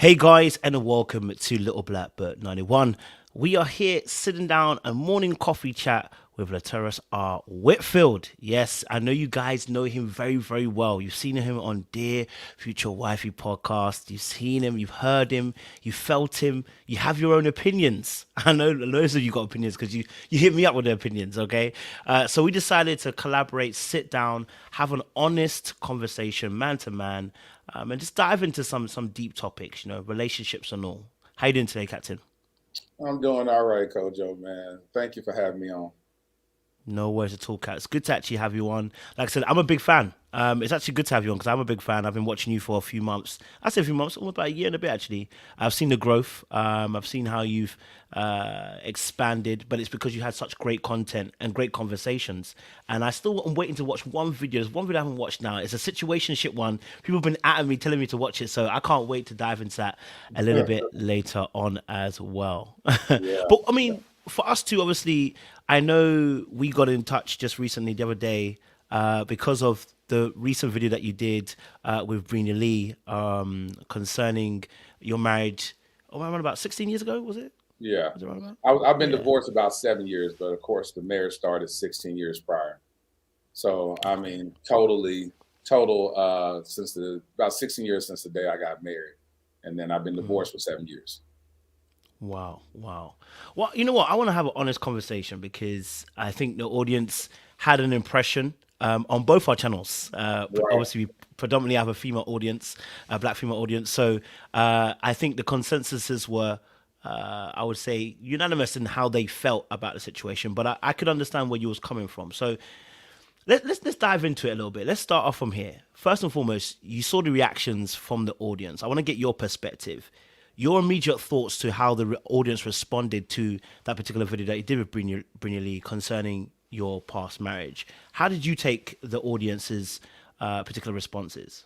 Hey guys, and welcome to Little Black Bird 91. We are here sitting down a morning coffee chat with Lateris R. Whitfield. Yes, I know you guys know him very, very well. You've seen him on Dear Future Wifey podcast. You've seen him, you've heard him, you felt him, you have your own opinions. I know loads of you got opinions because you hit me up with the opinions, okay? So we decided to collaborate, sit down, have an honest conversation, man to man, and just dive into some deep topics, relationships and all. How you doing today, Captain? I'm doing all right, Kojo, man. Thank you for having me on. No worries at all, Kat. It's good to actually have you on. Like I said, I'm a big fan. It's actually good to have you on because I'm a big fan. I've been watching you for a few months. I say a few months, almost about a year and a bit actually. I've seen the growth. I've seen how you've expanded, but it's because you had such great content and great conversations. And I still am waiting to watch one video. There's one video I haven't watched now. It's a situationship one. People have been at me telling me to watch it, so I can't wait to dive into that a little bit later on as well. Yeah. But I mean, for us two, obviously, I know we got in touch just recently the other day because of the recent video that you did with Brina Lee concerning your marriage. Oh, around about 16 years ago, was it? Yeah. Was it around about? I've been Yeah. divorced about 7 years, but of course the marriage started 16 years prior. So I mean, total since the about 16 years since the day I got married, and then I've been Mm. divorced for 7 years. Wow, wow. Well, you know what? I want to have an honest conversation because I think the audience had an impression on both our channels. Right. Obviously, we predominantly have a female audience, a black female audience. So I think the consensuses were, I would say, unanimous in how they felt about the situation. But I could understand where you was coming from. So let's dive into it a little bit. Let's start off from here. First and foremost, you saw the reactions from the audience. I want to get your perspective, your immediate thoughts to how the audience responded to that particular video that you did with Brina Lee concerning your past marriage. How did you take the audience's particular responses?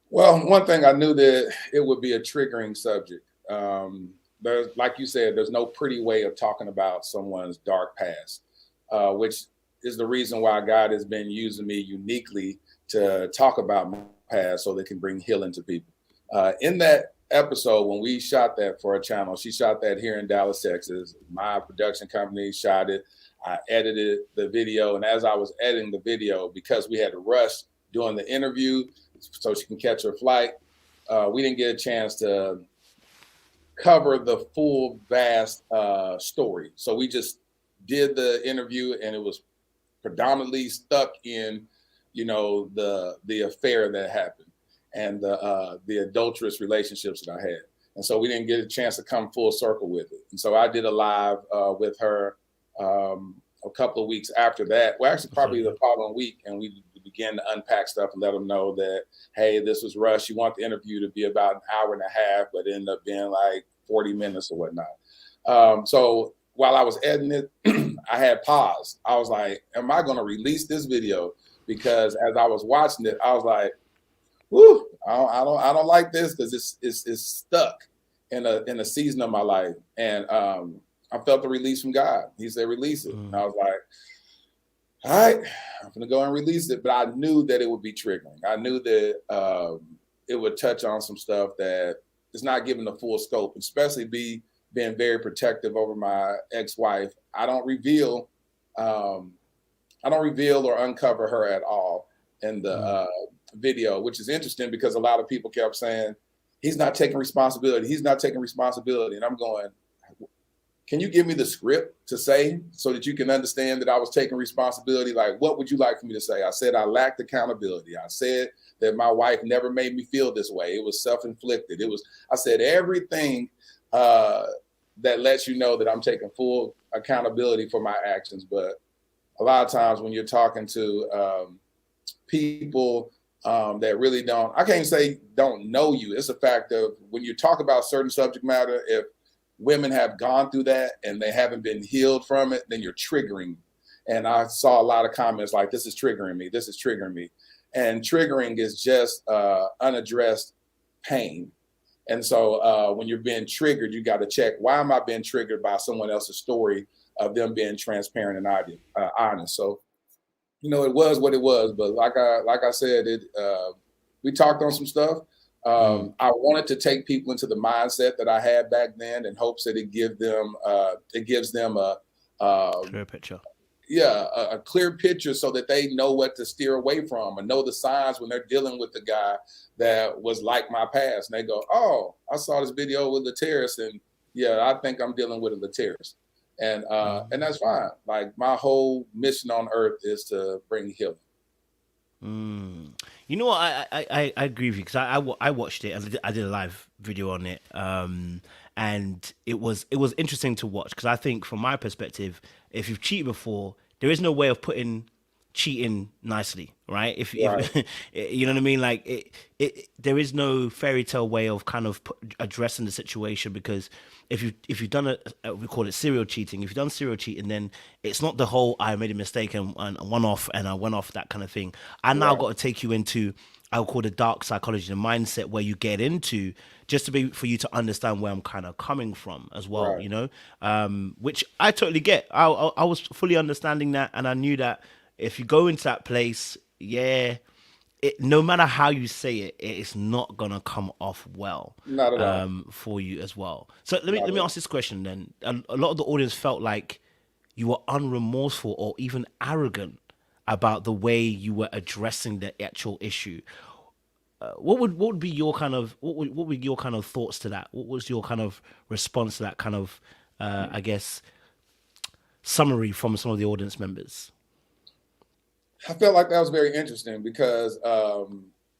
Well, one thing I knew that it would be a triggering subject. There's, like you said, there's no pretty way of talking about someone's dark past, which is the reason why God has been using me uniquely to talk about my past so they can bring healing to people. In that episode, when we shot that for a channel, she shot that here in Dallas, Texas. My production company shot it. I edited the video. And as I was editing the video, because we had to rush doing the interview so she can catch her flight, we didn't get a chance to cover the full, vast story. So we just did the interview, and it was predominantly stuck in, the affair that happened and the adulterous relationships that I had. And so we didn't get a chance to come full circle with it. And so I did a live with her a couple of weeks after that. Well, actually, probably the following week, and we began to unpack stuff and let them know that, hey, this was rushed. You want the interview to be about an hour and a half, but it ended up being like 40 minutes or whatnot. So while I was editing it, I had paused. I was like, am I going to release this video? Because as I was watching it, I was like, whoo, I don't like this because it's stuck in a season of my life. And I felt the release from God. He said, release it. And I was like, all right, I'm gonna go and release it. But I knew that it would be triggering. I knew that it would touch on some stuff that is not given the full scope, especially being very protective over my ex-wife. I don't reveal or uncover her at all in the video, which is interesting because a lot of people kept saying, he's not taking responsibility. He's not taking responsibility. And I'm going, can you give me the script to say so that you can understand that I was taking responsibility? Like, what would you like for me to say? I said I lacked accountability. I said that my wife never made me feel this way. It was self-inflicted. I said everything that lets you know that I'm taking full accountability for my actions. But a lot of times when you're talking to people that really I can't say don't know you. It's a fact of when you talk about certain subject matter, if women have gone through that and they haven't been healed from it, then you're triggering. And I saw a lot of comments like, this is triggering me. This is triggering me. And triggering is just unaddressed pain. And so when you're being triggered, you got to check, why am I being triggered by someone else's story of them being transparent and honest? So, it was what it was. But like I said, we talked on some stuff. I wanted to take people into the mindset that I had back then in hopes that it gives them a Clear picture. a clear picture so that they know what to steer away from and know the signs when they're dealing with the guy that was like my past. And they go, oh, I saw this video with the terrorist, and yeah, I think I'm dealing with a terrorist. And that's fine. Like, my whole mission on earth is to bring healing. You know what? I agree with you, because I watched it. I did a live video on it, and it was interesting to watch, because I think from my perspective, if you've cheated before, there is no way of putting cheating nicely, right? If you know what I mean, like there is no fairy tale way of kind of addressing the situation, because if you've done we call it serial cheating. If you've done serial cheating, then it's not the whole I made a mistake and one off and I went off, that kind of thing. I now got to take you into, I would call the dark psychology, the mindset where you get into, just for you to understand where I'm kind of coming from as well, you know, which I totally get. I was fully understanding that, and I knew that if you go into that place, no matter how you say it, it's not gonna come off well. Not at all. For you as well. So let me ask this question then. A lot of the audience felt like you were unremorseful or even arrogant about the way you were addressing the actual issue. What would be your kind of what would be your kind of thoughts to that? What was your kind of response to that kind of I guess summary from some of the audience members? I felt like that was very interesting, because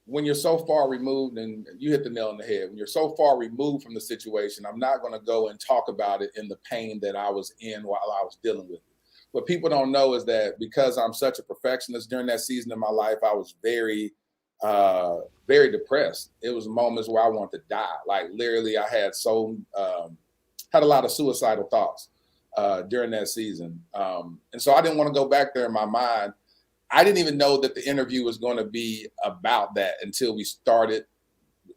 when you're so far removed, and you hit the nail on the head, when you're so far removed from the situation, I'm not going to go and talk about it in the pain that I was in while I was dealing with it. What people don't know is that because I'm such a perfectionist, during that season of my life, I was very, very depressed. It was moments where I wanted to die. Like, literally, I had had a lot of suicidal thoughts during that season. And so I didn't want to go back there in my mind. I didn't even know that the interview was going to be about that until we started.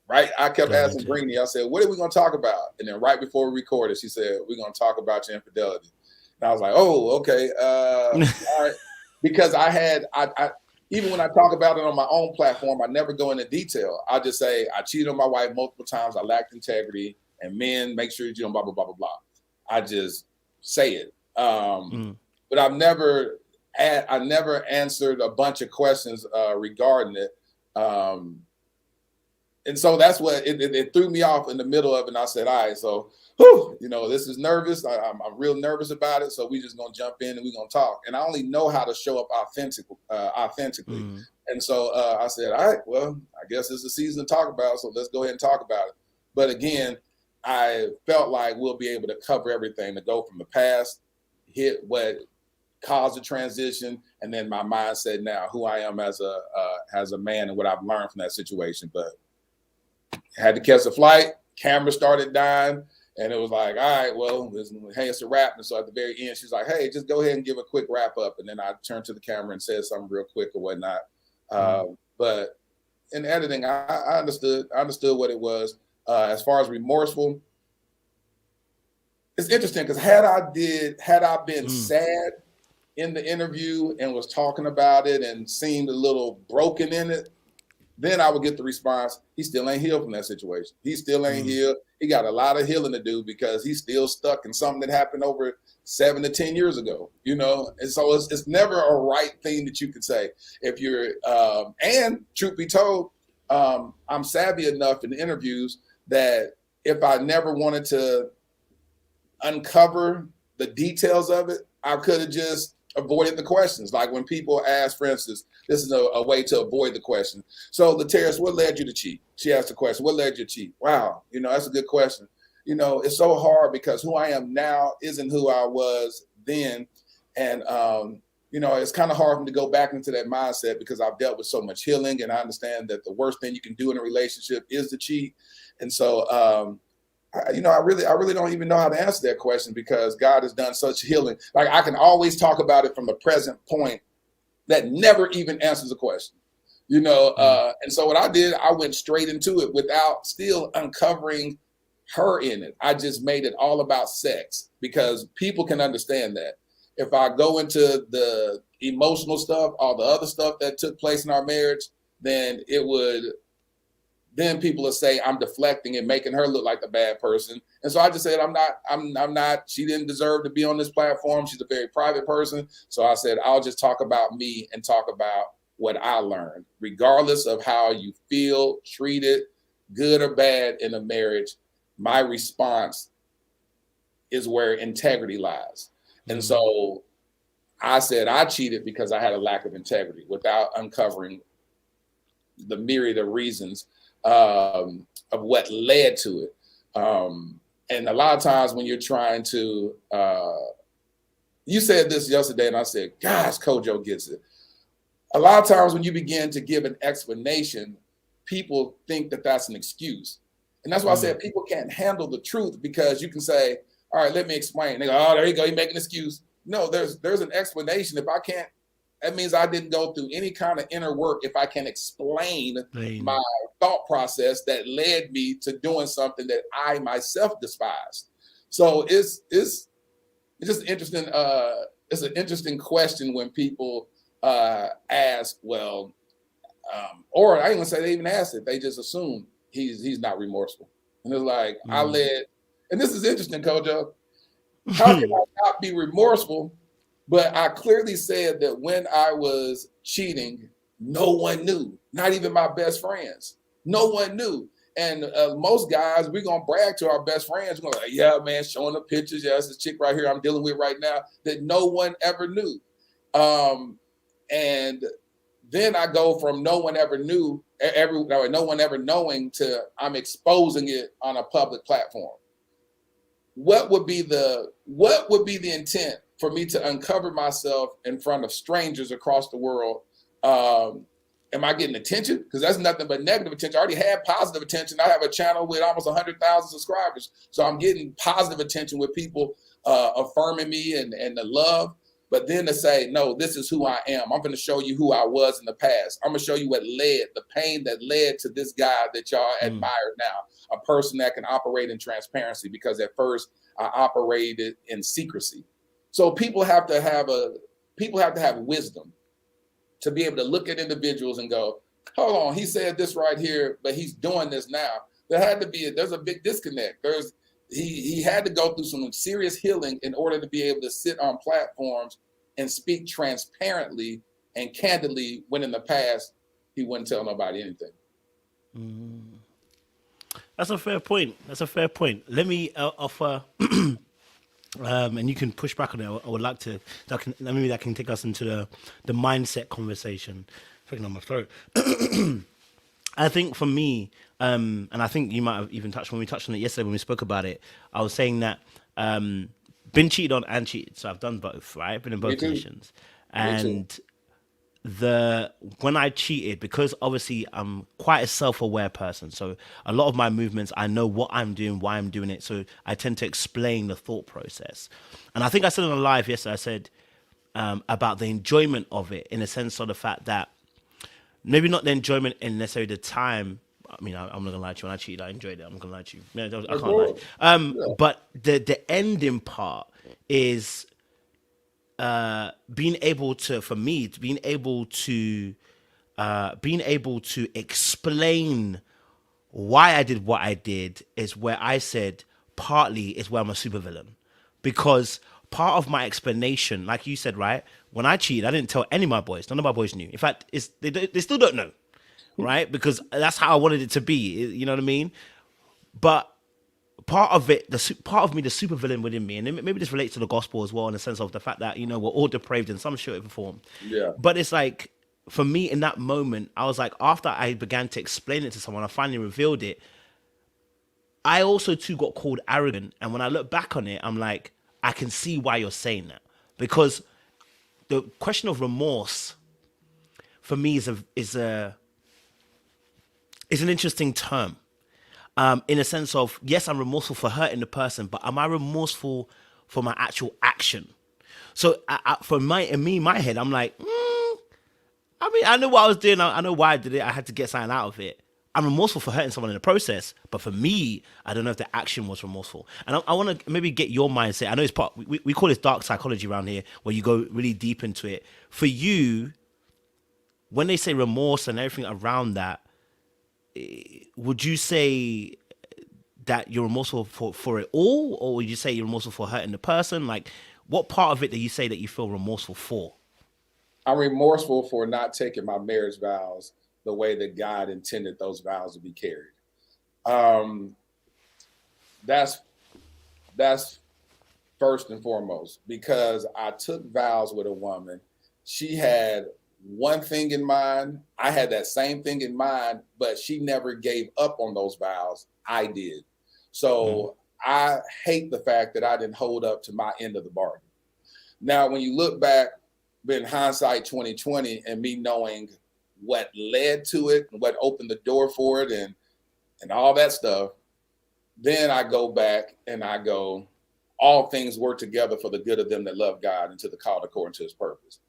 Right. I kept asking Brittany, I said, what are we going to talk about? And then right before we recorded, she said, we're going to talk about your infidelity. And I was like, oh, okay. All right. Because I even when I talk about it on my own platform, I never go into detail. I just say, I cheated on my wife multiple times. I lacked integrity, and men, make sure you don't blah, blah, blah, blah, blah. I just say it. But I never answered a bunch of questions regarding it. And so that's what it threw me off in the middle of it. And I said, all right, so, this is nervous. I'm real nervous about it. So we just going to jump in and we're going to talk. And I only know how to show up authentically. And so I said, all right, well, I guess it's a season to talk about. So let's go ahead and talk about it. But again, I felt like we'll be able to cover everything, to go from the past, hit what caused the transition, and then my mindset now, who I am as a man, and what I've learned from that situation. But I had to catch a flight, camera started dying, and it was like, all right, well, it's a wrap. And so at the very end, she's like, hey, just go ahead and give a quick wrap up. And then I turned to the camera and said something real quick or whatnot. But in editing, I understood what it was. As far as remorseful, it's interesting, because had I been sad in the interview and was talking about it and seemed a little broken in it, then I would get the response, he still ain't healed from that situation. He still ain't healed. He got a lot of healing to do, because he's still stuck in something that happened over 7 to 10 years ago, And so it's never a right thing that you could say. If you're, and truth be told, I'm savvy enough in interviews that if I never wanted to uncover the details of it, I could have just avoided the questions. Like when people ask, for instance, this is a way to avoid the question. So the terrorist, what led you to cheat? She asked the question, what led you to cheat? Wow, that's a good question. It's so hard, because who I am now isn't who I was then. And, it's kind of hard for me to go back into that mindset, because I've dealt with so much healing, and I understand that the worst thing you can do in a relationship is to cheat. And so, I really don't even know how to answer that question, because God has done such healing. Like, I can always talk about it from the present point that never even answers a question, And so what I did, I went straight into it without still uncovering her in it. I just made it all about sex, because people can understand that. If I go into the emotional stuff, all the other stuff that took place in our marriage, then it would then people will say I'm deflecting and making her look like the bad person. And so I just said, I'm not, she didn't deserve to be on this platform. She's a very private person. So I said, I'll just talk about me and talk about what I learned, regardless of how you feel treated, good or bad in a marriage. My response is where integrity lies. And so I said I cheated because I had a lack of integrity, without uncovering the myriad of reasons of what led to it. And a lot of times when you're trying to, you said this yesterday, and I said, gosh, Kojo gets it. A lot of times when you begin to give an explanation, people think that that's an excuse. And that's why I said people can't handle the truth, because you can say, all right, let me explain. They go, oh, there you go, you make an excuse. No, there's an explanation. If I can't, that means I didn't go through any kind of inner work. If I can explain my thought process that led me to doing something that I myself despised. So it's just interesting. It's an interesting question when people ask, well, or I ain't gonna say they even asked it. They just assume he's not remorseful. And it's like, I led, and this is interesting, Kojo. How can I not be remorseful? But I clearly said that when I was cheating, no one knew, not even my best friends. No one knew. And most guys, we're going to brag to our best friends. We're going to be like, yeah, man, showing the pictures. Yeah, this chick right here I'm dealing with right now that no one ever knew. And then I go from no one ever knew, no one ever knowing, to I'm exposing it on a public platform. What would be the intent for me to uncover myself in front of strangers across the world? Am I getting attention? Because that's nothing but negative attention. I already had positive attention. I have a channel with almost 100,000 subscribers. So I'm getting positive attention with people affirming me and the love. But then to say, no, this is who I am. I'm going to show you who I was in the past. I'm going to show you the pain that led to this guy that y'all admire now. A person that can operate in transparency, because at first I operated in secrecy. So people have to have wisdom to be able to look at individuals and go, hold on, he said this right here, but he's doing this now. There's a big disconnect. He had to go through some serious healing in order to be able to sit on platforms and speak transparently and candidly, when in the past he wouldn't tell nobody anything. That's a fair point. Let me offer, and you can push back on it. I would like to. Maybe that can take us into the mindset conversation. Freaking on my throat. I think for me, and I think you might have even touched on it yesterday when we spoke about it. I was saying that been cheated on and cheated, so I've done both. Right, been in both positions, and when I cheated, because obviously I'm quite a self-aware person, so a lot of my movements, I know what I'm doing, why I'm doing it, so I tend to explain the thought process. And I think I said on a live yesterday, I said about the enjoyment of it, in a sense of the fact that maybe not the enjoyment in necessarily the time. I mean, I'm not gonna lie to you, when I cheated, I enjoyed it. I'm not gonna lie to you. No, I can't lie. But the ending part is being able to explain why I did what I did, is where I said partly is where I'm a supervillain, because part of my explanation, like you said, right, when I cheated, I didn't tell any of my boys. None of my boys knew. In fact, they still don't know, right? Because that's how I wanted it to be. You know what I mean? But part of it, part of me, the supervillain within me, and maybe this relates to the gospel as well, in the sense of the fact that, we're all depraved in some shape or form. Yeah. But it's like, for me in that moment, I was like, after I began to explain it to someone, I finally revealed it. I also too got called arrogant, and when I look back on it, I'm like, I can see why you're saying that, because the question of remorse for me is an interesting term. In a sense of, yes, I'm remorseful for hurting the person, but am I remorseful for my actual action? So in my head, I'm like, I mean, I know what I was doing. I know why I did it. I had to get something out of it. I'm remorseful for hurting someone in the process, but for me, I don't know if the action was remorseful. And I want to maybe get your mindset. I know it's part, we call this dark psychology around here, where you go really deep into it. For you, when they say remorse and everything around that, would you say that you're remorseful for it all, or would you say you're remorseful for hurting the person? Like, what part of it do you say that you feel remorseful for? I'm remorseful for not taking my marriage vows the way that God intended those vows to be carried. Um, that's that's first and foremost, because I took vows with a woman. She had one thing in mind. I had that same thing in mind, but she never gave up on those vows. I did. So I hate the fact that I didn't hold up to my end of the bargain. Now, when you look back, in hindsight 2020, and me knowing what led to it and what opened the door for it and all that stuff, then I go back and I go, all things work together for the good of them that love God and to the called according to his purpose.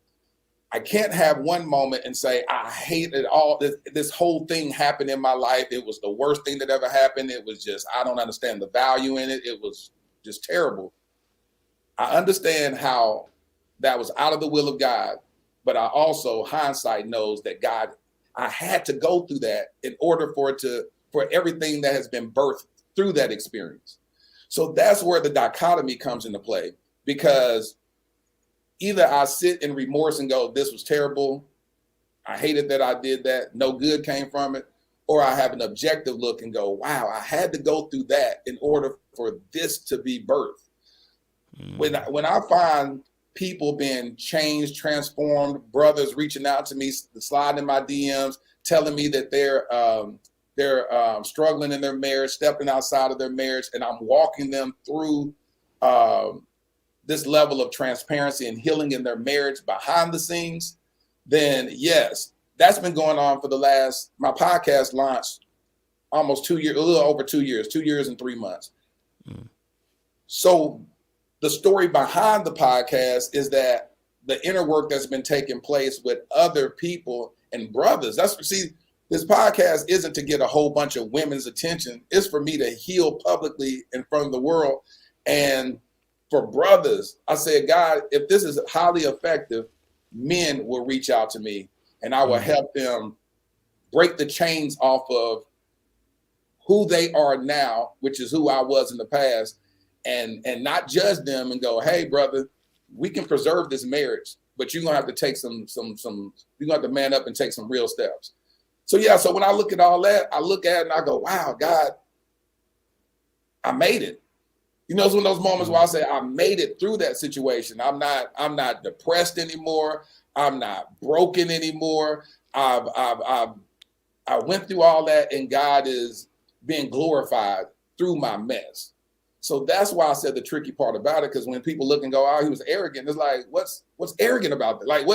I can't have one moment and say, I hate it all. This whole thing happened in my life. It was the worst thing that ever happened. It was just, I don't understand the value in it. It was just terrible. I understand how that was out of the will of God, but I also, hindsight knows that God, I had to go through that in order for everything that has been birthed through that experience. So that's where the dichotomy comes into play, because either I sit in remorse and go, this was terrible, I hated that I did that, no good came from it, or I have an objective look and go, wow, I had to go through that in order for this to be birthed. When I find people being changed, transformed, brothers reaching out to me, sliding in my DMs, telling me that they're struggling in their marriage, stepping outside of their marriage, and I'm walking them through this level of transparency and healing in their marriage behind the scenes, then yes, that's been going on for my podcast launched almost 2 years, a little over 2 years, 2 years and 3 months. So the story behind the podcast is that the inner work that's been taking place with other people and brothers. This podcast isn't to get a whole bunch of women's attention. It's for me to heal publicly in front of the world. And for brothers, I said, God, if this is highly effective, men will reach out to me and I will help them break the chains off of who they are now, which is who I was in the past, and not judge them and go, hey, brother, we can preserve this marriage, but you're gonna have to take you're gonna have to man up and take some real steps. So yeah, so when I look at all that, I look at it and I go, wow, God, I made it. You know, it's one of those moments where I say, I made it through that situation. I'm not depressed anymore. I'm not broken anymore. I went through all that, and God is being glorified through my mess. So that's why I said the tricky part about it, because when people look and go, oh, he was arrogant, it's like, what's arrogant about that? Like,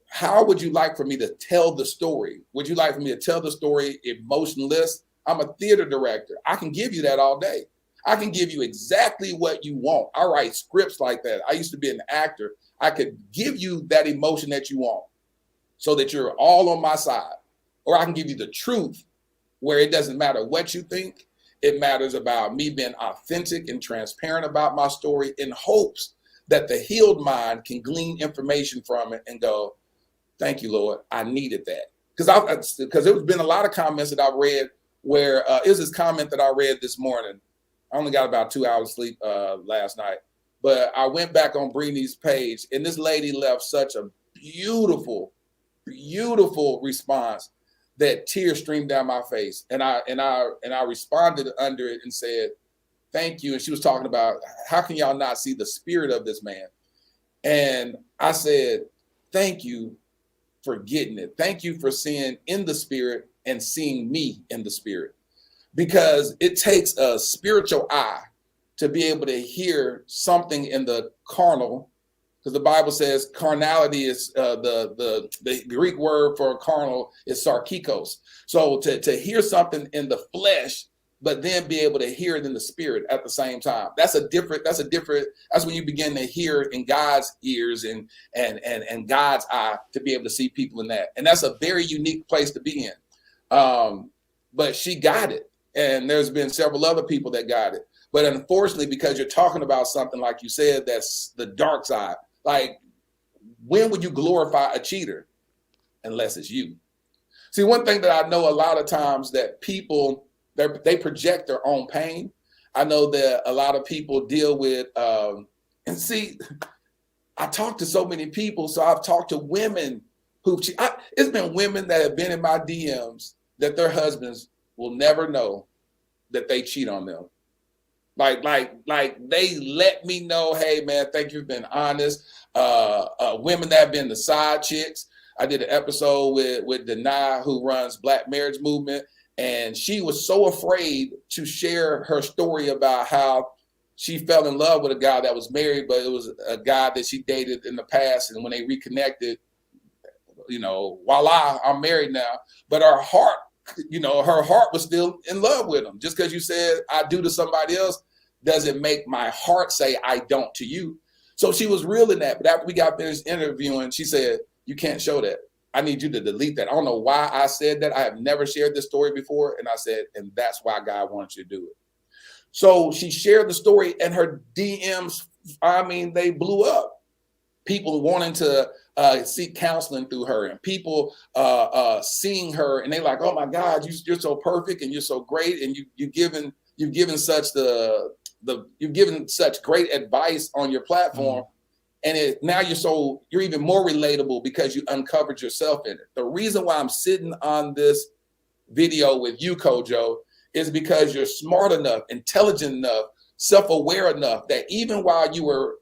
how would you like for me to tell the story? Would you like for me to tell the story emotionless? I'm a theater director. I can give you that all day. I can give you exactly what you want. I write scripts like that. I used to be an actor. I could give you that emotion that you want so that you're all on my side. Or I can give you the truth where it doesn't matter what you think. It matters about me being authentic and transparent about my story in hopes that the healed mind can glean information from it and go, thank you, Lord, I needed that. Because there's been a lot of comments that I've read where is this comment that I read this morning. I only got about 2 hours sleep last night, but I went back on Brini's page, and this lady left such a beautiful, beautiful response that tears streamed down my face. And I responded under it and said, thank you. And she was talking about, how can y'all not see the spirit of this man? And I said, thank you for getting it. Thank you for seeing in the spirit and seeing me in the spirit. Because it takes a spiritual eye to be able to hear something in the carnal, because the Bible says carnality is the Greek word for carnal is sarkikos. So to hear something in the flesh, but then be able to hear it in the spirit at the same time. That's when you begin to hear in God's ears and God's eye to be able to see people in that. And that's a very unique place to be in. But she got it. And there's been several other people that got it. But unfortunately, because you're talking about something, like you said, that's the dark side. Like, when would you glorify a cheater? Unless it's you. See, one thing that I know a lot of times that people, they project their own pain. I know that a lot of people deal with, and see, I talk to so many people. So I've talked to women it's been women that have been in my DMs that their husbands will never know that they cheat on them. Like they let me know, hey man, thank you for being honest. Women that have been the side chicks. I did an episode with Dana, who runs Black Marriage Movement, and she was so afraid to share her story about how she fell in love with a guy that was married, but it was a guy that she dated in the past, and when they reconnected, voila, I'm married now. But her heart was still in love with him. Just because you said I do to somebody else doesn't make my heart say I don't to you. So she was real in that. But after we got finished interviewing, she said, you can't show that. I need you to delete that. I don't know why I said that. I have never shared this story before. And I said, and that's why God wants you to do it. So she shared the story, and her DMs, they blew up. People wanting to seek counseling through her, and people seeing her, and they're like, "Oh my God, you're so perfect, and you're so great, and you've given such you've given such great advice on your platform." And now you're even more relatable because you uncovered yourself in it. The reason why I'm sitting on this video with you, Kojo, is because you're smart enough, intelligent enough, self-aware enough that even while you were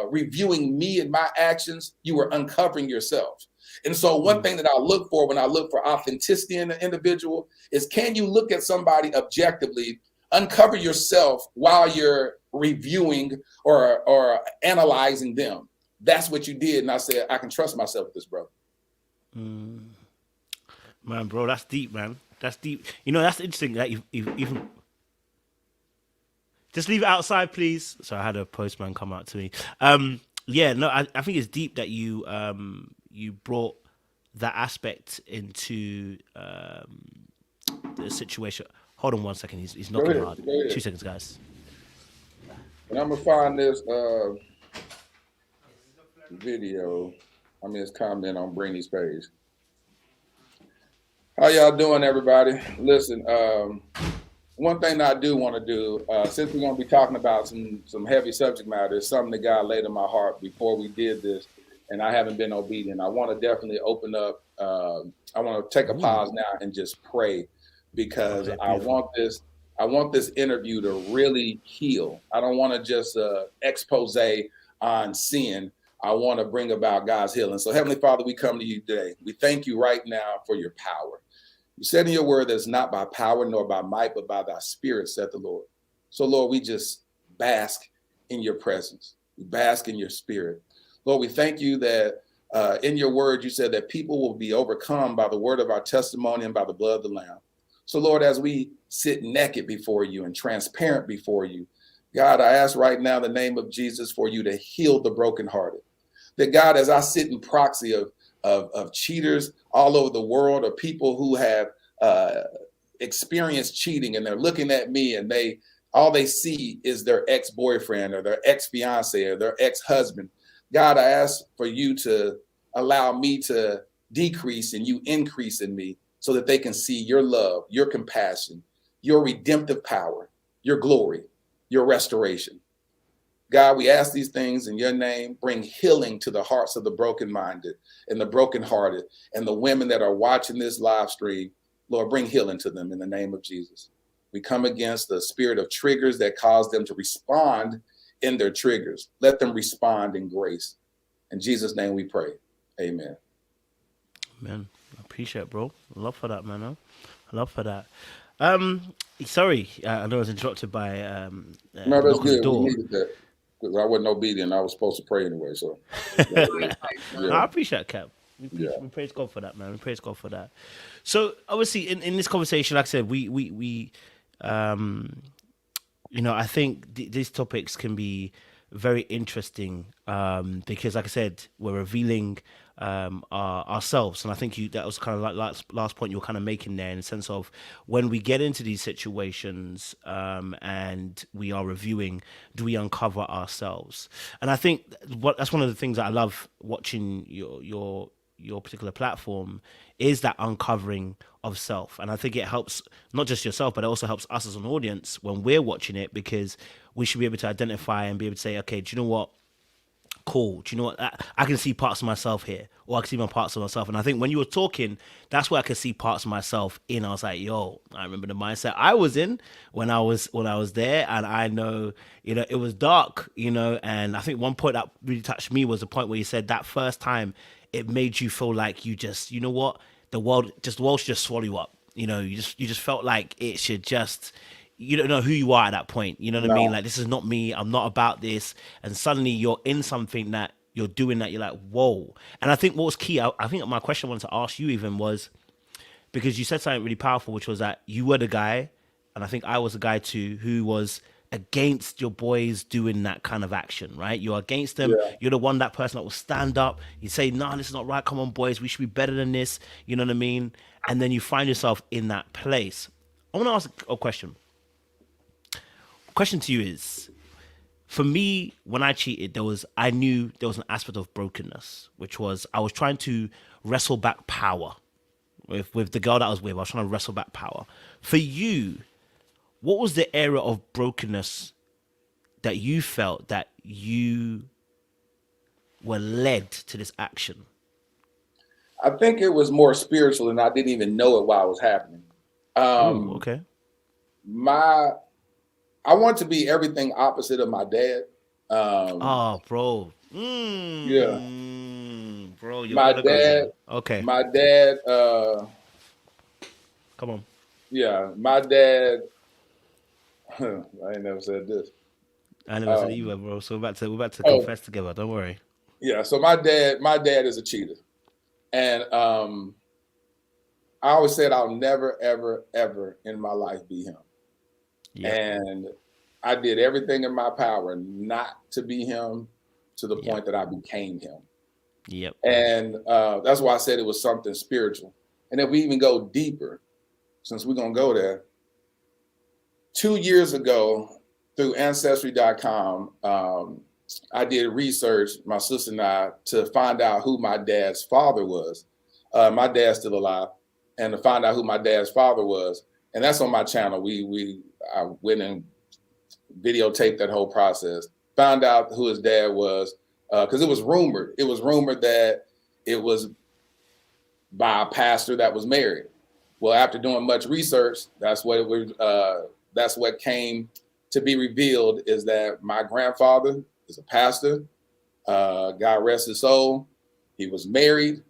reviewing me and my actions, you were uncovering yourself. And so one thing that I look for when I look for authenticity in an individual is, can you look at somebody objectively, uncover yourself while you're reviewing or analyzing them? That's what you did. And I said, I can trust myself with this, brother. Man, bro, that's deep, man. That's deep. That's interesting that you've even... Just leave it outside, please. So I had a postman come out to me. I think it's deep that you brought that aspect into the situation. Hold on 1 second. He's knocking hard. 2 seconds, guys. And I'm gonna find this video. It's comment on Brainy's page. How y'all doing, everybody? Listen, one thing that I do want to do, since we're going to be talking about some heavy subject matter, is something that God laid in my heart before we did this, and I haven't been obedient. I want to definitely open up. I want to take a pause now and just pray, because I want this interview to really heal. I don't want to just expose on sin. I want to bring about God's healing. So Heavenly Father, we come to you today. We thank you right now for your power. You said in your word that it's not by power nor by might, but by thy spirit, said the Lord. So Lord, we just bask in your presence. We bask in your spirit. Lord, we thank you that in your word, you said that people will be overcome by the word of our testimony and by the blood of the Lamb. So Lord, as we sit naked before you and transparent before you, God, I ask right now in the name of Jesus for you to heal the brokenhearted. That God, as I sit in proxy of cheaters all over the world, or people who have experienced cheating, and they're looking at me, and all they see is their ex-boyfriend or their ex-fiance or their ex-husband. God, I ask for you to allow me to decrease and you increase in me, so that they can see your love, your compassion, your redemptive power, your glory, your restoration. God, we ask these things in your name. Bring healing to the hearts of the broken-minded and the brokenhearted, and the women that are watching this live stream. Lord, bring healing to them in the name of Jesus. We come against the spirit of triggers that cause them to respond in their triggers. Let them respond in grace. In Jesus' name we pray. Amen. Man, I appreciate it, bro. Love for that, man. Love for that. Sorry, I know I was interrupted by no, that's good. We needed that. Because I wasn't obedient. I was supposed to pray anyway. So yeah. I appreciate it, Cap. We praise God for that, man. We praise God for that. So obviously, in this conversation, like I said, we I think these topics can be very interesting because, like I said, we're revealing ourselves, and I think that was kind of like last point you were kind of making there, in the sense of when we get into these situations and we are reviewing, do we uncover ourselves? And I think that's one of the things that I love watching your your particular platform is that uncovering of self. And I think it helps not just yourself, but it also helps us as an audience when we're watching it, because we should be able to identify and be able to say, okay, do you know what? Cool. Do you know what? I can see parts of myself here, or I can see my parts of myself. And I think when you were talking, that's where I could see parts of myself in. I was like, yo, I remember the mindset I was in when I was there, and I know, it was dark, and I think one point that really touched me was the point where you said that first time it made you feel like you just, what, the world should just swallow you up. You just felt like it should just, you don't know who you are at that point. You know what I mean? Like, this is not me. I'm not about this. And suddenly you're in something that you're doing that you're like, whoa. And I think what was key, I think my question I wanted to ask you even was, because you said something really powerful, which was that you were the guy, and I think I was the guy too, who was against your boys doing that kind of action, right? You're against them. Yeah. You're the one, that person that will stand up. You say, nah, this is not right. Come on, boys. We should be better than this. You know what I mean? And then you find yourself in that place. I want to ask a question. Question to you is, for me, when I cheated, I knew there was an aspect of brokenness, which was I was trying to wrestle back power with the girl that I was with. I was trying to wrestle back power. For you, what was the area of brokenness that you felt that you were led to this action? I think it was more spiritual, and I didn't even know it while it was happening. Ooh, okay. I want to be everything opposite of my dad. Bro. Yeah. Bro, you're My gonna go dad. there. Okay. My dad. Come on. Yeah. My dad. I ain't never said this. I never said either, bro. So we're about to confess together. Don't worry. Yeah. So my dad is a cheater, and I always said I'll never, ever, ever in my life be him. Yep. And I did everything in my power not to be him, to the point that I became him. Yep. And that's why I said it was something spiritual. And if we even go deeper, since we're going to go there, 2 years ago through Ancestry.com, I did research, my sister and I, to find out who my dad's father was. My dad's still alive, and to find out who my dad's father was. And that's on my channel. I went and videotaped that whole process, found out who his dad was, because it was rumored. It was rumored that it was by a pastor that was married. Well, after doing much research, that's what came to be revealed, is that my grandfather is a pastor. God rest his soul. He was married,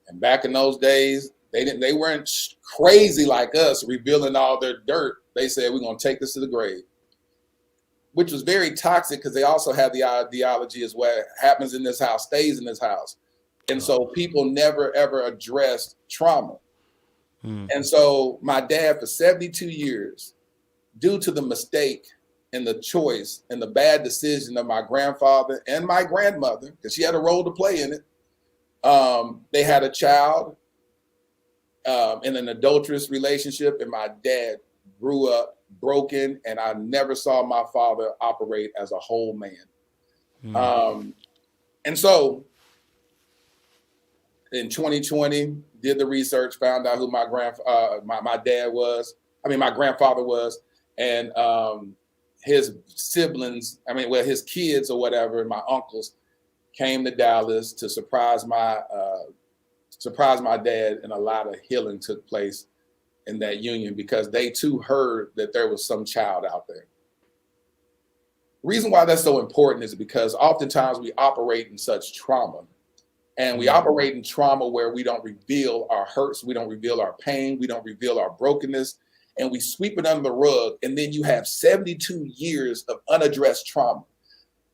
and back in those days, they weren't crazy like us, revealing all their dirt. They said, we're going to take this to the grave, which was very toxic, because they also had the ideology is what happens in this house stays in this house. And so people never, ever addressed trauma. And so my dad, for 72 years, due to the mistake and the choice and the bad decision of my grandfather and my grandmother, because she had a role to play in it, they had a child in an adulterous relationship, and my dad grew up broken, and I never saw my father operate as a whole man. And so in 2020, did the research, found out who my grandfather was, and his siblings, his kids or whatever, and my uncles came to Dallas to surprise my dad, and a lot of healing took place in that union, because they too heard that there was some child out there. The reason why that's so important is because oftentimes we operate in such trauma, and we operate in trauma where we don't reveal our hurts, we don't reveal our pain, we don't reveal our brokenness, and we sweep it under the rug. And then you have 72 years of unaddressed trauma.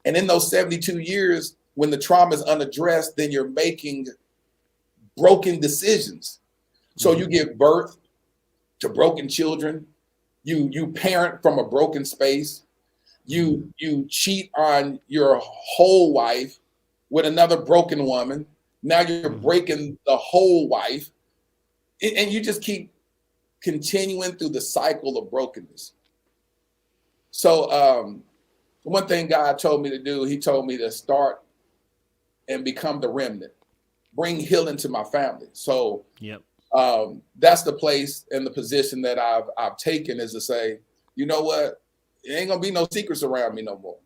And in those 72 years, when the trauma is unaddressed, then you're making broken decisions. So you give birth to broken children. You parent from a broken space. You cheat on your whole wife with another broken woman. Now you're breaking the whole wife, and you just keep continuing through the cycle of brokenness. So one thing God told me to do, he told me to start and become the remnant. bring healing to my family. So Yep. that's the place and the position that I've taken, is to say, you know what, it ain't gonna be no secrets around me no more.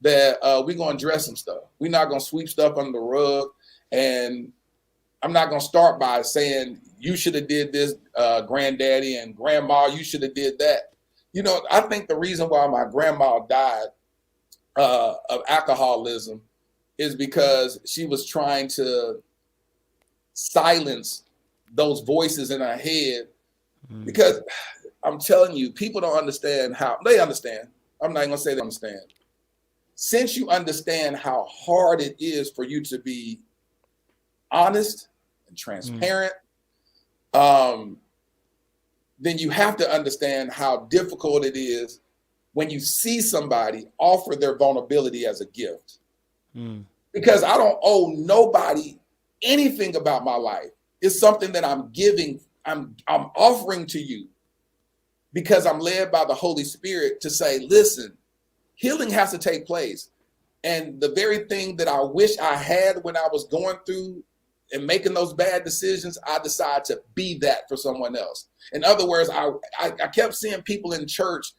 That we're gonna address some stuff. We're not gonna sweep stuff under the rug, and I'm not gonna start by saying you should have did this, granddaddy and grandma, you should have did that. You know, I think the reason why my grandma died of alcoholism is because she was trying to silence those voices in her head. Because I'm telling you, people don't understand how they understand. I'm not gonna say they understand. Since you understand how hard it is for you to be honest and transparent, then you have to understand how difficult it is when you see somebody offer their vulnerability as a gift. Because I don't owe nobody anything about my life. It's something that I'm giving, I'm offering to you, because I'm led by the Holy Spirit to say, listen, healing has to take place. And the very thing that I wish I had when I was going through and making those bad decisions, I decided to be that for someone else. In other words, I kept seeing people in church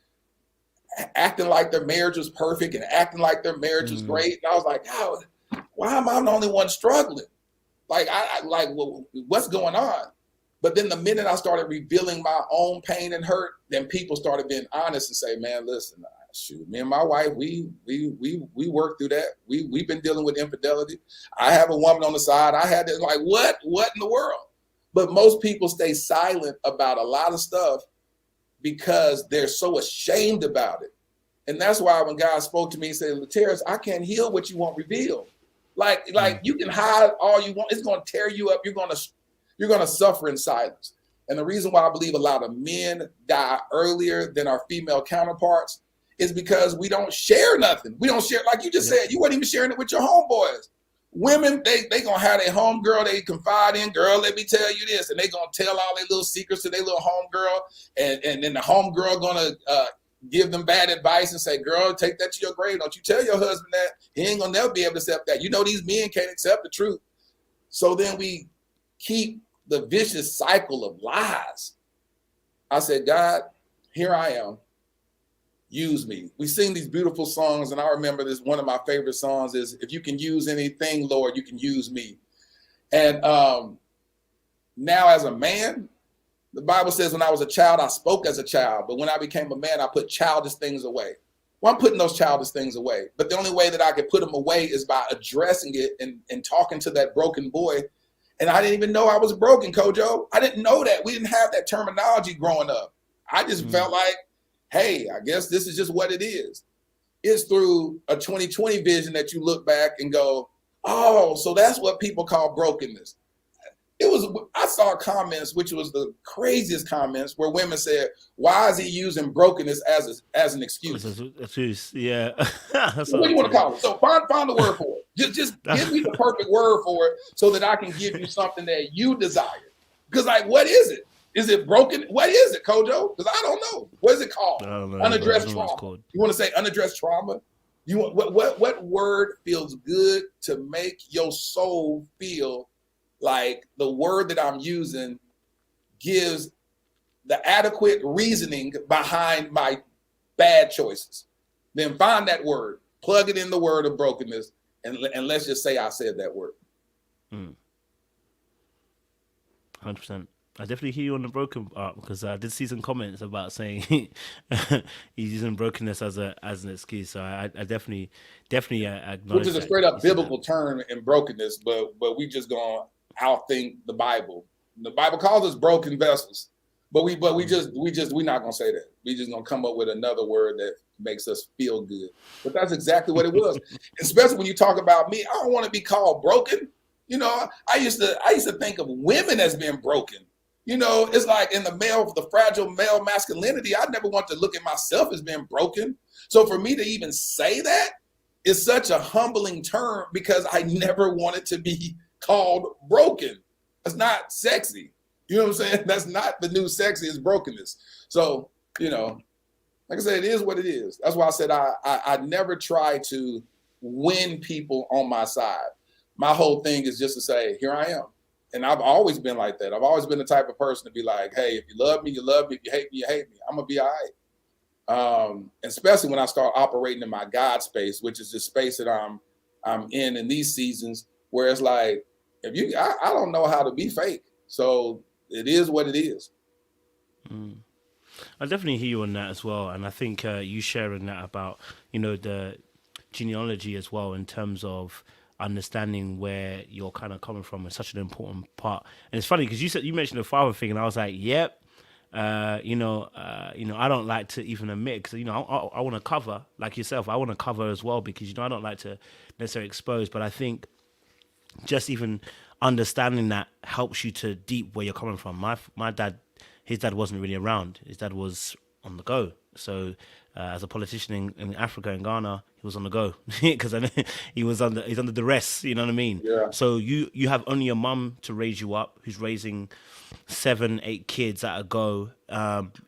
acting like their marriage was perfect and acting like their marriage was great. And I was like, how, why am I the only one struggling? Like, well, what's going on? But then the minute I started revealing my own pain and hurt, then people started being honest and say, man, listen, shoot, me and my wife, we worked through that. We've been dealing with infidelity. I have a woman on the side. I had this, like, what in the world? But most people stay silent about a lot of stuff because they're so ashamed about it. And that's why when God spoke to me, he said, Lateris, I can't heal what you won't reveal. Like you can hide all you want. It's going to tear you up. You're going to suffer in silence. And the reason why I believe a lot of men die earlier than our female counterparts is because we don't share nothing. We don't share, like you just said, you weren't even sharing it with your homeboys. Women, they going to have their homegirl they confide in. Girl, let me tell you this. And they going to tell all their little secrets to their little homegirl. And then the homegirl going to give them bad advice and say, girl, take that to your grave. Don't you tell your husband that. He ain't going to never be able to accept that. You know, these men can't accept the truth. So then we keep the vicious cycle of lies. I said, God, here I am. Use me. We sing these beautiful songs, and I remember this, one of my favorite songs is, if you can use anything, Lord, you can use me. And now as a man, the Bible says when I was a child, I spoke as a child, but when I became a man, I put childish things away. Well, I'm putting those childish things away, but the only way that I could put them away is by addressing it and talking to that broken boy. And I didn't even know I was broken, Kojo. I didn't know that. We didn't have that terminology growing up. I just felt like, hey, I guess this is just what it is. It's through a 2020 vision that you look back and go, oh, so that's what people call brokenness. I saw comments, which was the craziest comments, where women said, why is he using brokenness as an excuse? Yeah. What do you want to call it? So find the word for it. Just give me the perfect word for it so that I can give you something that you desire. Because, like, what is it? Is it broken? What is it, Kojo? Because I don't know. What is it called? Unaddressed trauma. You want to say unaddressed trauma? You want what word feels good to make your soul feel like the word that I'm using gives the adequate reasoning behind my bad choices? Then find that word, plug it in the word of brokenness, and let's just say I said that word. 100%. I definitely hear you on the broken part, because I did see some comments about saying he's using brokenness as an excuse. So I definitely acknowledge, which is a straight up biblical term in brokenness, but we just gonna outthink the Bible. The Bible calls us broken vessels, but we're not gonna say that. We just gonna come up with another word that makes us feel good. But that's exactly what it was. Especially when you talk about me, I don't want to be called broken. You know, I used to think of women as being broken. You know, it's like in the fragile male masculinity, I never want to look at myself as being broken. So for me to even say that is such a humbling term, because I never wanted to be called broken. That's not sexy. You know what I'm saying? That's not the new sexy, is brokenness. So, you know, like I said, it is what it is. That's why I said I never try to win people on my side. my whole thing is just to say, here I am. And I've always been like that. I've always been the type of person to be like, hey, if you love me, you love me. If you hate me, you hate me. I'm gonna be all right. Especially when I start operating in my God space, which is the space that I'm in these seasons, where it's like, I don't know how to be fake. So it is what it is. I definitely hear you on that as well, and I think you sharing that about the genealogy as well in terms of understanding where you're kind of coming from is such an important part. And it's funny because you mentioned the father thing, and I was like, yep. I don't like to even admit because I want to cover like yourself. I want to cover as well because I don't like to necessarily expose. But I think just even understanding that helps you to deep where you're coming from. My dad, his dad wasn't really around. His dad was on the go. So as a politician in Africa and Ghana, he was on the go because he's under duress. You know what I mean? Yeah. So you have only your mum to raise you up, who's raising 7, 8 kids at a go.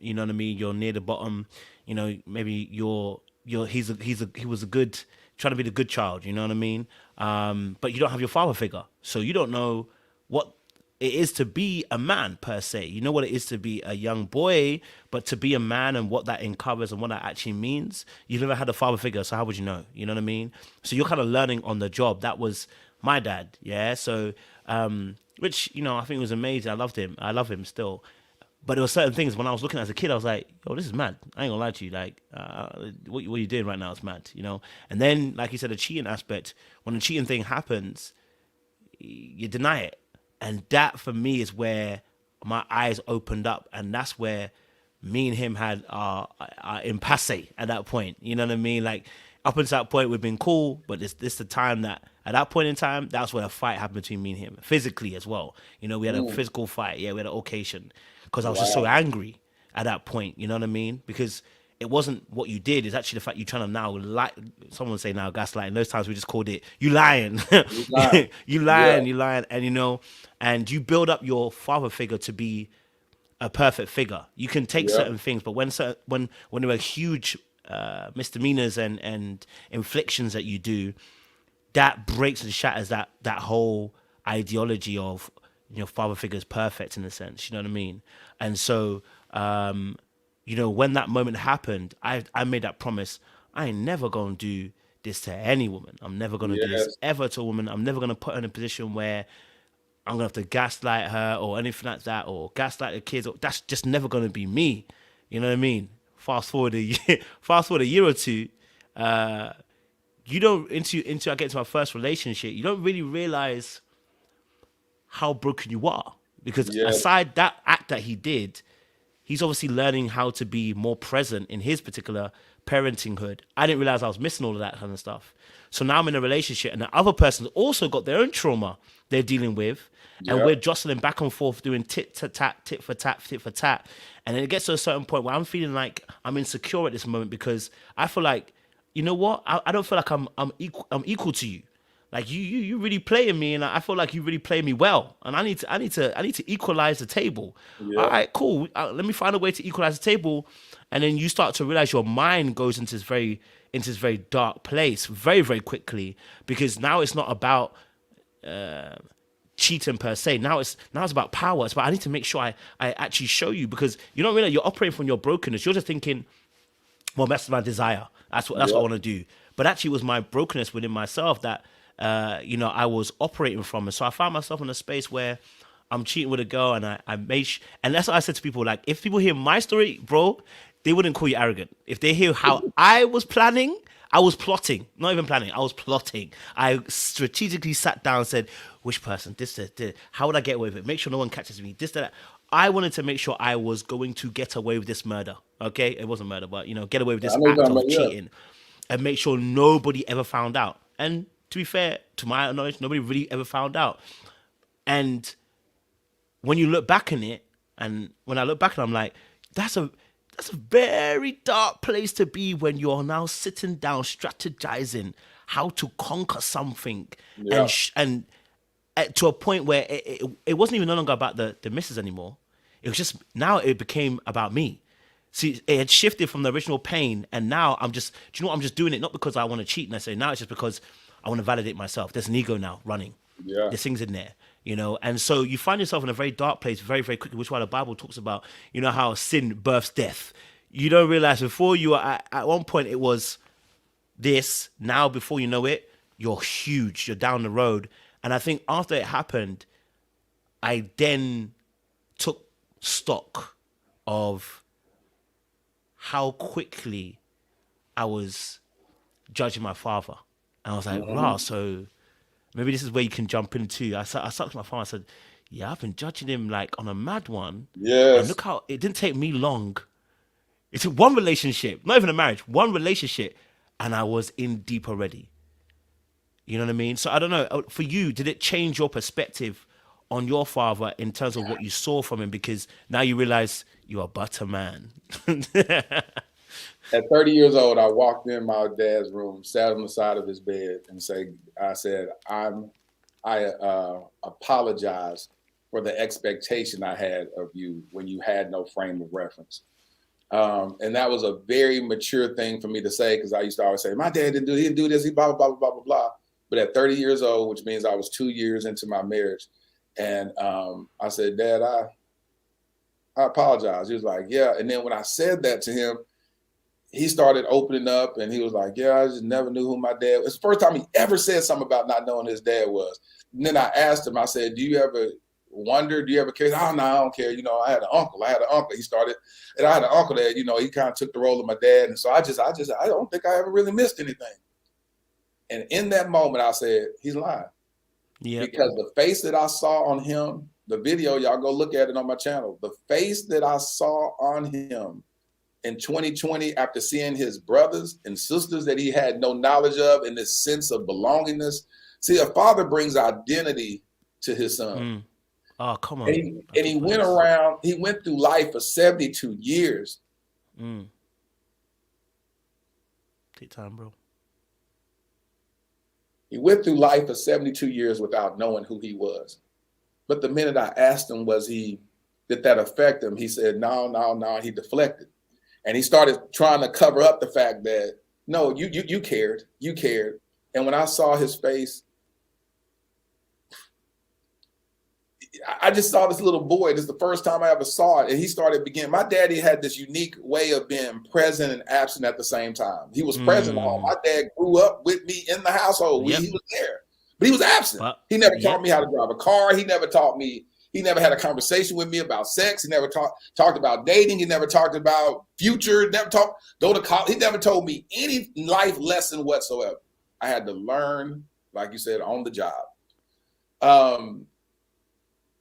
You know what I mean? You're near the bottom. Maybe he was a good, trying to be the good child. You know what I mean? But you don't have your father figure, so you don't know what it is to be a man per se. You know what it is to be a young boy, but to be a man and what that uncovers and what that actually means, you never had a father figure, so how would you know? You know what I mean? So you're kind of learning on the job. That was my dad, yeah? So, which, I think was amazing. I loved him. I love him still. But there were certain things when I was looking as a kid, I was like, oh, this is mad. I ain't gonna lie to you. Like, what you're doing right now is mad, And then, like you said, the cheating aspect, when the cheating thing happens, you deny it. And that for me is where my eyes opened up, and that's where me and him had our impasse at that point. You know what I mean? Like up until that point, we've been cool, but this the time that at that point in time, that's where a fight happened between me and him, physically as well. We had a physical fight. Yeah, we had an occasion because I was just so angry at that point. You know what I mean? Because it wasn't what you did. It's actually the fact you're trying to now lie. Someone would say now gaslighting. Those times we just called it you lying. You lying, and you build up your father figure to be a perfect figure. You can take certain things, but when there are huge misdemeanors and inflictions that you do, that breaks and shatters that whole ideology of father figure is perfect in a sense. You know what I mean? And so. When that moment happened, I made that promise. I ain't never gonna do this to any woman. I'm never gonna do this ever to a woman. I'm never gonna put her in a position where I'm gonna have to gaslight her or anything like that, or gaslight the kids. That's just never gonna be me. You know what I mean? Fast forward a year or two. You don't into I get into my first relationship. You don't really realize how broken you are because aside that act that he did. He's obviously learning how to be more present in his particular parentinghood. I didn't realize I was missing all of that kind of stuff. So now I'm in a relationship and the other person's also got their own trauma they're dealing with. And we're jostling back and forth doing tit for tat, tit for tat, tit for tat. And then it gets to a certain point where I'm feeling like I'm insecure at this moment because I feel like, you know what? I don't feel like I'm equal to you. Like you really playing me, and I feel like you really play me well, and I need to equalize the table. Yeah. All right, cool. Let me find a way to equalize the table, and then you start to realize your mind goes into this very dark place very very quickly because now it's not about cheating per se. Now it's about power. It's about I need to make sure I actually show you because you don't realize you're operating from your brokenness. You're just thinking, well, that's my desire. That's what I want to do. But actually, it was my brokenness within myself that. I was operating from. And so I found myself in a space where I'm cheating with a girl and I made, and that's what I said to people, like, if people hear my story, bro, they wouldn't call you arrogant. If they hear how I was planning, I was plotting, not even planning, I was plotting. I strategically sat down and said, which person, this, how would I get away with it? Make sure no one catches me, this, that. I wanted to make sure I was going to get away with this murder, okay? It wasn't murder, but, get away with this act of cheating and make sure nobody ever found out. And to be fair, to my knowledge, nobody really ever found out. And when you look back on it, and when I look back and I'm like, that's a very dark place to be when you're now sitting down strategizing how to conquer something and to a point where it wasn't even no longer about the missus anymore. It was just, now it became about me. See, it had shifted from the original pain, and now I'm just, do you know what? I'm just doing it not because I want to cheat necessarily. Now it's just because I want to validate myself. There's an ego now running. Yeah. There's things in there, you know, and so you find yourself in a very dark place very, very quickly, which is why the Bible talks about, you know, how sin births death. You don't realize before you are at one point it was this. Now, before you know it, you're huge. You're down the road. And I think after it happened, I then took stock of how quickly I was judging my father. And I was like, wow, so maybe this is where you can jump into. I stuck to my father. I said, yeah, I've been judging him like on a mad one. And Yes. look how it didn't take me long. It took one relationship, not even a marriage, one relationship, and I was in deep already. You know what I mean? So I don't know. For you, did it change your perspective on your father in terms of what you saw from him? Because now you realize you are but a man. At 30 years old, I walked in my dad's room, sat on the side of his bed, and I said, I apologize for the expectation I had of you when you had no frame of reference. And that was a very mature thing for me to say, because I used to always say, my dad he didn't do this, he blah, blah, blah, blah, blah, blah. But at 30 years old, which means I was 2 years into my marriage, and I said, Dad, I apologize. He was like, yeah. And then when I said that to him, he started opening up, and he was like, yeah, I just never knew who my dad was. It's the first time he ever said something about not knowing who his dad was. And then I asked him, I said, do you ever wonder, do you ever care? Oh, no, I don't care. You know, I had an uncle. He started, and I had an uncle that, you know, he kind of took the role of my dad. And so I don't think I ever really missed anything. And in that moment, I said, he's lying. Yeah. Because the face that I saw on him, the video, y'all go look at it on my channel. The face that I saw on him in 2020, after seeing his brothers and sisters that he had no knowledge of, and this sense of belongingness. See, a father brings identity to his son. Oh, come on. And he went through life for 72 years. Take time, bro. He went through life for 72 years without knowing who he was. But the minute I asked him, did that affect him? He said, no, he deflected. And he started trying to cover up the fact that, no, you cared. And when I saw his face, I just saw this little boy. This is the first time I ever saw it. And he started beginning. My daddy had this unique way of being present and absent at the same time. He was present at home. My dad grew up with me in the household. He was there, but he was absent. He never taught me how to drive a car. He never had a conversation with me about sex. He never talked about dating. He never talked about future. Go to college. He never told me any life lesson whatsoever. I had to learn, like you said, on the job.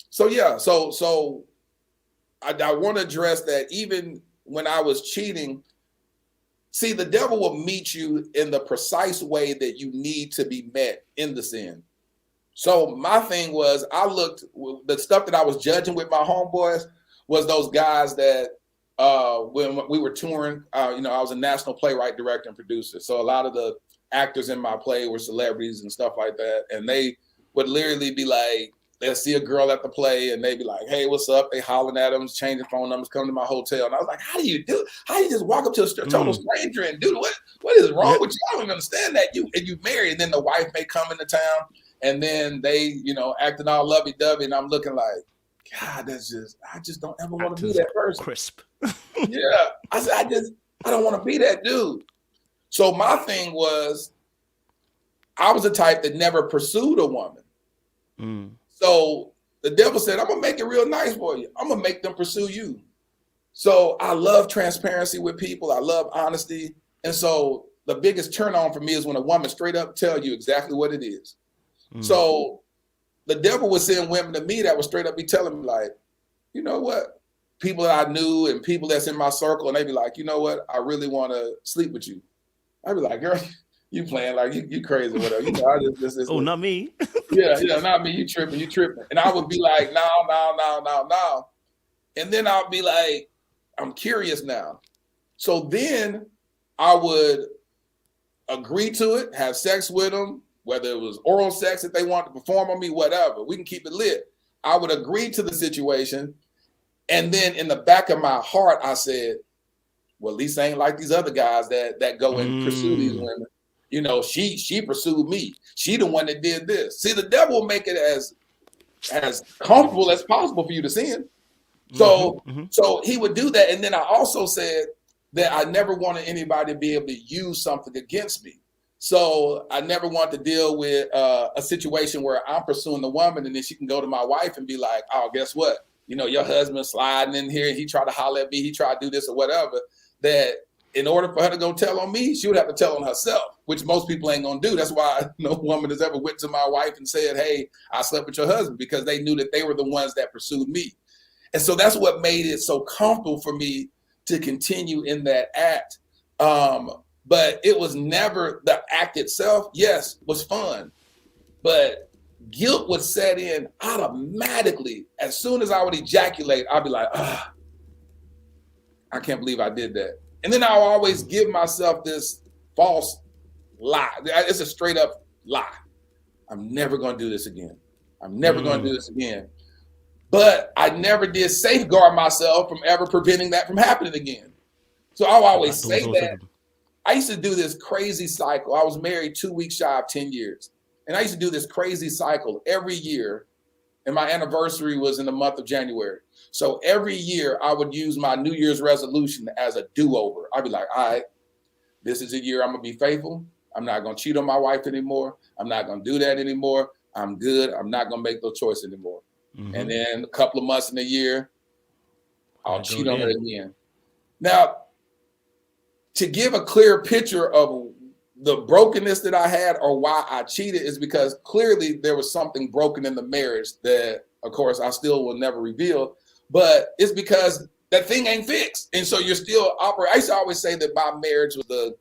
So I want to address that. Even when I was cheating, see, the devil will meet you in the precise way that you need to be met in the sin. So my thing was, the stuff that I was judging with my homeboys was those guys that when we were touring, I was a national playwright, director, and producer. So a lot of the actors in my play were celebrities and stuff like that. And they would literally be like, they'll see a girl at the play and they'd be like, hey, what's up? They hollering at them, changing phone numbers, come to my hotel. And I was like, how do you just walk up to a total stranger and do what is wrong with you? I don't even understand that. You married, and then the wife may come into town and then they, acting all lovey-dovey, and I'm looking like, God, I just don't ever want to be that person. Crisp. Yeah. I said, I don't want to be that dude. So my thing was, I was the type that never pursued a woman. So the devil said, I'm going to make it real nice for you. I'm going to make them pursue you. So I love transparency with people. I love honesty. And so the biggest turn on for me is when a woman straight up tell you exactly what it is. So the devil was sending women to me that would straight up be telling me like, you know what? People that I knew and people that's in my circle, and they be like, you know what? I really want to sleep with you. I'd be like, girl, you playing like you crazy or whatever. I just oh, not me. yeah, not me. You tripping. And I would be like, no. And then I'll be like, I'm curious now. So then I would agree to it, have sex with them, whether it was oral sex if they want to perform on me, whatever. We can keep it lit. I would agree to the situation. And then in the back of my heart, I said, well, at least I ain't like these other guys that go and pursue these women. You know, she pursued me. She the one that did this. See, the devil will make it as comfortable as possible for you to sin. So so he would do that. And then I also said that I never wanted anybody to be able to use something against me. So I never want to deal with a situation where I'm pursuing the woman and then she can go to my wife and be like, oh, guess what? You know, your husband sliding in here, he tried to holler at me, he tried to do this or whatever. That in order for her to go tell on me, she would have to tell on herself, which most people ain't gonna do. That's why no woman has ever went to my wife and said, hey, I slept with your husband, because they knew that they were the ones that pursued me. And so that's what made it so comfortable for me to continue in that act. But it was never the act itself. Yes, was fun, but guilt would set in automatically. As soon as I would ejaculate, I'd be like, ah, I can't believe I did that. And then I'll always give myself this false lie. It's a straight up lie. I'm never going to do this again. I'm never going to do this again. But I never did safeguard myself from ever preventing that from happening again. So I'll always say that. I used to do this crazy cycle. I was married 2 weeks shy of 10 years. And I used to do this crazy cycle every year. And my anniversary was in the month of January. So every year I would use my New Year's resolution as a do-over. I'd be like, all right, this is a year I'm going to be faithful. I'm not going to cheat on my wife anymore. I'm not going to do that anymore. I'm good. I'm not going to make those choices anymore. And then a couple of months in a year, I'll cheat on her again. Now, to give a clear picture of the brokenness that I had or why I cheated is because clearly there was something broken in the marriage that, of course, I still will never reveal, but it's because that thing ain't fixed. And so you're still operating. I used to always say that my marriage was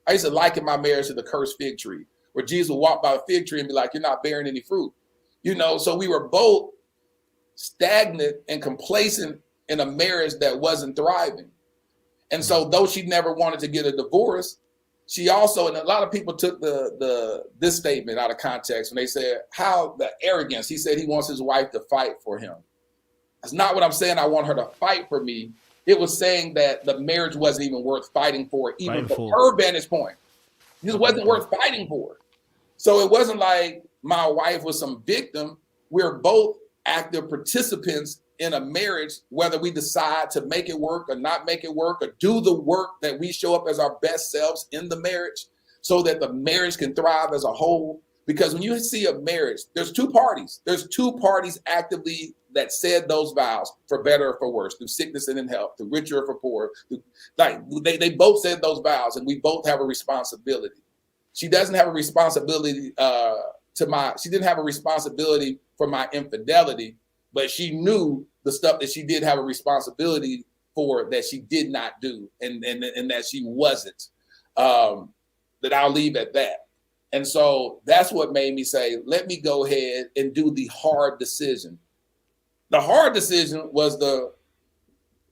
I used to liken my marriage to the cursed fig tree, where Jesus would walk by a fig tree and be like, you're not bearing any fruit. You know, so we were both stagnant and complacent in a marriage that wasn't thriving. And so though she never wanted to get a divorce, she also, and a lot of people took this statement out of context when they said how the arrogance, he said he wants his wife to fight for him. That's not what I'm saying. I want her to fight for me. It was saying that the marriage wasn't even worth fighting for, even from her vantage point. It just wasn't worth fighting for. So it wasn't like my wife was some victim. We're both active participants in a marriage, whether we decide to make it work or not make it work, or do the work that we show up as our best selves in the marriage so that the marriage can thrive as a whole. Because when you see a marriage, there's two parties. There's two parties actively that said those vows, for better or for worse, through sickness and in health, through richer or for poor. Like they both said those vows, and we both have a responsibility. She doesn't have a responsibility she didn't have a responsibility for my infidelity, but she knew the stuff that she did have a responsibility for that she did not do, and that she wasn't. That I'll leave at that. And so that's what made me say, let me go ahead and do the hard decision. The hard decision was the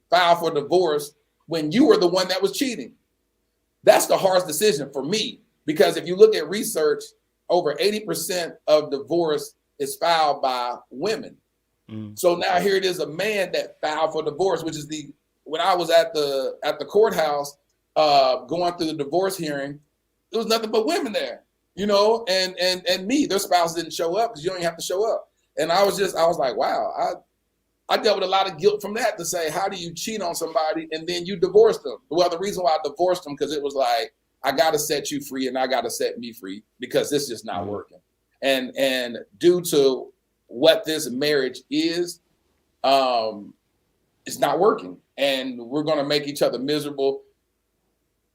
file for divorce when you were the one that was cheating. That's the hardest decision for me, because if you look at research, over 80% of divorce is filed by women. So now here it is, a man that filed for divorce, which is when I was at the courthouse going through the divorce hearing, there was nothing but women there, you know, and me, their spouse didn't show up because you don't even have to show up. And I was like, wow, I dealt with a lot of guilt from that, to say, how do you cheat on somebody and then you divorce them? Well, the reason why I divorced them, because it was like, I got to set you free and I got to set me free, because this is just not working. And due to what this marriage is, it's not working, and we're going to make each other miserable.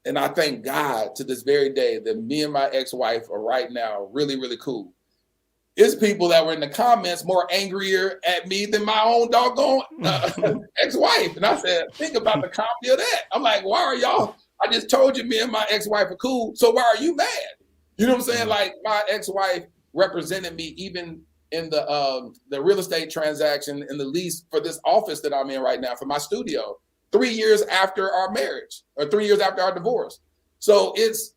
And I thank God to this very day that me and my ex-wife are right now really, really cool. It's people that were in the comments more angrier at me than my own doggone ex-wife. And I said, think about the comedy of that. I'm like, why are y'all? I just told you me and my ex-wife are cool, so why are you mad? You know what I'm saying? Like, my ex-wife represented me even in the real estate transaction, in the lease for this office that I'm in right now, for my studio, 3 years after our marriage, or 3 years after our divorce. So it's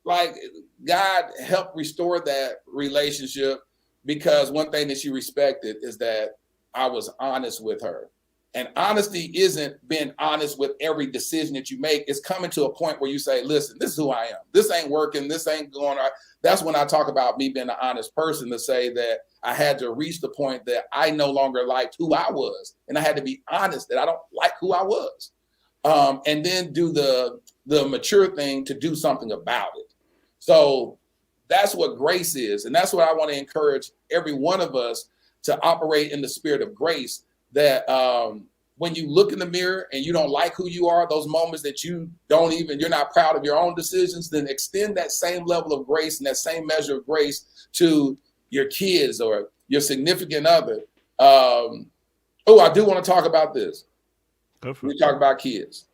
like God helped restore that relationship, because one thing that she respected is that I was honest with her. And honesty isn't being honest with every decision that you make. It's coming to a point where you say, listen, this is who I am. This ain't working. This ain't going right. That's when I talk about me being an honest person, to say that I had to reach the point that I no longer liked who I was. And I had to be honest that I don't like who I was. And then do the mature thing to do something about it. So that's what grace is. And that's what I want to encourage every one of us to operate in the spirit of grace. That when you look in the mirror and you don't like who you are, those moments that you're not proud of your own decisions, then extend that same level of grace and that same measure of grace to your kids or your significant other. I do want to talk about this. We talk about kids.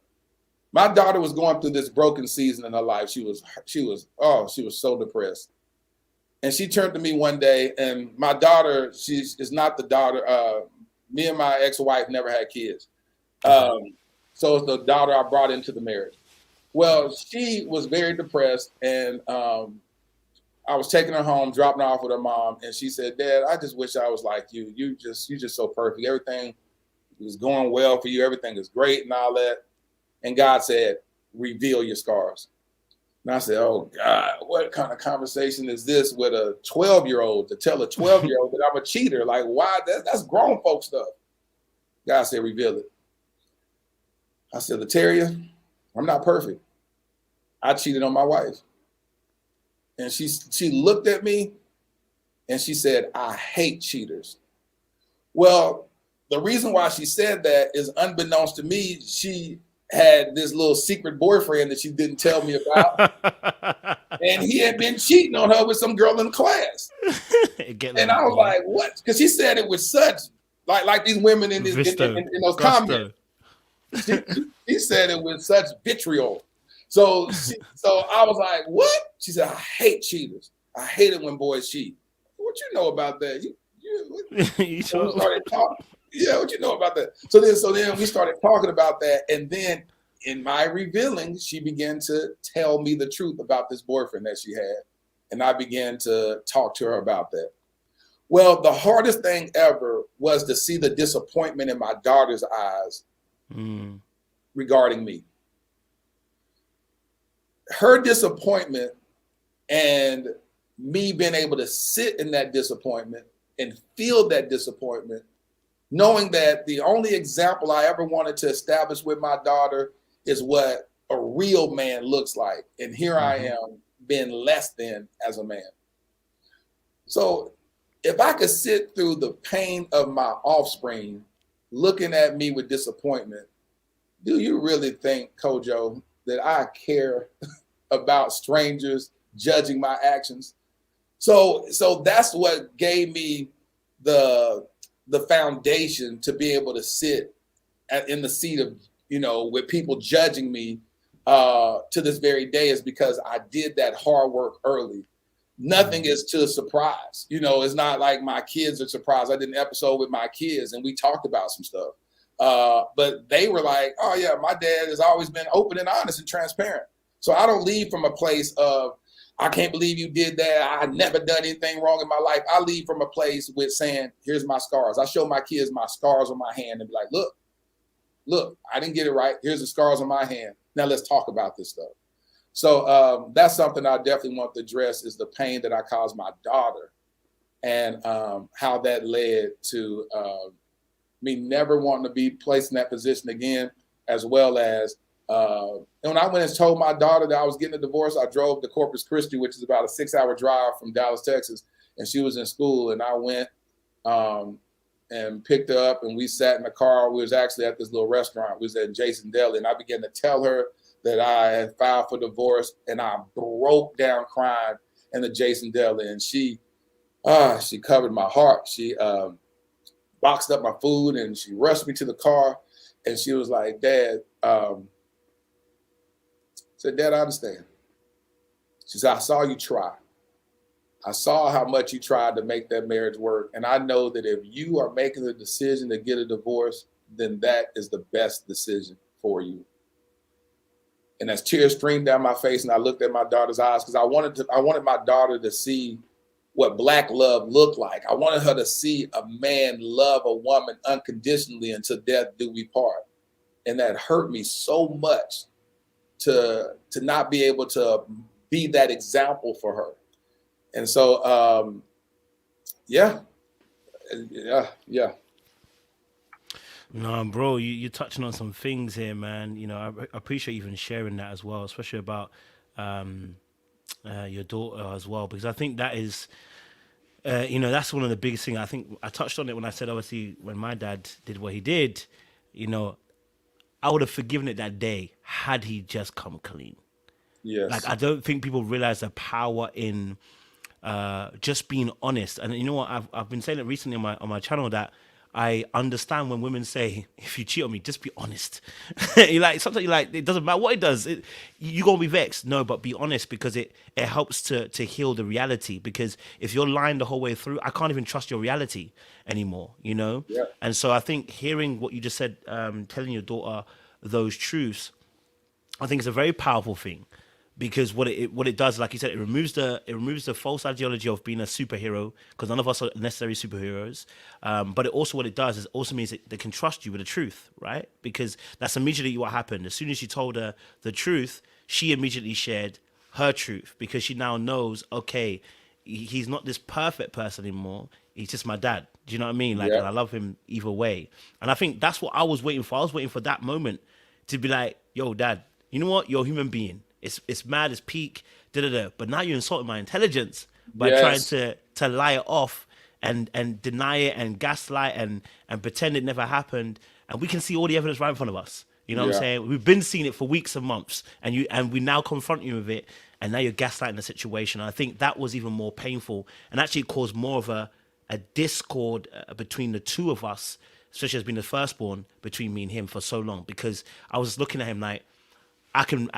My daughter was going through this broken season in her life. She was so depressed. And she turned to me one day, and my daughter, is not the daughter. Me and my ex-wife never had kids. So it's the daughter I brought into the marriage. Well, she was very depressed, and I was taking her home, dropping her off with her mom, and she said, Dad, I just wish I was like you. You're just so perfect. Everything was going well for you. Everything is great and all that. And God said, reveal your scars. And I said, oh, God, what kind of conversation is this with a 12-year-old to tell a 12-year-old that I'm a cheater? Like, why? That's grown folk stuff. God said, reveal it. I said, Lataria, I'm not perfect. I cheated on my wife. And she looked at me and she said, I hate cheaters. Well, the reason why she said that is, unbeknownst to me, she had this little secret boyfriend that she didn't tell me about. And he had been cheating on her with some girl in class. And I was like, what? Because she said it with such, like these women in those comments. She said it with such vitriol. So I was like, what? She said, I hate cheaters. I hate it when boys cheat. What you know about that? You started talking. Yeah, what you know about that? So then we started talking about that. And then in my revealing, she began to tell me the truth about this boyfriend that she had. And I began to talk to her about that. Well, the hardest thing ever was to see the disappointment in my daughter's eyes regarding me. Her disappointment and me being able to sit in that disappointment and feel that disappointment, knowing that the only example I ever wanted to establish with my daughter is what a real man looks like. And here I am being less than as a man. So if I could sit through the pain of my offspring looking at me with disappointment, do you really think, Kojo, that I care about strangers judging my actions? So that's what gave me the foundation to be able to sit in the seat of, with people judging me to this very day, is because I did that hard work early. Nothing is to a surprise. It's not like my kids are surprised. I did an episode with my kids and we talked about some stuff. But they were like, oh yeah, my dad has always been open and honest and transparent. So I don't leave from a place of, I can't believe you did that. I never done anything wrong in my life. I leave from a place with saying, here's my scars. I show my kids my scars on my hand and be like, look, I didn't get it right. Here's the scars on my hand. Now let's talk about this stuff. So that's something I definitely want to address, is the pain that I caused my daughter, and how that led to me never wanting to be placed in that position again, as well as when I went and told my daughter that I was getting a divorce. I drove to Corpus Christi, which is about a 6-hour drive from Dallas, Texas, and she was in school, and I went and picked her up, and we sat in the car. We was actually at this little restaurant. We was at Jason Deli, and I began to tell her that I had filed for divorce, and I broke down crying in the Jason Deli, and she covered my heart. She boxed up my food, and she rushed me to the car, and she was like, Dad, said, Dad, I understand. She said, I saw you try. I saw how much you tried to make that marriage work. And I know that if you are making the decision to get a divorce, then that is the best decision for you. And as tears streamed down my face and I looked at my daughter's eyes, because I wanted my daughter to see what Black love looked like. I wanted her to see a man love a woman unconditionally until death do we part. And that hurt me so much to not be able to be that example for her. And so, yeah. No, bro, you're touching on some things here, man. You know, I appreciate you even sharing that as well, especially about your daughter as well, because I think that is, you know, that's one of the biggest things. I think I touched on it when I said, obviously, when my dad did what he did, you know, I would have forgiven it that day had he just come clean. Yes. Like, I don't think people realize the power in just being honest. And you know what? I've been saying it recently on my channel that I understand when women say, if you cheat on me, just be honest. You like, sometimes you like, it doesn't matter what it does. You're gonna be vexed. No, but be honest, because it helps to heal the reality. Because if you're lying the whole way through, I can't even trust your reality anymore, you know? Yeah. And so I think hearing what you just said, telling your daughter those truths, I think it's a very powerful thing, because what it does, like you said, it removes the false ideology of being a superhero, because none of us are necessarily superheroes. But it also, what it does is also means that they can trust you with the truth, right? Because that's immediately what happened. As soon as you told her the truth, she immediately shared her truth, because she now knows, okay, he's not this perfect person anymore. He's just my dad. Do you know what I mean? Like, Yeah. and I love him either way. And I think that's what I was waiting for. I was waiting for that moment to be like, yo, dad, you know what? You're a human being. It's mad, it's peak, But now you're insulting my intelligence by Yes. trying to lie it off and deny it and gaslight and pretend it never happened. And we can see all the evidence right in front of us. You know what I'm Yeah. saying? We've been seeing it for weeks and months, and we now confront you with it, and now you're gaslighting the situation. And I think that was even more painful, and actually caused more of a discord between the two of us, especially as being the firstborn, between me and him for so long, because I was looking at him like, I can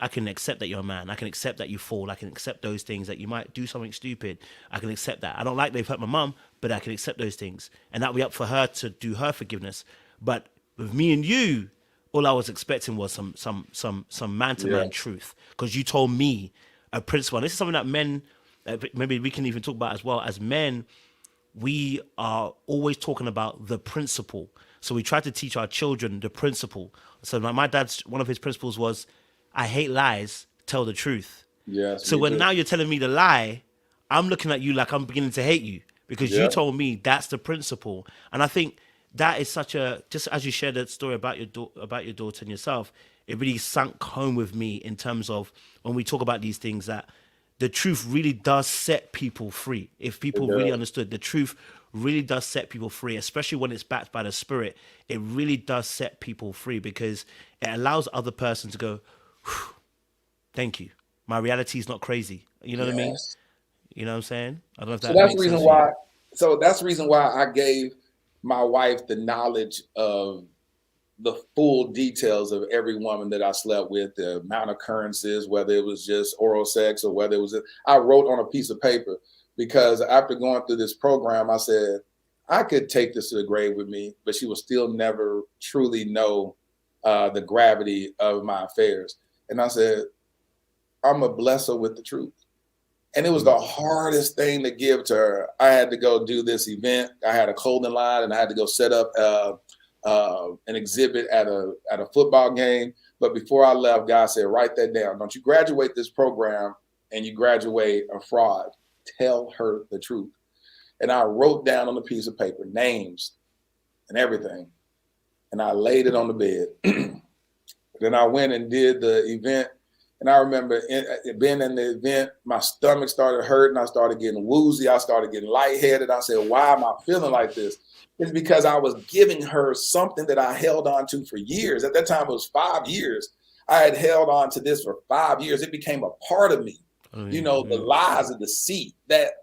accept that you're a man. I can accept that you fall. I can accept those things, that you might do something stupid. I can accept that. I don't like they've hurt my mum, but I can accept those things. And that'll be up for her to do her forgiveness. But with me and you, all I was expecting was some man to Yeah. man truth. Because you told me a principle. And this is something that men, maybe we can even talk about as well. As men, we are always talking about the principle. So we try to teach our children the principle. So my dad's, one of his principles was, I hate lies, tell the truth. Yes. So Me when too. now you're telling me the lie, I'm looking at you like I'm beginning to hate you, because you Yeah. told me that's the principle. And I think that is such a, just as you shared that story about your daughter and yourself, it really sunk home with me in terms of when we talk about these things, that the truth really does set people free. If It people really does. understood, the truth really does set people free, especially when it's backed by the spirit. It really does set people free, because it allows other person to go, "Whew, thank you. My reality is not crazy." You know what I mean? Yes. You know what I'm saying? I don't know if So that that's the makes reason sense for you. why. So that's the reason why I gave my wife the knowledge of the full details of every woman that I slept with, the amount of occurrences, whether it was just oral sex or whether it was, I wrote on a piece of paper, because after going through this program, I said, I could take this to the grave with me, but she will still never truly know the gravity of my affairs. And I said, I'm going to bless her with the truth. And it was the hardest thing to give to her. I had to go do this event. I had a clothing line, and I had to go set up an exhibit at a football game. But before I left, God said, write that down. Don't you graduate this program and you graduate a fraud. Tell her the truth. And I wrote down on a piece of paper names and everything. And I laid it on the bed. Then I went and did the event. And I remember being in the event, my stomach started hurting. I started getting woozy. I started getting lightheaded. I said, why am I feeling like this? It's because I was giving her something that I held on to for years. At that time, it was 5 years. I had held on to this for 5 years. It became a part of me. You know, the lies and deceit, that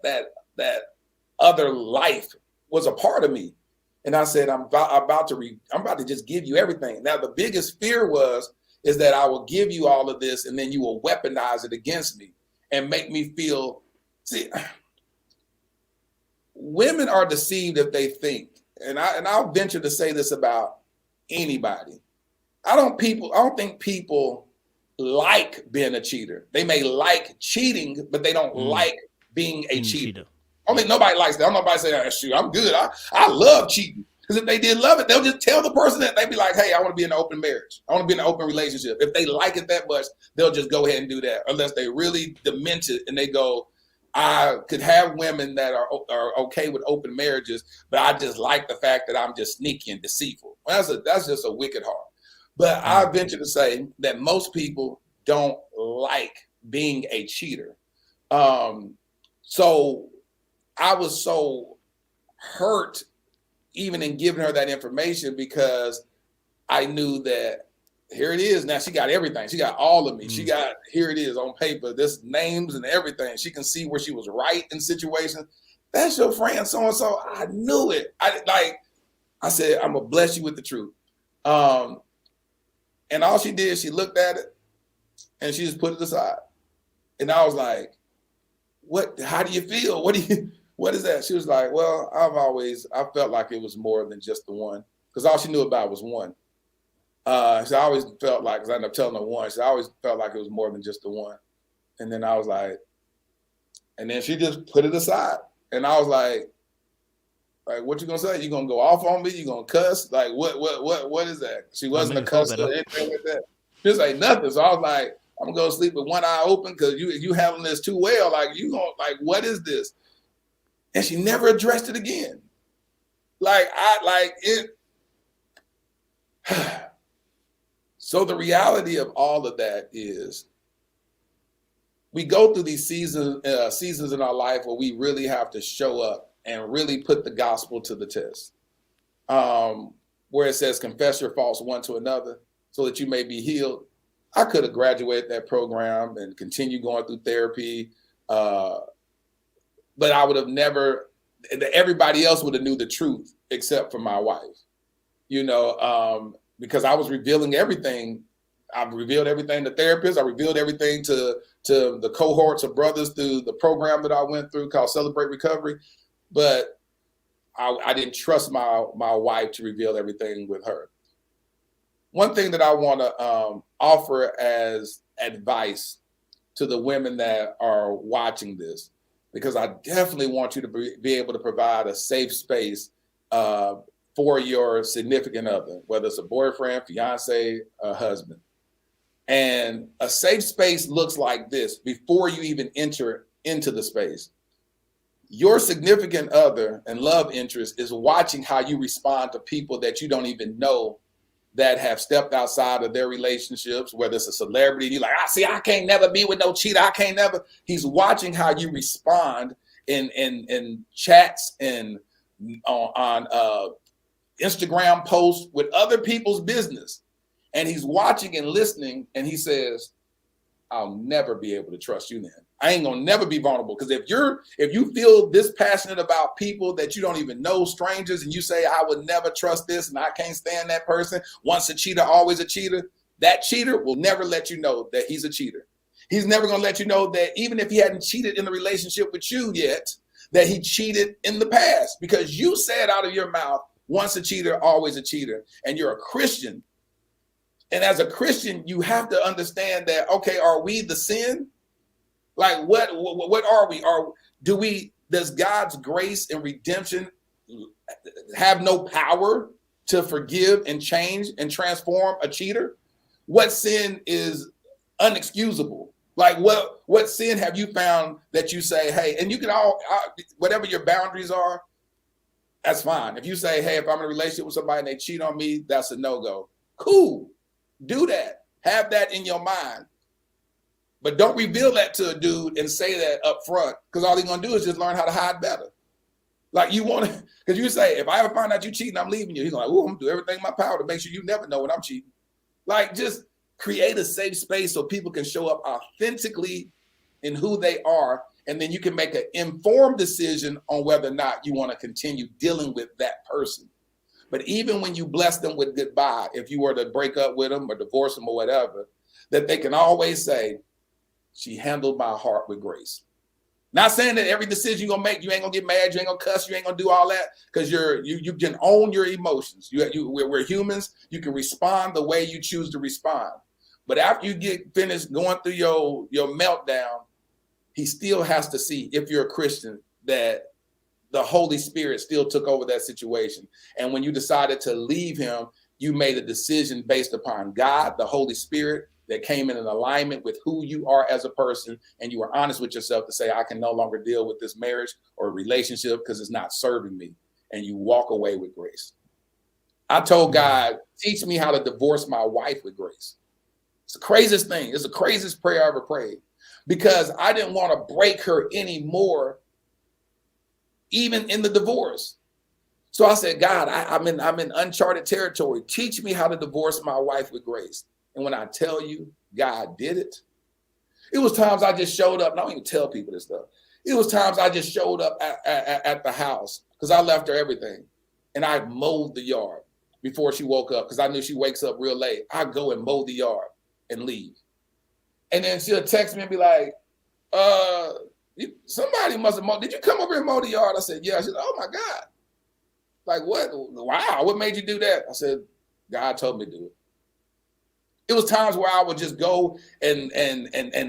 other life was a part of me. And I said, I'm about to just give you everything. Now, the biggest fear is that I will give you all of this, and then you will weaponize it against me and make me feel. See, women are deceived if they think, and I'll venture to say this about anybody. I don't think people like being a cheater. They may like cheating, but they don't like being a cheater. cheater. I don't think nobody likes that. I'm nobody saying, oh, shoot, I'm good. I love cheating. Because if they did love it, they'll just tell the person that. They'd be like, hey, I want to be in an open marriage. I want to be in an open relationship. If they like it that much, they'll just go ahead and do that. Unless they really demented and they go, I could have women that are okay with open marriages, but I just like the fact that I'm just sneaky and deceitful. Well, that's just a wicked heart. But I venture to say that most people don't like being a cheater. So I was so hurt even in giving her that information, because I knew that here it is. Now she got everything. She got all of me. She got, here it is on paper, this names and everything. She can see where she was right in situations. That's your friend so-and-so. I knew it. I said, I'm going to bless you with the truth. And all she did, she looked at it and she just put it aside. And I was like, what, how do you feel? What is that? She was like, well, I felt like it was more than just the one, because all she knew about was one. So I always felt like, because I ended up telling her one, so I always felt like it was more than just the one. And then I was like, and then she just put it aside. And I was like, what you gonna say? You gonna go off on me? You gonna cuss? Like, what is that? She wasn't a cusser or anything like that. Just ain't nothing. So I was like, I'm gonna go sleep with one eye open, because you handling this too well. Like, you gonna, like, what is this? And she never addressed it again. So the reality of all of that is, we go through these seasons in our life where we really have to show up and really put the gospel to the test. Where it says, confess your faults one to another so that you may be healed. I could have graduated that program and continued going through therapy, but I would have never, everybody else would have knew the truth except for my wife, because I was revealing everything. I've revealed everything to therapists. I revealed everything to the cohorts of brothers through the program that I went through called Celebrate Recovery. But I didn't trust my wife to reveal everything with her. One thing that I want to offer as advice to the women that are watching this, because I definitely want you to be able to provide a safe space for your significant other, whether it's a boyfriend, fiance, husband. And a safe space looks like this before you even enter into the space. Your significant other and love interest is watching how you respond to people that you don't even know that have stepped outside of their relationships, whether it's a celebrity. You're like, I can't never be with no cheater. I can't never. He's watching how you respond in chats and on Instagram posts with other people's business. And he's watching and listening, and he says, I'll never be able to trust you then. I ain't gonna never be vulnerable. Because if you feel this passionate about people that you don't even know, strangers, and you say, I would never trust this and I can't stand that person, once a cheater, always a cheater, that cheater will never let you know that he's a cheater. He's never gonna let you know that even if he hadn't cheated in a relationship with you yet, that he cheated in the past, because you said out of your mouth, once a cheater, always a cheater. And you're a Christian. And as a Christian, you have to understand that, okay, are we the sin? Like, what are we? Does God's grace and redemption have no power to forgive and change and transform a cheater? What sin is unexcusable? Like, what sin have you found that you say, hey, and you can whatever your boundaries are, that's fine. If you say, hey, if I'm in a relationship with somebody and they cheat on me, that's a no-go. Cool. Do that. Have that in your mind. But don't reveal that to a dude and say that up front, because all he's going to do is just learn how to hide better. Like, you want to, because you say, if I ever find out you cheating, I'm leaving you. He's like, oh, I'm going to do everything in my power to make sure you never know when I'm cheating. Like, just create a safe space so people can show up authentically in who they are. And then you can make an informed decision on whether or not you want to continue dealing with that person. But even when you bless them with goodbye, if you were to break up with them or divorce them or whatever, that they can always say, she handled my heart with grace. Not saying that every decision you're going to make, you ain't going to get mad, you ain't going to cuss, you ain't going to do all that, because you can own your emotions. We're humans. You can respond the way you choose to respond. But after you get finished going through your meltdown, he still has to see, if you're a Christian, that the Holy Spirit still took over that situation. And when you decided to leave him, you made a decision based upon God, the Holy Spirit, that came in an alignment with who you are as a person. And you were honest with yourself to say, I can no longer deal with this marriage or relationship because it's not serving me. And you walk away with grace. I told God, teach me how to divorce my wife with grace. It's the craziest thing. It's the craziest prayer I ever prayed, because I didn't want to break her anymore, even in the divorce. So I said, God, I'm in uncharted territory. Teach me how to divorce my wife with grace. And when I tell you, God did it. It was times I just showed up, and I don't even tell people this stuff. It was times I just showed up at the house because I left her everything, and I mowed the yard before she woke up because I knew she wakes up real late. I go and mow the yard and leave. And then she'll text me and be like, somebody must have mowed. Did you come over and mow the yard? I said, yeah. She said, oh my God. Like, what? Wow, what made you do that? I said, God told me to do it. It was times where I would just go and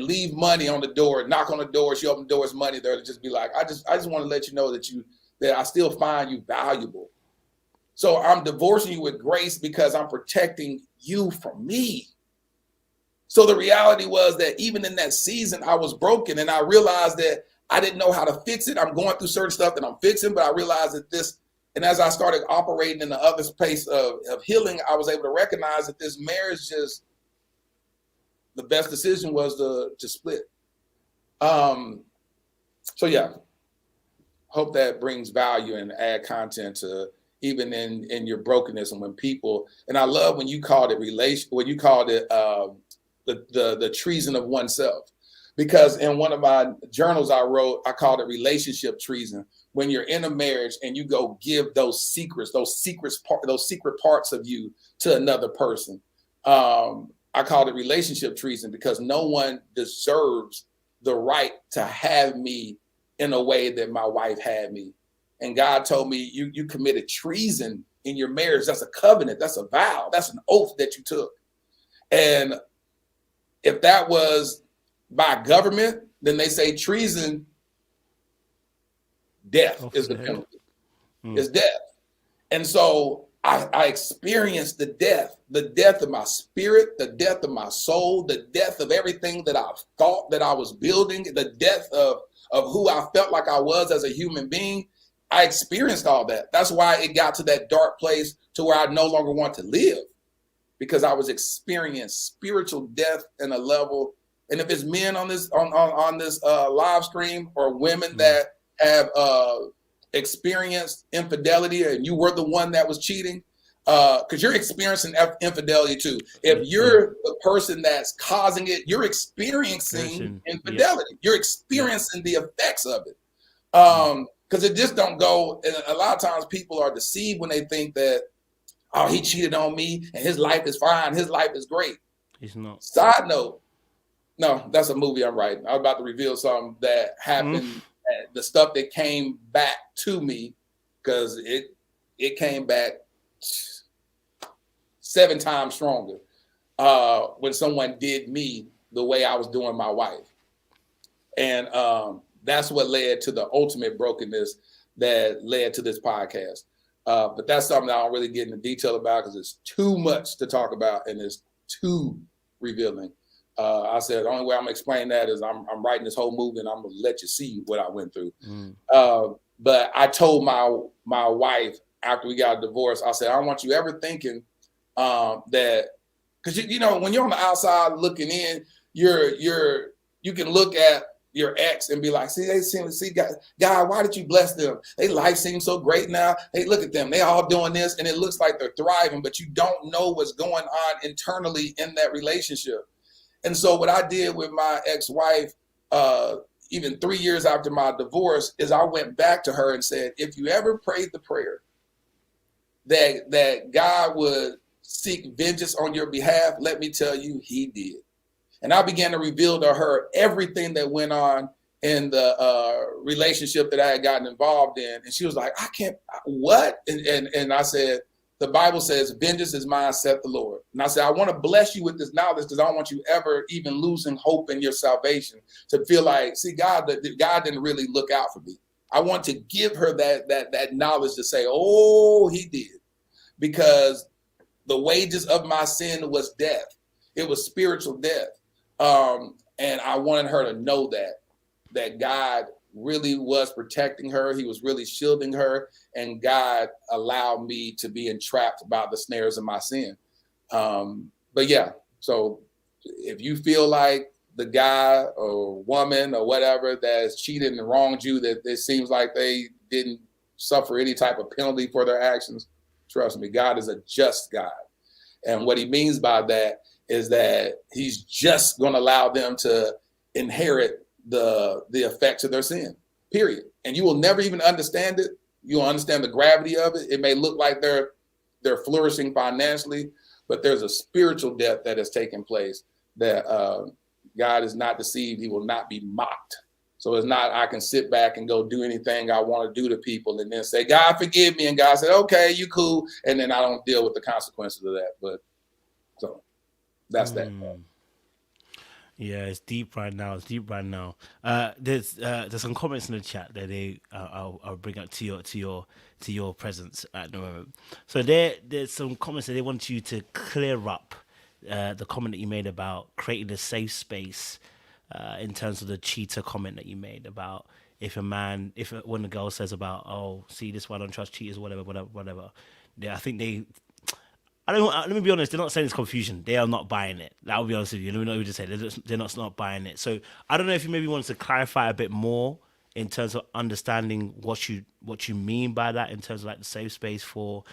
leave money on the door, knock on the door. She opened the door, it's money there, to just be like, I just want to let you know that I still find you valuable. So I'm divorcing you with grace because I'm protecting you from me. So the reality was that even in that season, I was broken, and I realized that I didn't know how to fix it. I'm going through certain stuff that I'm fixing, but I realized that and as I started operating in the other space of healing, I was able to recognize that this marriage the best decision was to split. So yeah, hope that brings value and add content to even in your brokenness. And when people, and I love when you called it the treason of oneself, because in one of my journals I wrote, I called it relationship treason. When you're in a marriage and you go give those secret parts of you to another person. I called it relationship treason because no one deserves the right to have me in a way that my wife had me. And God told me, you committed treason in your marriage. That's a covenant. That's a vow. That's an oath that you took. And if that was by government, then they say treason, death is the penalty. It's death. And so I experienced the death of my spirit, the death of my soul, the death of everything that I thought that I was building, the death of who I felt like I was as a human being. I experienced all that. That's why it got to that dark place to where I no longer want to live, because I was experiencing spiritual death in a level. And if it's men on this live stream, or women that have experienced infidelity, and you were the one that was cheating, because you're experiencing infidelity too. If you're the person that's causing it, you're experiencing infidelity. You're experiencing the effects of it. Because it just don't go. And a lot of times people are deceived when they think that, oh, he cheated on me and his life is fine, his life is great. He's not. Side note, no, that's a movie I'm writing. I was about to reveal something that happened, the stuff that came back to me, because it came back 7 times stronger when someone did me the way I was doing my wife. And that's what led to the ultimate brokenness that led to this podcast. But that's something I don't really get into detail about because it's too much to talk about and it's too revealing. I said the only way I'm gonna explain that is I'm writing this whole movie and I'm gonna let you see what I went through. But I told my wife after we got a divorce, I said, I don't want you ever thinking that, because you know when you're on the outside looking in, you can look at your ex and be like, God, why did you bless them? Their life seems so great now. Hey, look at them. They all doing this and it looks like they're thriving, but you don't know what's going on internally in that relationship. And so what I did with my ex-wife, even 3 years after my divorce, is I went back to her and said, if you ever prayed the prayer that God would seek vengeance on your behalf, let me tell you, he did. And I began to reveal to her everything that went on in the relationship that I had gotten involved in. And she was like, what? And I said, the Bible says, vengeance is mine, saith the Lord. And I said, I want to bless you with this knowledge because I don't want you ever even losing hope in your salvation to feel like, see, God didn't really look out for me. I want to give her that knowledge to say, oh, he did. Because the wages of my sin was death. It was spiritual death. And I wanted her to know that God really was protecting her. He was really shielding her, and God allowed me to be entrapped by the snares of my sin. But yeah, so if you feel like the guy or woman or whatever that's cheated and wronged you, that it seems like they didn't suffer any type of penalty for their actions, trust me, God is a just God. And what he means by that is that he's just going to allow them to inherit the effects of their sin, period. And you will never even understand it. You'll understand the gravity of it. It may look like they're flourishing financially, but there's a spiritual death that has taken place that God is not deceived. He will not be mocked. So it's not I can sit back and go do anything I want to do to people and then say, God, forgive me. And God said, okay, you cool. And then I don't deal with the consequences of that. But so that's that. Yeah, it's deep right now. It's deep right now. There's some comments in the chat that I'll bring up to your presence at the moment. So there's some comments that they want you to clear up the comment that you made about creating a safe space in terms of the cheater comment that you made about when the girl says about, oh, see, this is why I don't trust cheaters, whatever. Yeah, I think let me be honest, they're not saying it's confusion. They are not buying it. I'll be honest with you. Let me not even say they're not buying it. So I don't know if you maybe want to clarify a bit more in terms of understanding what you mean by that in terms of like the safe space for,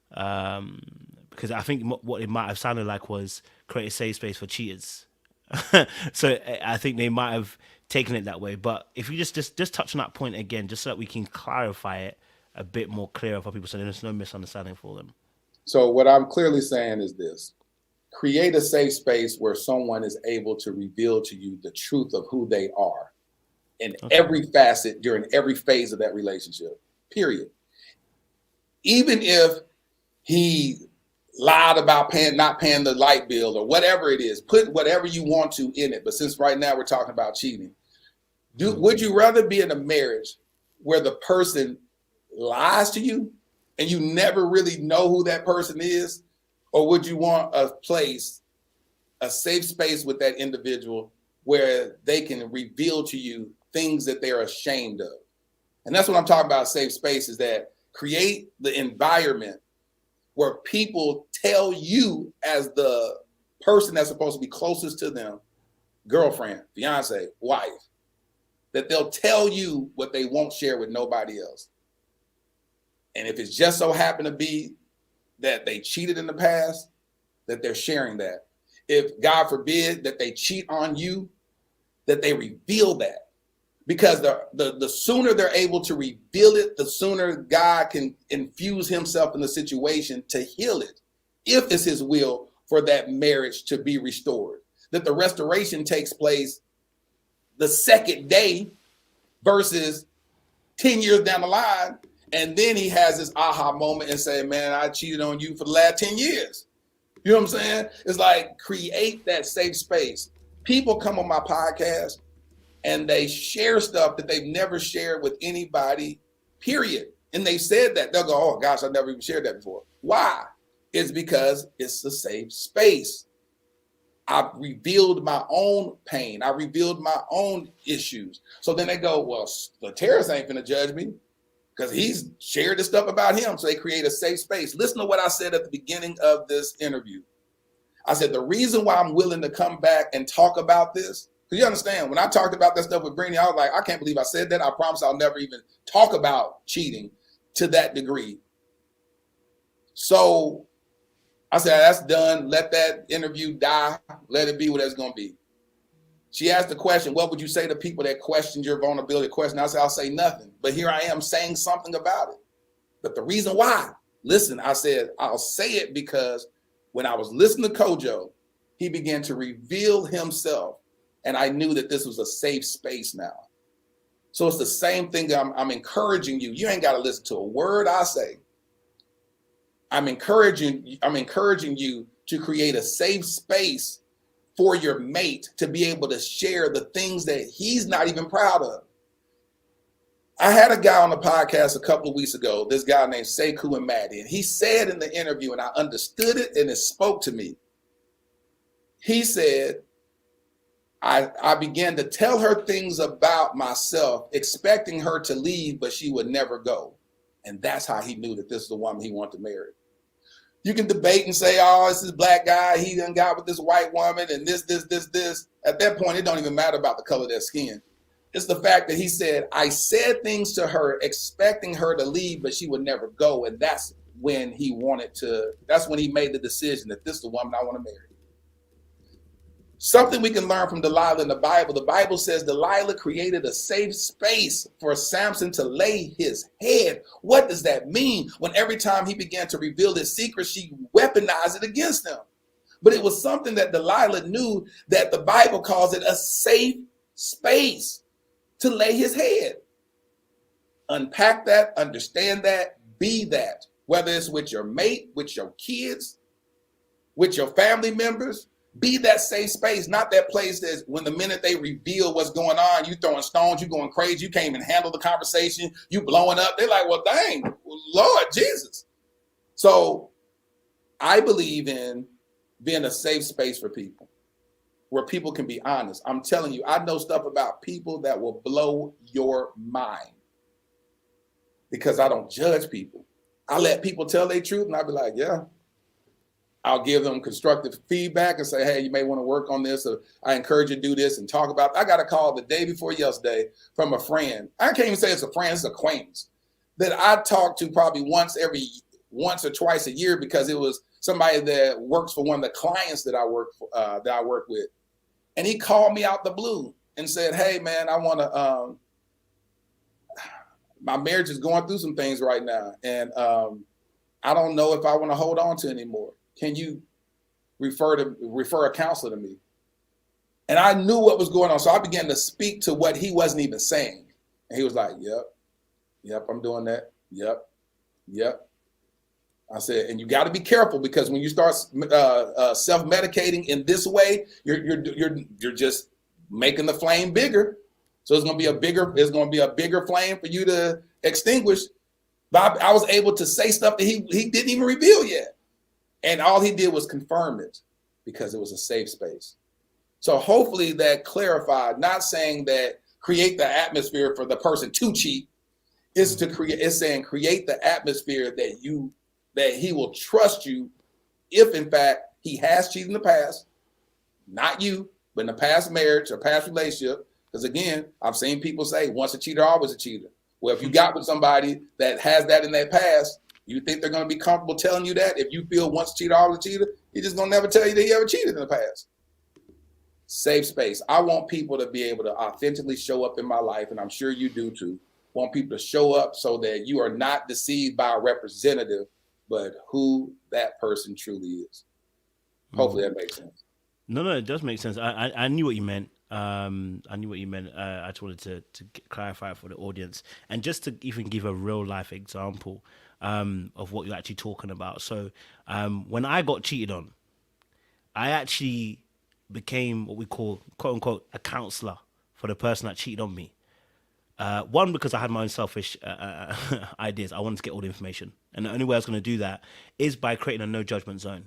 because I think what it might have sounded like was create a safe space for cheaters. So I think they might have taken it that way. But if you just touch on that point again, just so that we can clarify it a bit more clearer for people, so there's no misunderstanding for them. So what I'm clearly saying is this: create a safe space where someone is able to reveal to you the truth of who they are in every facet during every phase of that relationship, period. Even if he lied about not paying the light bill or whatever it is, put whatever you want to in it. But since right now we're talking about cheating, would you rather be in a marriage where the person lies to you and you never really know who that person is? Or would you want a safe space with that individual where they can reveal to you things that they're ashamed of? And that's what I'm talking about, safe space, is that create the environment where people tell you as the person that's supposed to be closest to them, girlfriend, fiance, wife, that they'll tell you what they won't share with nobody else. And if it's just so happened to be that they cheated in the past, that they're sharing that. If, God forbid, that they cheat on you, that they reveal that. Because the sooner they're able to reveal it, the sooner God can infuse himself in the situation to heal it, if it's his will for that marriage to be restored. That the restoration takes place the second day versus 10 years down the line. And then he has this aha moment and say, man, I cheated on you for the last 10 years. You know what I'm saying? It's like, create that safe space. People come on my podcast and they share stuff that they've never shared with anybody, period. And they said that. They'll go, oh gosh, I've never even shared that before. Why? It's because it's a safe space. I've revealed my own pain. I revealed my own issues. So then they go, well, the terrorist ain't finna judge me, because he's shared this stuff about him. So they create a safe space. Listen to what I said at the beginning of this interview. I said, the reason why I'm willing to come back and talk about this, because you understand, when I talked about that stuff with Brittany, I was like, I can't believe I said that. I promise I'll never even talk about cheating to that degree. So I said, that's done. Let that interview die. Let it be what it's going to be. She asked the question, what would you say to people that questioned your vulnerability? I said, I'll say nothing. But here I am saying something about it. But the reason why, listen, I said, I'll say it because when I was listening to Kojo, he began to reveal himself. And I knew that this was a safe space now. So it's the same thing that I'm encouraging you. You ain't got to listen to a word I say. I'm encouraging you to create a safe space for your mate to be able to share the things that he's not even proud of. I had a guy on the podcast a couple of weeks ago, this guy named Sekou and Maddie, and he said in the interview, and I understood it and it spoke to me. He said, I began to tell her things about myself, expecting her to leave, but she would never go. And that's how he knew that this is the woman he wanted to marry. You can debate and say, oh, it's this black guy, he done got with this white woman, and this. At that point, it don't even matter about the color of their skin. It's the fact that he said, I said things to her, expecting her to leave, but she would never go. And that's when he made the decision that this is the woman I want to marry. Something we can learn from Delilah in the Bible. The Bible says Delilah created a safe space for Samson to lay his head. What does that mean? When every time he began to reveal his secret, she weaponized it against him. But it was something that Delilah knew, that the Bible calls it a safe space to lay his head. Unpack that, understand that, be that. Whether it's with your mate, with your kids, with your family members, be that safe space, not that place that when the minute they reveal what's going on, you throwing stones, you going crazy, you can't even handle the conversation, you blowing up. They're like, well, dang, Lord Jesus. So I believe in being a safe space for people where people can be honest. I'm telling you, I know stuff about people that will blow your mind because I don't judge people. I let people tell their truth and I'll be like, yeah. I'll give them constructive feedback and say, hey, you may want to work on this. Or I encourage you to do this and talk about it. I got a call the day before yesterday from a friend. I can't even say it's a friend, it's an acquaintance that I talk to probably once or twice a year because it was somebody that works for one of the clients that I work with. And he called me out the blue and said, hey, man, I want to, my marriage is going through some things right now. And I don't know if I want to hold on to anymore. Can you refer a counselor to me? And I knew what was going on. So I began to speak to what he wasn't even saying. And he was like, yep, I'm doing that. Yep. I said, and you got to be careful because when you start self-medicating in this way, you're just making the flame bigger. So it's going to be a bigger flame for you to extinguish. But I was able to say stuff that he didn't even reveal yet. And all he did was confirm it because it was a safe space. So hopefully that clarified, not saying that create the atmosphere for the person to cheat. It's saying create the atmosphere that he will trust you if in fact he has cheated in the past, not you, but in the past marriage or past relationship. Because again, I've seen people say once a cheater, always a cheater. Well, if you got with somebody that has that in their past, you think they're going to be comfortable telling you that? If you feel once a cheater, always a cheater, he's just going to never tell you that he ever cheated in the past. Safe space. I want people to be able to authentically show up in my life, and I'm sure you do too. Want people to show up so that you are not deceived by a representative, but who that person truly is. Hopefully that makes sense. No, it does make sense. I knew what you meant. I just wanted to clarify it for the audience and just to even give a real life example of what you're actually talking about. So when I got cheated on, I actually became what we call, quote unquote, a counselor for the person that cheated on me. One, because I had my own selfish ideas. I wanted to get all the information. And the only way I was going to do that is by creating a no judgment zone,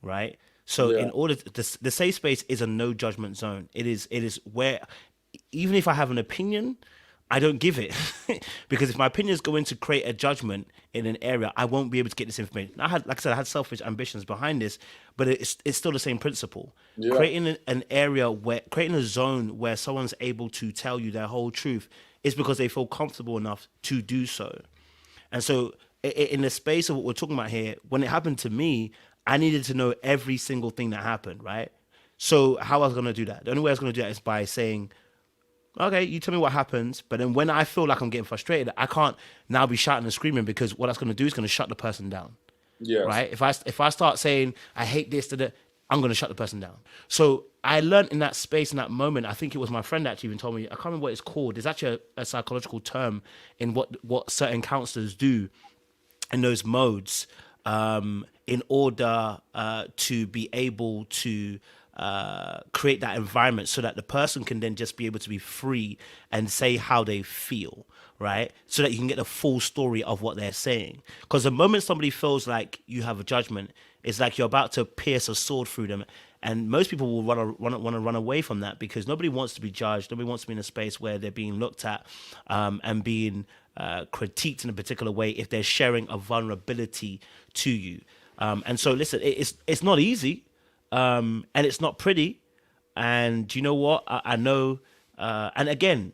right? So in order to, the safe space is a no judgment zone. It is where even if I have an opinion, I don't give it because if my opinion is going to create a judgment in an area, I won't be able to get this information. I had selfish ambitions behind this, but it's still the same principle. Yeah. Creating creating a zone where someone's able to tell you their whole truth is because they feel comfortable enough to do so. And so in the space of what we're talking about here, when it happened to me, I needed to know every single thing that happened, right? So how I was going to do that? The only way I was going to do that is by saying, okay, you tell me what happens, but then when I feel like I'm getting frustrated, I can't now be shouting and screaming because what that's going to do is going to shut the person down. Yes. Right? If I start saying, I hate this, I'm going to shut the person down. So I learned in that space, in that moment, I think it was my friend that actually even told me, I can't remember what it's called. There's actually a psychological term in what certain counselors do in those modes. in order to be able to create that environment so that the person can then just be able to be free and say how they feel, right? So that you can get the full story of what they're saying. Because the moment somebody feels like you have a judgment, it's like you're about to pierce a sword through them. And most people will want to run away from that because nobody wants to be judged. Nobody wants to be in a space where they're being looked at and being critiqued in a particular way if they're sharing a vulnerability to you. And so, listen, it's not easy, and it's not pretty. And you know what? I know. And again,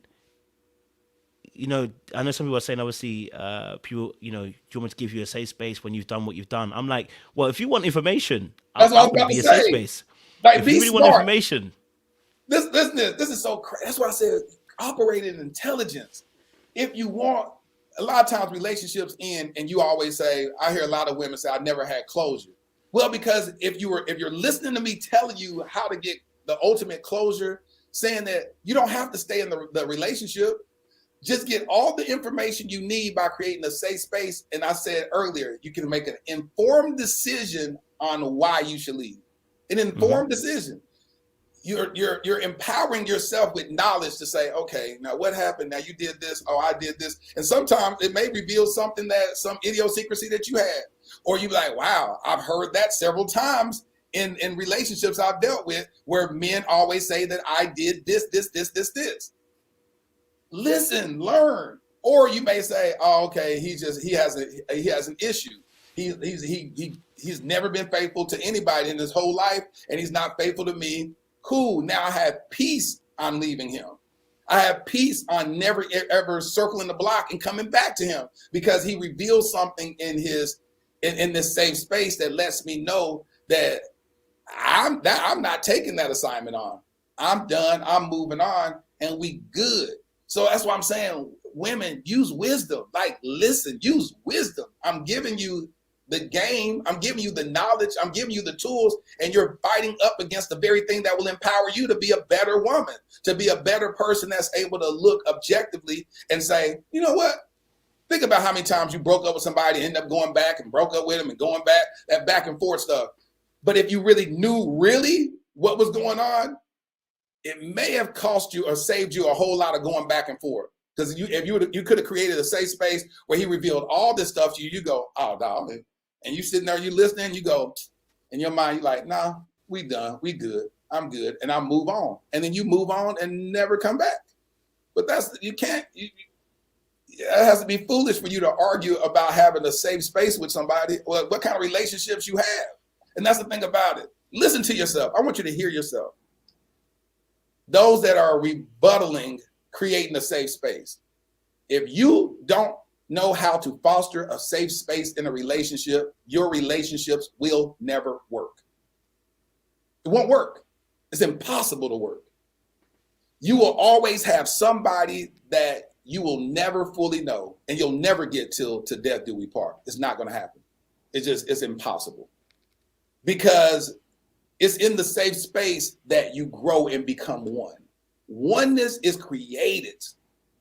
I know some people are saying, obviously, people, do you want me to give you a safe space when you've done what you've done? I'm like, well, if you want information, That's what I was I'll about be to a safe say. space. Like, If be you really want smart. information, This is so crazy. That's why I said operate in intelligence. If you want, a lot of times relationships end, and you always say, I hear a lot of women say, I never had closure. Well, because if you're listening to me telling you how to get the ultimate closure, saying that you don't have to stay in the relationship, just get all the information you need by creating a safe space. And I said earlier, you can make an informed decision on why you should leave. An informed decision. You're empowering yourself with knowledge to say, okay, now what happened? Now you did this. Oh, I did this. And sometimes it may reveal something some idiosyncrasy that you had, or you be like, wow, I've heard that several times in relationships I've dealt with where men always say that I did this. Listen, learn. Or you may say, oh, okay, he has an issue. He's never been faithful to anybody in his whole life, and he's not faithful to me. Cool. Now I have peace on leaving him. I have peace on never ever circling the block and coming back to him because he reveals something in this safe space that lets me know that I'm not taking that assignment on. I'm done. I'm moving on, and we good. So that's why I'm saying, women, use wisdom. Like, listen, use wisdom. I'm giving you the game. I'm giving you the knowledge. I'm giving you the tools, and you're fighting up against the very thing that will empower you to be a better woman, to be a better person that's able to look objectively and say, you know what? Think about how many times you broke up with somebody, end up going back and broke up with them and going back, that back and forth stuff. But if you really knew what was going on, it may have cost you or saved you a whole lot of going back and forth. Because you could have created a safe space where he revealed all this stuff to you. You go, oh, dog. And you sitting there, you listening, you go, in your mind, you're like, nah, we done. We good. I'm good. And I move on. And then you move on and never come back. But it has to be foolish for you to argue about having a safe space with somebody. Well, what kind of relationships you have. And that's the thing about it. Listen to yourself. I want you to hear yourself. Those that are rebuttaling creating a safe space. If you don't know how to foster a safe space in a relationship, your relationships will never work. It won't work. It's impossible to work. You will always have somebody that you will never fully know, and you'll never get till to death do we part. It's not going to happen. It's impossible. Because it's in the safe space that you grow and become one. Oneness is created.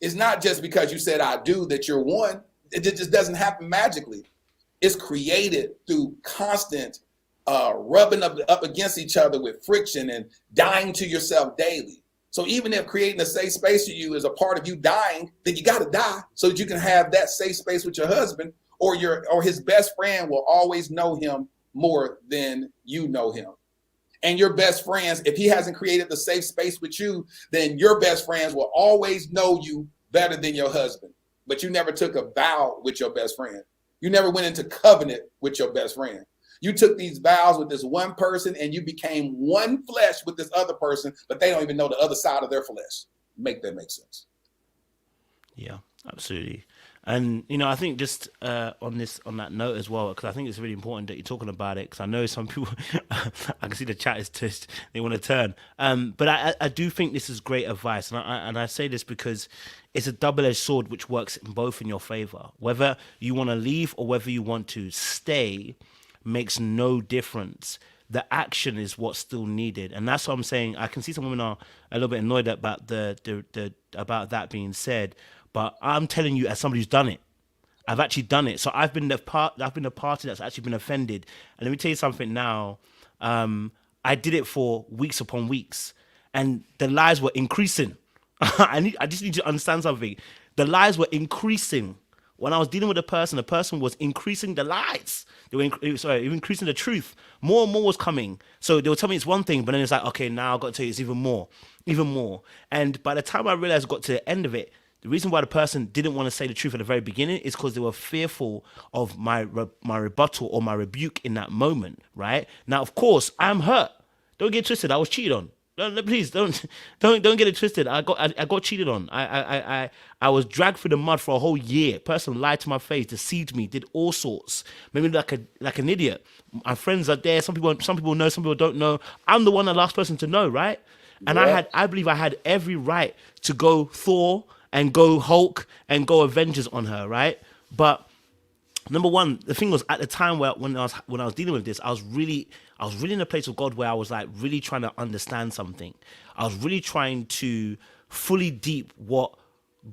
It's not just because you said I do that you're one. It just doesn't happen magically. It's created through constant rubbing up against each other with friction and dying to yourself daily. So even if creating a safe space for you is a part of you dying, then you got to die so that you can have that safe space with your husband, or his best friend will always know him more than you know him. And your best friends, if he hasn't created the safe space with you, then your best friends will always know you better than your husband. But you never took a vow with your best friend. You never went into covenant with your best friend. You took these vows with this one person and you became one flesh with this other person, but they don't even know the other side of their flesh. Make that make sense? Yeah, absolutely. And I think just on that note as well, because I think it's really important that you're talking about it. Because I know some people, I can see the chat is just they want to turn. But I do think this is great advice, and I say this because it's a double-edged sword which works both in your favor. Whether you want to leave or whether you want to stay makes no difference. The action is what's still needed, and that's what I'm saying. I can see some women are a little bit annoyed about about that being said. But I'm telling you, as somebody who's done it, I've actually done it. So I've been the party that's actually been offended. And let me tell you something now. I did it for weeks upon weeks, and the lies were increasing. I just need you to understand something. The lies were increasing. When I was dealing with the person was increasing the lies. They were increasing the truth. More and more was coming. So they would tell me it's one thing, but then it's like, okay, now I've got to tell you it's even more, even more. And by the time I realized I got to the end of it, the reason why the person didn't want to say the truth at the very beginning is because they were fearful of my rebuttal or my rebuke in that moment, right? Now, of course, I'm hurt. Don't get twisted. I was cheated on. Please don't get it twisted. I got cheated on. I was dragged through the mud for a whole year. Person lied to my face, deceived me, did all sorts. Made me like an idiot. My friends are there. Some people know, some people don't know. I'm the last person to know, right? And I believe I had every right to go Thor and go Hulk and go Avengers on her, right? But number one, the thing was, at the time when I was dealing with this, I was really in a place of God where I was like really trying to understand something. I was really trying to fully deep what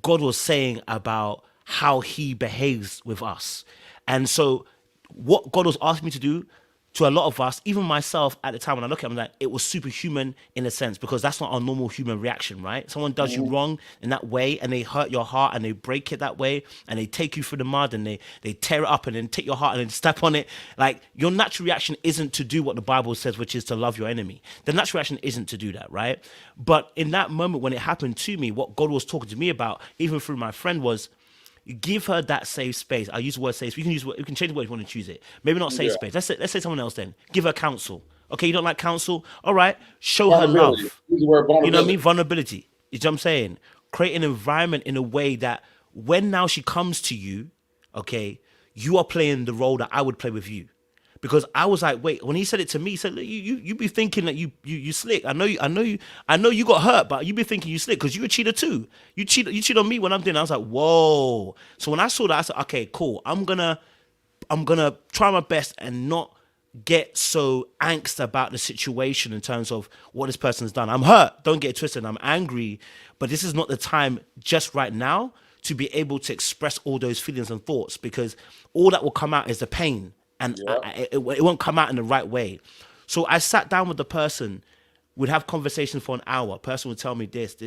God was saying about how he behaves with us. And so what God was asking me to do, to a lot of us, even myself at the time when I look at it, I'm like, it was superhuman in a sense, because that's not our normal human reaction, right? Someone does you wrong in that way and they hurt your heart and they break it that way and they take you through the mud and they tear it up and then take your heart and then step on it. Like, your natural reaction isn't to do what the Bible says, which is to love your enemy. The natural reaction isn't to do that, right? But in that moment when it happened to me, what God was talking to me about, even through my friend, was give her that safe space. I use the word safe space. You can change the word if you want to choose it. Maybe not safe space. Let's say someone else then. Give her counsel. Okay, you don't like counsel? All right. Show her love. Use the word vulnerability. You know what I mean? Vulnerability. You know what I'm saying? Create an environment in a way that when now she comes to you, okay, you are playing the role that I would play with you. Because I was like, wait, when he said it to me, he said, you be thinking that you slick. I know you got hurt, but you be thinking you slick because you a cheater too. You cheat on me when I'm doing it. I was like, whoa. So when I saw that, I said, okay, cool. I'm gonna try my best and not get so angst about the situation in terms of what this person's done. I'm hurt. Don't get it twisted. I'm angry, but this is not the time just right now to be able to express all those feelings and thoughts, because all that will come out is the pain. And it won't come out in the right way. So I sat down with the person. We'd have conversations for an hour. Person would tell me this.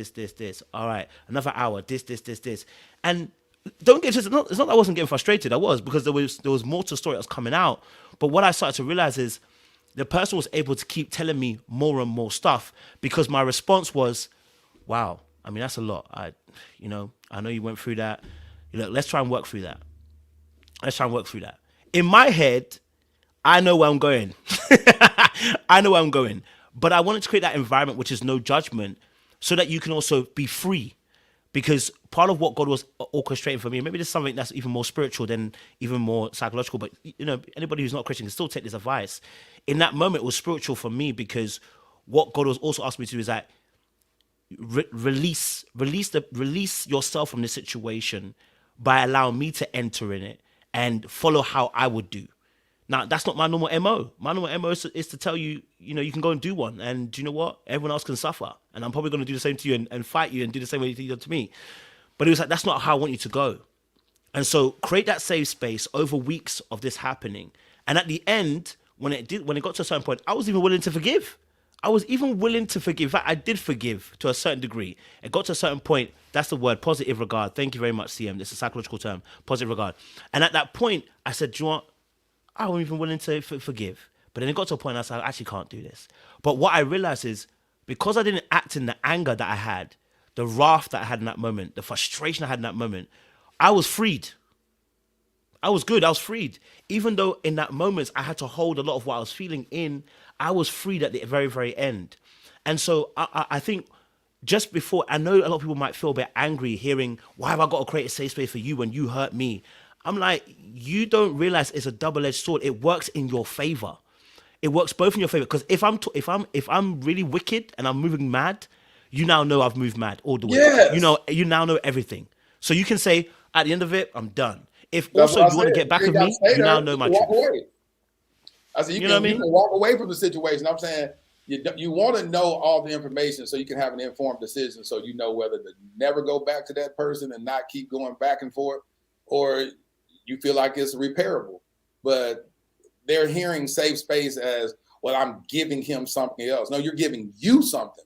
All right, another hour, this. And don't get it's not that I wasn't getting frustrated. I was, because there was more to the story that was coming out. But what I started to realize is the person was able to keep telling me more and more stuff, because my response was, wow, I mean, that's a lot. I know you went through that. Look, let's try and work through that. In my head, I know where I'm going. But I wanted to create that environment which is no judgment, so that you can also be free. Because part of what God was orchestrating for me, maybe there's something that's even more spiritual than even more psychological, but anybody who's not Christian can still take this advice. In that moment, it was spiritual for me, because what God was also asking me to do is that release yourself from this situation by allowing me to enter in it and follow how I would do. Now, that's not my normal MO. My normal MO is to tell you, you can go and do one. And do you know what? Everyone else can suffer. And I'm probably going to do the same to you and fight you and do the same way you did to me. But it was like, that's not how I want you to go. And so create that safe space over weeks of this happening. And at the end, when it got to a certain point, I was even willing to forgive. In fact, I did forgive to a certain degree. It got to a certain point. That's the word, positive regard. Thank you very much, CM. This is a psychological term, positive regard. And at that point, I said, do you know what? I wasn't even willing to forgive. But then it got to a point I said, I actually can't do this. But what I realized is, because I didn't act in the anger that I had, the wrath that I had in that moment, the frustration I had in that moment, I was freed. I was good. I was freed. Even though in that moment I had to hold a lot of what I was feeling in, I was freed at the very, very end. And so I think just before, I know a lot of people might feel a bit angry hearing, why have I got to create a safe space for you when you hurt me? I'm like, you don't realize it's a double-edged sword. It works in your favor. It works both in your favor. Because if I'm really wicked and I'm moving mad, you now know I've moved mad all the way. Yes. You now know everything. So you can say, at the end of it, I'm done. If also you want to get back with me, you now know my truth. I said, you can walk away from the situation. I'm saying you want to know all the information so you can have an informed decision, so you know whether to never go back to that person and not keep going back and forth, or you feel like it's repairable, but they're hearing safe space as, well, I'm giving him something else. No, you're giving you something,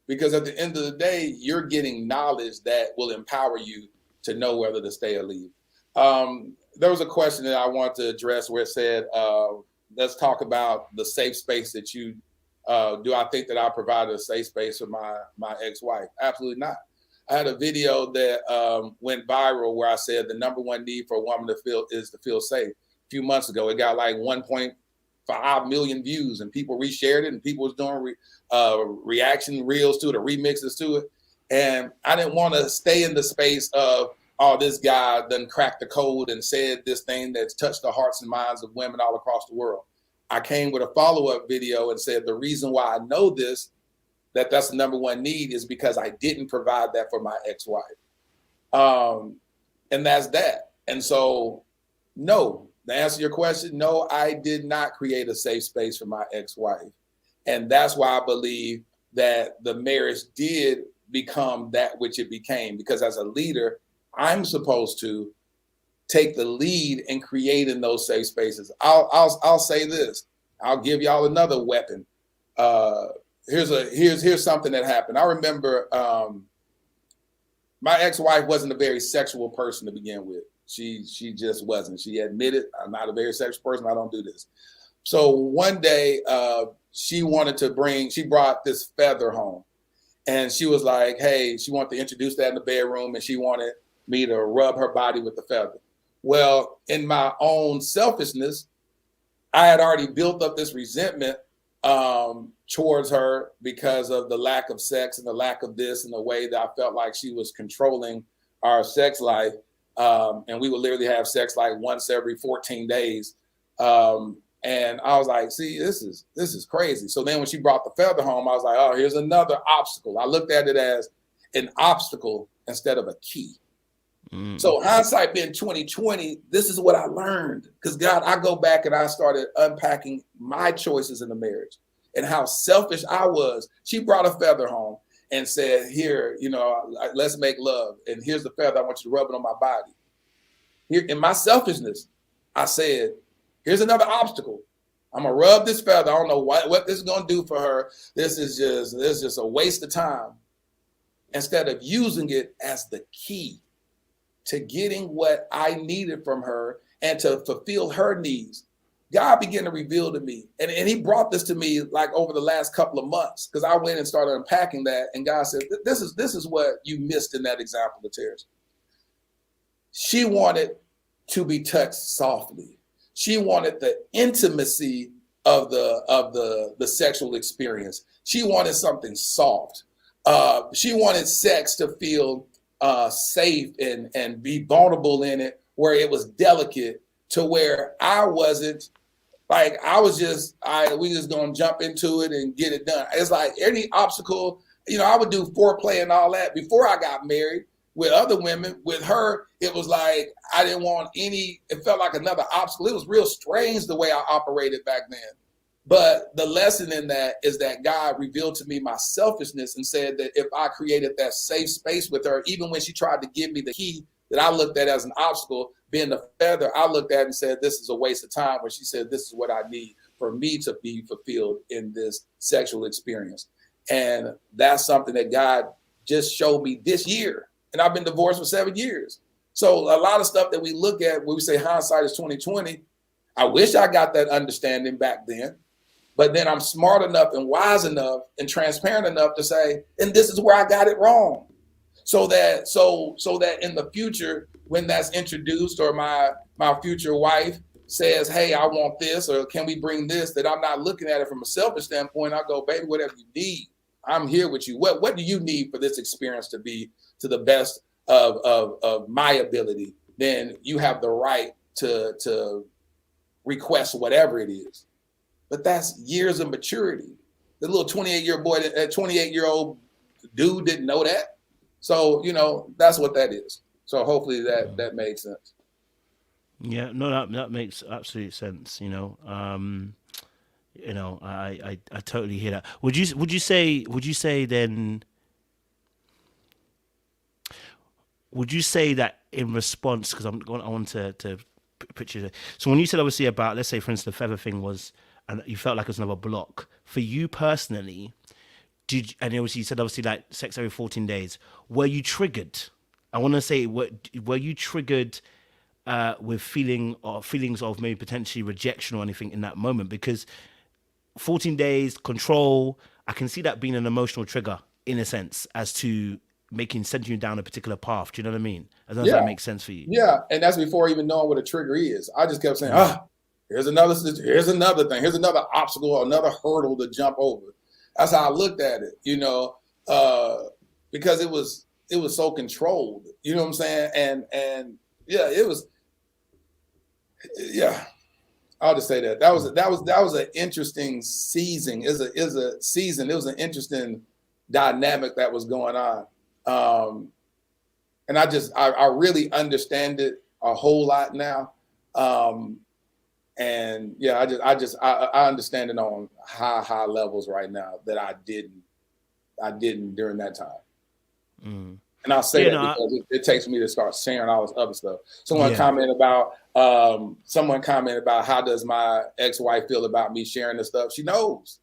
because at the end of the day, you're getting knowledge that will empower you to know whether to stay or leave. There was a question that I want to address where it said, let's talk about the safe space that you, do I think that I provided a safe space for my ex-wife? Absolutely not. I had a video that went viral where I said the number one need for a woman to feel is to feel safe. A few months ago, it got like 1.5 million views, and people reshared it, and people was doing reaction reels to it, or remixes to it. And I didn't want to stay in the space of, oh, this guy done cracked the code and said this thing that's touched the hearts and minds of women all across the world. I came with a follow-up video and said the reason why I know this, that's the number one need, is because I didn't provide that for my ex-wife. And that's that. And so, no, to answer your question, no, I did not create a safe space for my ex-wife. And that's why I believe that the marriage did become that which it became, because as a leader, I'm supposed to take the lead in creating those safe spaces. I'll say this. I'll give y'all another weapon. Here's something that happened. I remember my ex-wife wasn't a very sexual person to begin with. She just wasn't. She admitted, I'm not a very sexual person. I don't do this. So one day she brought this feather home, and she was like, hey, she wanted to introduce that in the bedroom, and she wanted me to rub her body with the feather. Well, in my own selfishness, I had already built up this resentment towards her because of the lack of sex and the lack of this, and the way that I felt like she was controlling our sex life. And we would literally have sex like once every 14 days. And I was like, see, this is crazy. So then when she brought the feather home, I was like, oh, here's another obstacle. I looked at it as an obstacle instead of a key. So hindsight being 2020, this is what I learned. Because God, I go back and I started unpacking my choices in the marriage and how selfish I was. She brought a feather home and said, here, let's make love. And here's the feather. I want you to rub it on my body. Here, in my selfishness, I said, here's another obstacle. I'm going to rub this feather. I don't know what this is going to do for her. This is just a waste of time. Instead of using it as the key to getting what I needed from her and to fulfill her needs, God began to reveal to me. And he brought this to me like over the last couple of months, because I went and started unpacking that. And God said, this is what you missed in that example, Lateris. She wanted to be touched softly. She wanted the intimacy of the sexual experience. She wanted something soft. She wanted sex to feel safe and be vulnerable in it, where it was delicate, to where I wasn't like, we just gonna jump into it and get it done. It's like any obstacle, I would do foreplay and all that before I got married with other women. With her, it was like, I didn't want it felt like another obstacle. It was real strange the way I operated back then. But the lesson in that is that God revealed to me my selfishness and said that if I created that safe space with her, even when she tried to give me the key that I looked at as an obstacle, being the feather, I looked at and said, this is a waste of time, where she said, this is what I need for me to be fulfilled in this sexual experience. And that's something that God just showed me this year. And I've been divorced for 7 years. So a lot of stuff that we look at when we say hindsight is 2020, I wish I got that understanding back then. But then I'm smart enough and wise enough and transparent enough to say, and this is where I got it wrong. So that in the future, when that's introduced, or my future wife says, hey, I want this, or can we bring this, that I'm not looking at it from a selfish standpoint. I go, baby, whatever you need, I'm here with you. What do you need for this experience to be to the best of my ability? Then you have the right to request whatever it is. But that's years of maturity. The little 28-year-old dude didn't know that. So, that's what that is. So hopefully that made sense. Yeah, no, that makes absolute sense. I totally hear that. Would you say that in response, because I want to picture. So when you said obviously about, let's say for instance, the feather thing was, and you felt like it was another block for you personally. And obviously you said obviously like sex every 14 days. Were you triggered? I want to say, were you triggered with feelings of maybe potentially rejection or anything in that moment? Because 14 days control, I can see that being an emotional trigger in a sense as to sending you down a particular path. Do you know what I mean? I don't know if that makes sense for you. Yeah, and that's before even knowing what a trigger is. I just kept saying, here's another thing, here's another obstacle, another hurdle to jump over. That's how I looked at it, because it was so controlled. You know what I'm saying? And yeah, it was. Yeah, I'll just say that was an interesting season. It was an interesting dynamic that was going on, and I really understand it a whole lot now. And yeah, I understand it on high levels right now that I didn't during that time. Mm. And I'll say that because it takes me to start sharing all this other stuff. Someone commented about how does my ex-wife feel about me sharing this stuff? She knows.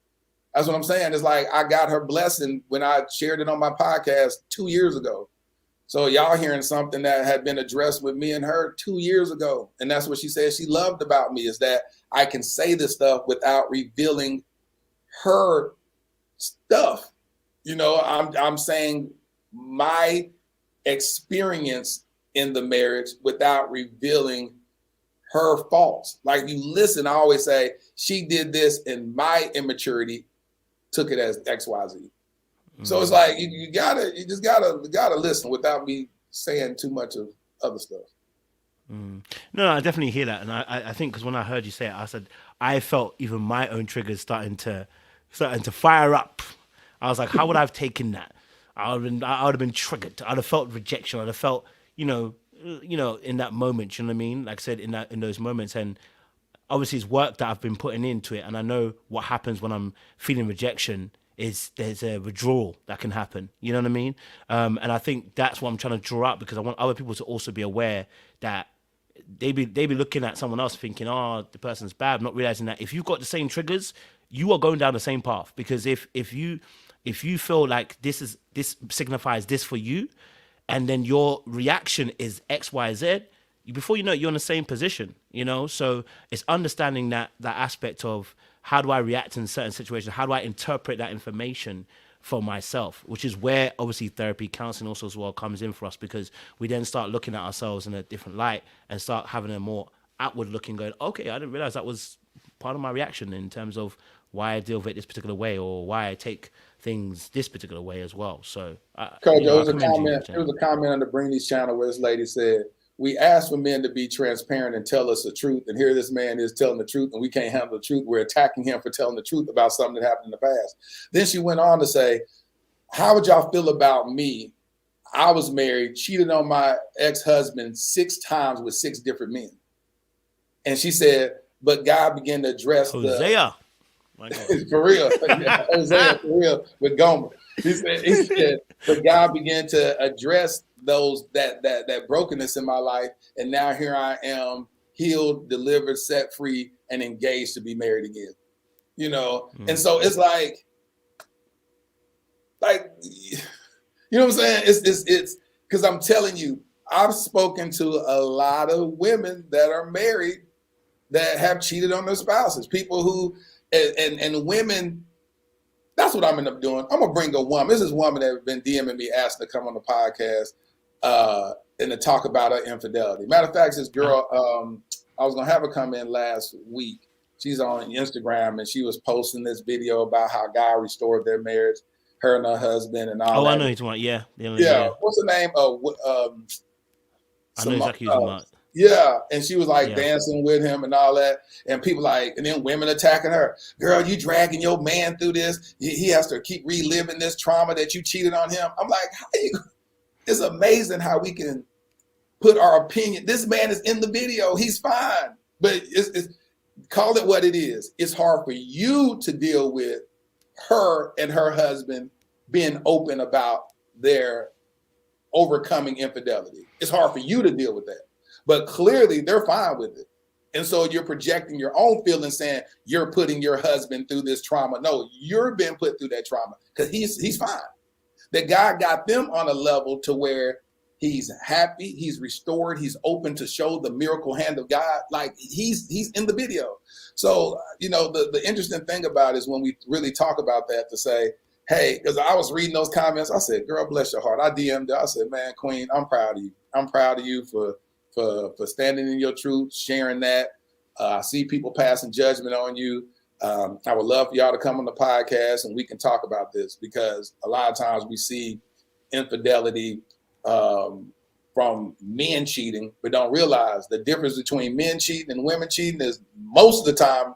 That's what I'm saying. It's like I got her blessing when I shared it on my podcast 2 years ago. So y'all hearing something that had been addressed with me and her 2 years ago. And that's what she said she loved about me, is that I can say this stuff without revealing her stuff. I'm saying my experience in the marriage without revealing her faults. Like, you listen, I always say, she did this and my immaturity took it as XYZ. So it's like you just gotta listen without me saying too much of other stuff. No, I definitely hear that, and I think because when I heard you say it, I said I felt even my own triggers starting to fire up. I was like, how would I have taken that? I would have been triggered. I'd have felt rejection. I'd have felt, in that moment. You know what I mean? Like I said, in those moments, and obviously it's work that I've been putting into it, and I know what happens when I'm feeling rejection. There's a withdrawal that can happen. You know what I mean? And I think that's what I'm trying to draw out, because I want other people to also be aware that they be looking at someone else thinking, oh, the person's bad, not realizing that if you've got the same triggers, you are going down the same path. Because if you feel like this signifies this for you, and then your reaction is X, Y, Z, before you know it, you're in the same position. So it's understanding that aspect of, how do I react in certain situations? How do I interpret that information for myself? Which is where obviously therapy, counseling also as well comes in for us, because we then start looking at ourselves in a different light and start having a more outward looking, going, okay, I didn't realize that was part of my reaction in terms of why I deal with it this particular way, or why I take things this particular way as well. So, Coach, there was a comment on the Bring These channel where this lady said, we ask for men to be transparent and tell us the truth. And here this man is telling the truth, and we can't handle the truth. We're attacking him for telling the truth about something that happened in the past. Then she went on to say, how would y'all feel about me? I was married, cheated on my ex-husband 6 times with 6 different men. And she said, but God began to address Hosea. For real. Hosea, for real, with Gomer. He said, but God began to address that brokenness in my life, and now here I am, healed, delivered, set free, and engaged to be married again. And so it's like you know what I'm saying? It's because I'm telling you, I've spoken to a lot of women that are married that have cheated on their spouses. People who and women. That's what I'm end up doing. I'm gonna bring a woman. This is a woman that has been DMing me, asking to come on the podcast and to talk about her infidelity. Matter of fact, this girl, I was gonna have her come in last week. She's on Instagram and she was posting this video about how God restored their marriage, her and her husband, and all that. I know you're talking about. Yeah. What's her name? I know exactly who you're talking about. Yeah, and she was like dancing with him and all that, and people and then women attacking her. Girl, you dragging your man through this. He has to keep reliving this trauma that you cheated on him. I'm like, it's amazing how we can put our opinion. This man is in the video. He's fine, but it's call it what it is. It's hard for you to deal with her and her husband being open about their overcoming infidelity. It's hard for you to deal with that. But clearly they're fine with it. And so you're projecting your own feelings, saying you're putting your husband through this trauma. No, you're being put through that trauma because he's fine. That God got them on a level to where he's happy, he's restored, he's open to show the miracle hand of God. Like he's in the video. So, the interesting thing about it is when we really talk about that, to say, hey, because I was reading those comments, I said, girl, bless your heart. I DM'd her. I said, man, Queen, I'm proud of you. I'm proud of you for standing in your truth, sharing that. I see people passing judgment on you. I would love for y'all to come on the podcast and we can talk about this, because a lot of times we see infidelity from men cheating, but don't realize the difference between men cheating and women cheating is most of the time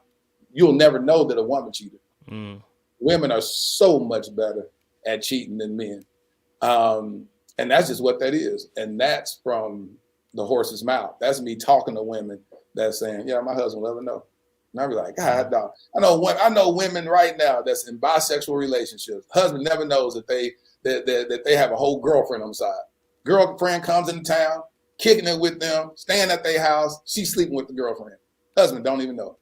you'll never know that a woman cheated. Women are so much better at cheating than men. And that's just what that is. And that's from the horse's mouth. That's me talking to women that's saying, yeah, my husband will never know. And I'll be like, God, dog. I know women right now that's in bisexual relationships. Husband never knows that they have a whole girlfriend on the side. Girlfriend comes into town, kicking it with them, staying at their house. She's sleeping with the girlfriend. Husband don't even know.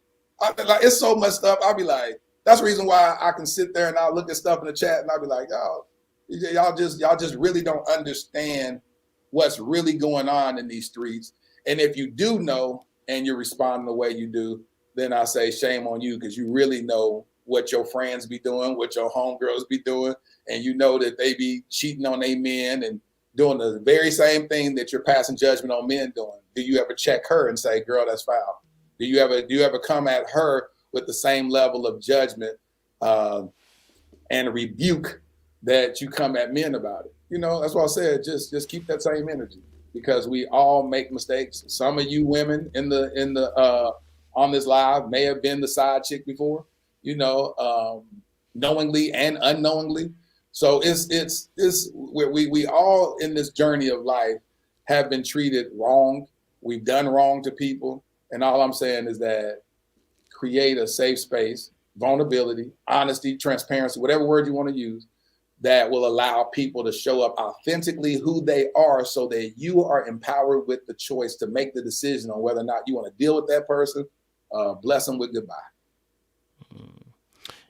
It's so much stuff. I'll be like, that's the reason why I can sit there and I'll look at stuff in the chat and I'll be like, oh, y'all just really don't understand what's really going on in these streets. And if you do know and you're responding the way you do, then I say shame on you, because you really know what your friends be doing, what your homegirls be doing, and you know that they be cheating on their men and doing the very same thing that you're passing judgment on men doing. Do you ever check her and say, girl, that's foul? Do you ever come at her with the same level of judgment and rebuke that you come at men about it? That's why I said, just keep that same energy, because we all make mistakes. Some of you women in the on this live may have been the side chick before, knowingly and unknowingly. So it's we all in this journey of life have been treated wrong. We've done wrong to people. And all I'm saying is that create a safe space, vulnerability, honesty, transparency, whatever word you want to use, that will allow people to show up authentically who they are, so that you are empowered with the choice to make the decision on whether or not you want to deal with that person, bless them with goodbye.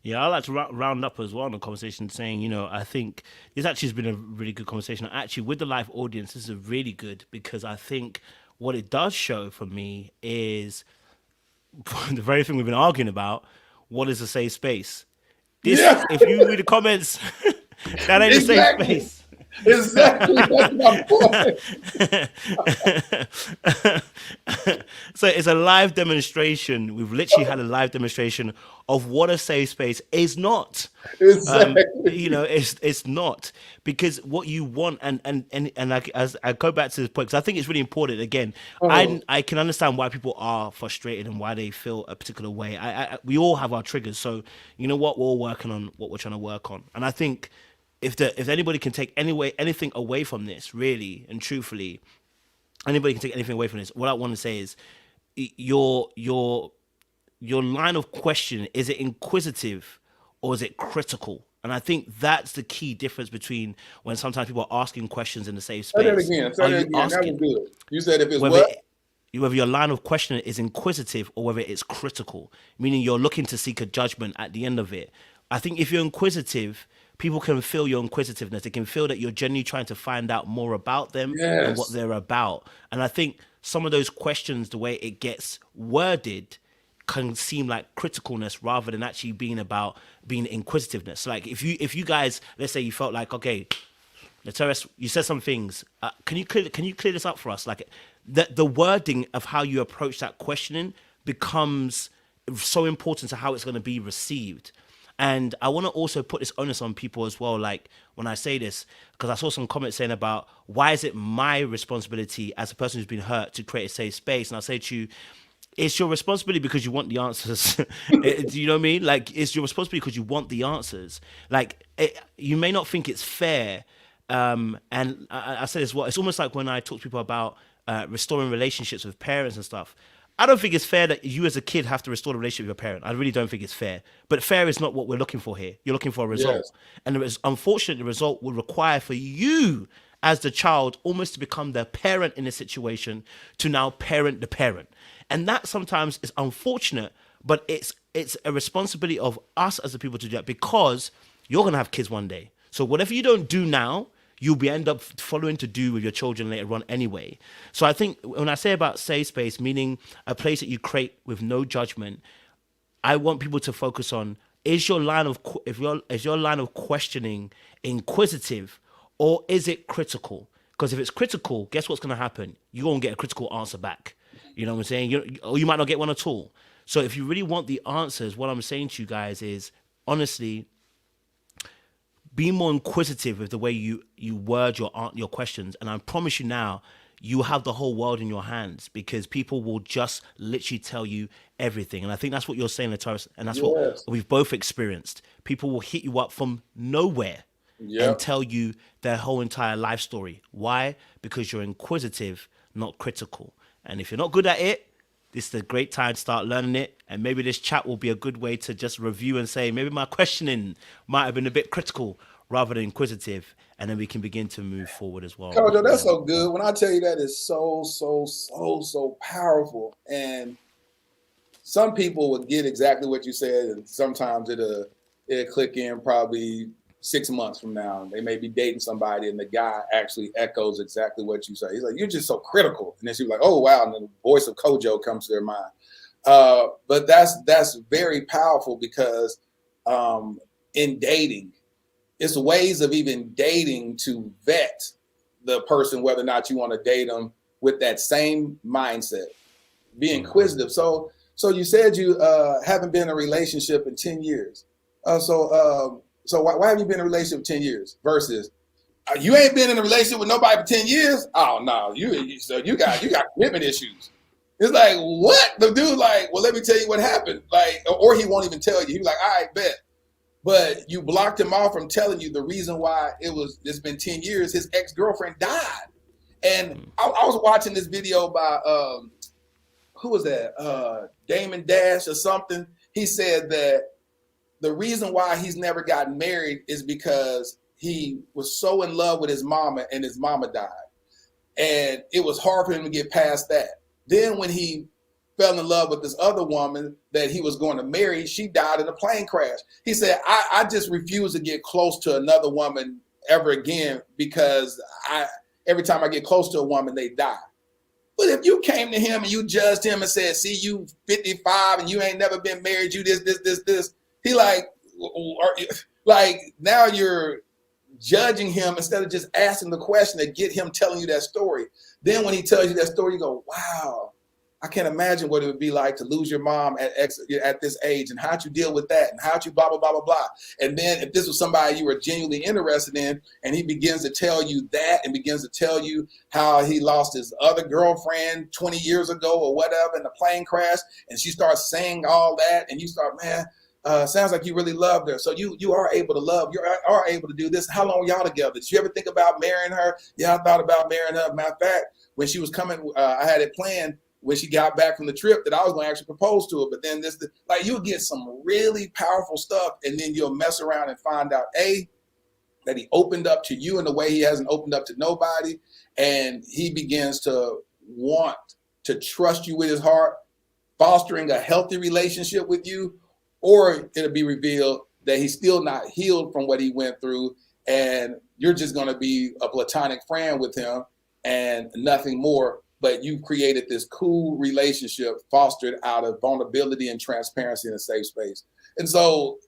Yeah, I like to round up as well on the conversation, saying, I think this actually has been a really good conversation. Actually, with the live audience, this is really good, because I think what it does show for me is the very thing we've been arguing about. What is a safe space? If you read the comments, that ain't Exactly. a safe space. Exactly. That's my point. So it's a live demonstration. We've literally had a live demonstration of what a safe space is not. Exactly. It's not, because what you want, and as I go back to this point, because I think it's really important. Again, I can understand why people are frustrated and why they feel a particular way. We all have our triggers. So you know what, we're all working on what we're trying to work on. And I think if anybody can take anything away from this, really and truthfully, anybody can take anything away from this, what I want to say is your line of question, is it inquisitive or is it critical? And I think that's the key difference between when sometimes people are asking questions in the safe space. Say that again. That was good. You said if it's whether your line of questioning is inquisitive or whether it's critical, meaning you're looking to seek a judgment at the end of it. I think if you're inquisitive, people can feel your inquisitiveness. They can feel that you're genuinely trying to find out more about them and what they're about. And I think some of those questions, the way it gets worded, can seem like criticalness rather than actually being about being inquisitiveness. So like if you guys, let's say you felt like, okay, Lateris, you said some things. Can you clear this up for us? Like the wording of how you approach that questioning becomes so important to how it's going to be received. And I want to also put this onus on people as well. Like when I say this, because I saw some comments saying about why is it my responsibility as a person who's been hurt to create a safe space? And I'll say to you, it's your responsibility because you want the answers. Do you know what I mean? Like it's your responsibility because you want the answers. Like you may not think it's fair. And I say this, it's almost like when I talk to people about restoring relationships with parents and stuff. I don't think it's fair that you as a kid have to restore the relationship with your parent. I really don't think it's fair. But fair is not what we're looking for here. You're looking for a result. Yes. And unfortunately, the result will require for you as the child almost to become the parent in a situation to now parent the parent. And that sometimes is unfortunate, but it's a responsibility of us as the people to do that, because you're gonna have kids one day. So whatever you don't do now, you'll be end up following to do with your children later on anyway. So I think when I say about safe space, meaning a place that you create with no judgment, I want people to focus on, is your line of is your line of questioning inquisitive, or is it critical? Because if it's critical, guess what's going to happen? You're going to get a critical answer back. You know what I'm saying? Or you might not get one at all. So if you really want the answers, what I'm saying to you guys is, honestly, be more inquisitive with the way you word your questions, and I promise you now, you have the whole world in your hands, because people will just literally tell you everything. And I think that's what you're saying, Lataris, and that's what we've both experienced. People will hit you up from nowhere and tell you their whole entire life story. Why? Because you're inquisitive, not critical. And if you're not good at it, this is a great time to start learning it. And maybe this chat will be a good way to just review and say, maybe my questioning might have been a bit critical rather than inquisitive. And then we can begin to move forward as well. Kojo, that's so good. When I tell you that is so powerful. And some people would get exactly what you said, and sometimes it'll click in probably 6 months from now. They may be dating somebody and the guy actually echoes exactly what you say. He's like, you're just so critical. And then she's like, oh, wow. And then the voice of Kojo comes to their mind. But that's very powerful, because in dating, it's ways of even dating to vet the person, whether or not you want to date them with that same mindset. Be inquisitive. So you said you haven't been in a relationship in 10 years. So why have you been in a relationship 10 years versus you ain't been in a relationship with nobody for 10 years? Oh no, you got commitment issues. It's like, what? The dude like, well, let me tell you what happened. Like, or he won't even tell you. He's like, all right, bet. But you blocked him off from telling you the reason why it's been 10 years. His ex-girlfriend died. And I was watching this video by who was that? Damon Dash or something. He said that the reason why he's never gotten married is because he was so in love with his mama and his mama died. And it was hard for him to get past that. Then when he fell in love with this other woman that he was going to marry, she died in a plane crash. He said, I just refuse to get close to another woman ever again, because every time I get close to a woman, they die. But if you came to him and you judged him and said, see, you 55 and you ain't never been married, you this, he like now you're judging him instead of just asking the question to get him telling you that story. Then when he tells you that story, you go, wow, I can't imagine what it would be like to lose your mom at this age, and how'd you deal with that, and how'd you blah, blah, blah, blah, blah. And then if this was somebody you were genuinely interested in, and he begins to tell you that and begins to tell you how he lost his other girlfriend 20 years ago or whatever in the plane crash, and she starts saying all that, and you start, man, sounds like you really loved her. So you are able to love, you are able to do this. How long were y'all together? Did you ever think about marrying her? Yeah, I thought about marrying her. Matter of fact, when she was coming, I had it planned when she got back from the trip that I was going to actually propose to her. But then you'll get some really powerful stuff, and then you'll mess around and find out, that he opened up to you in a way he hasn't opened up to nobody. And he begins to want to trust you with his heart, fostering a healthy relationship with you. Or it'll be revealed that he's still not healed from what he went through, and you're just going to be a platonic friend with him and nothing more. But you created this cool relationship fostered out of vulnerability and transparency in a safe space. And so,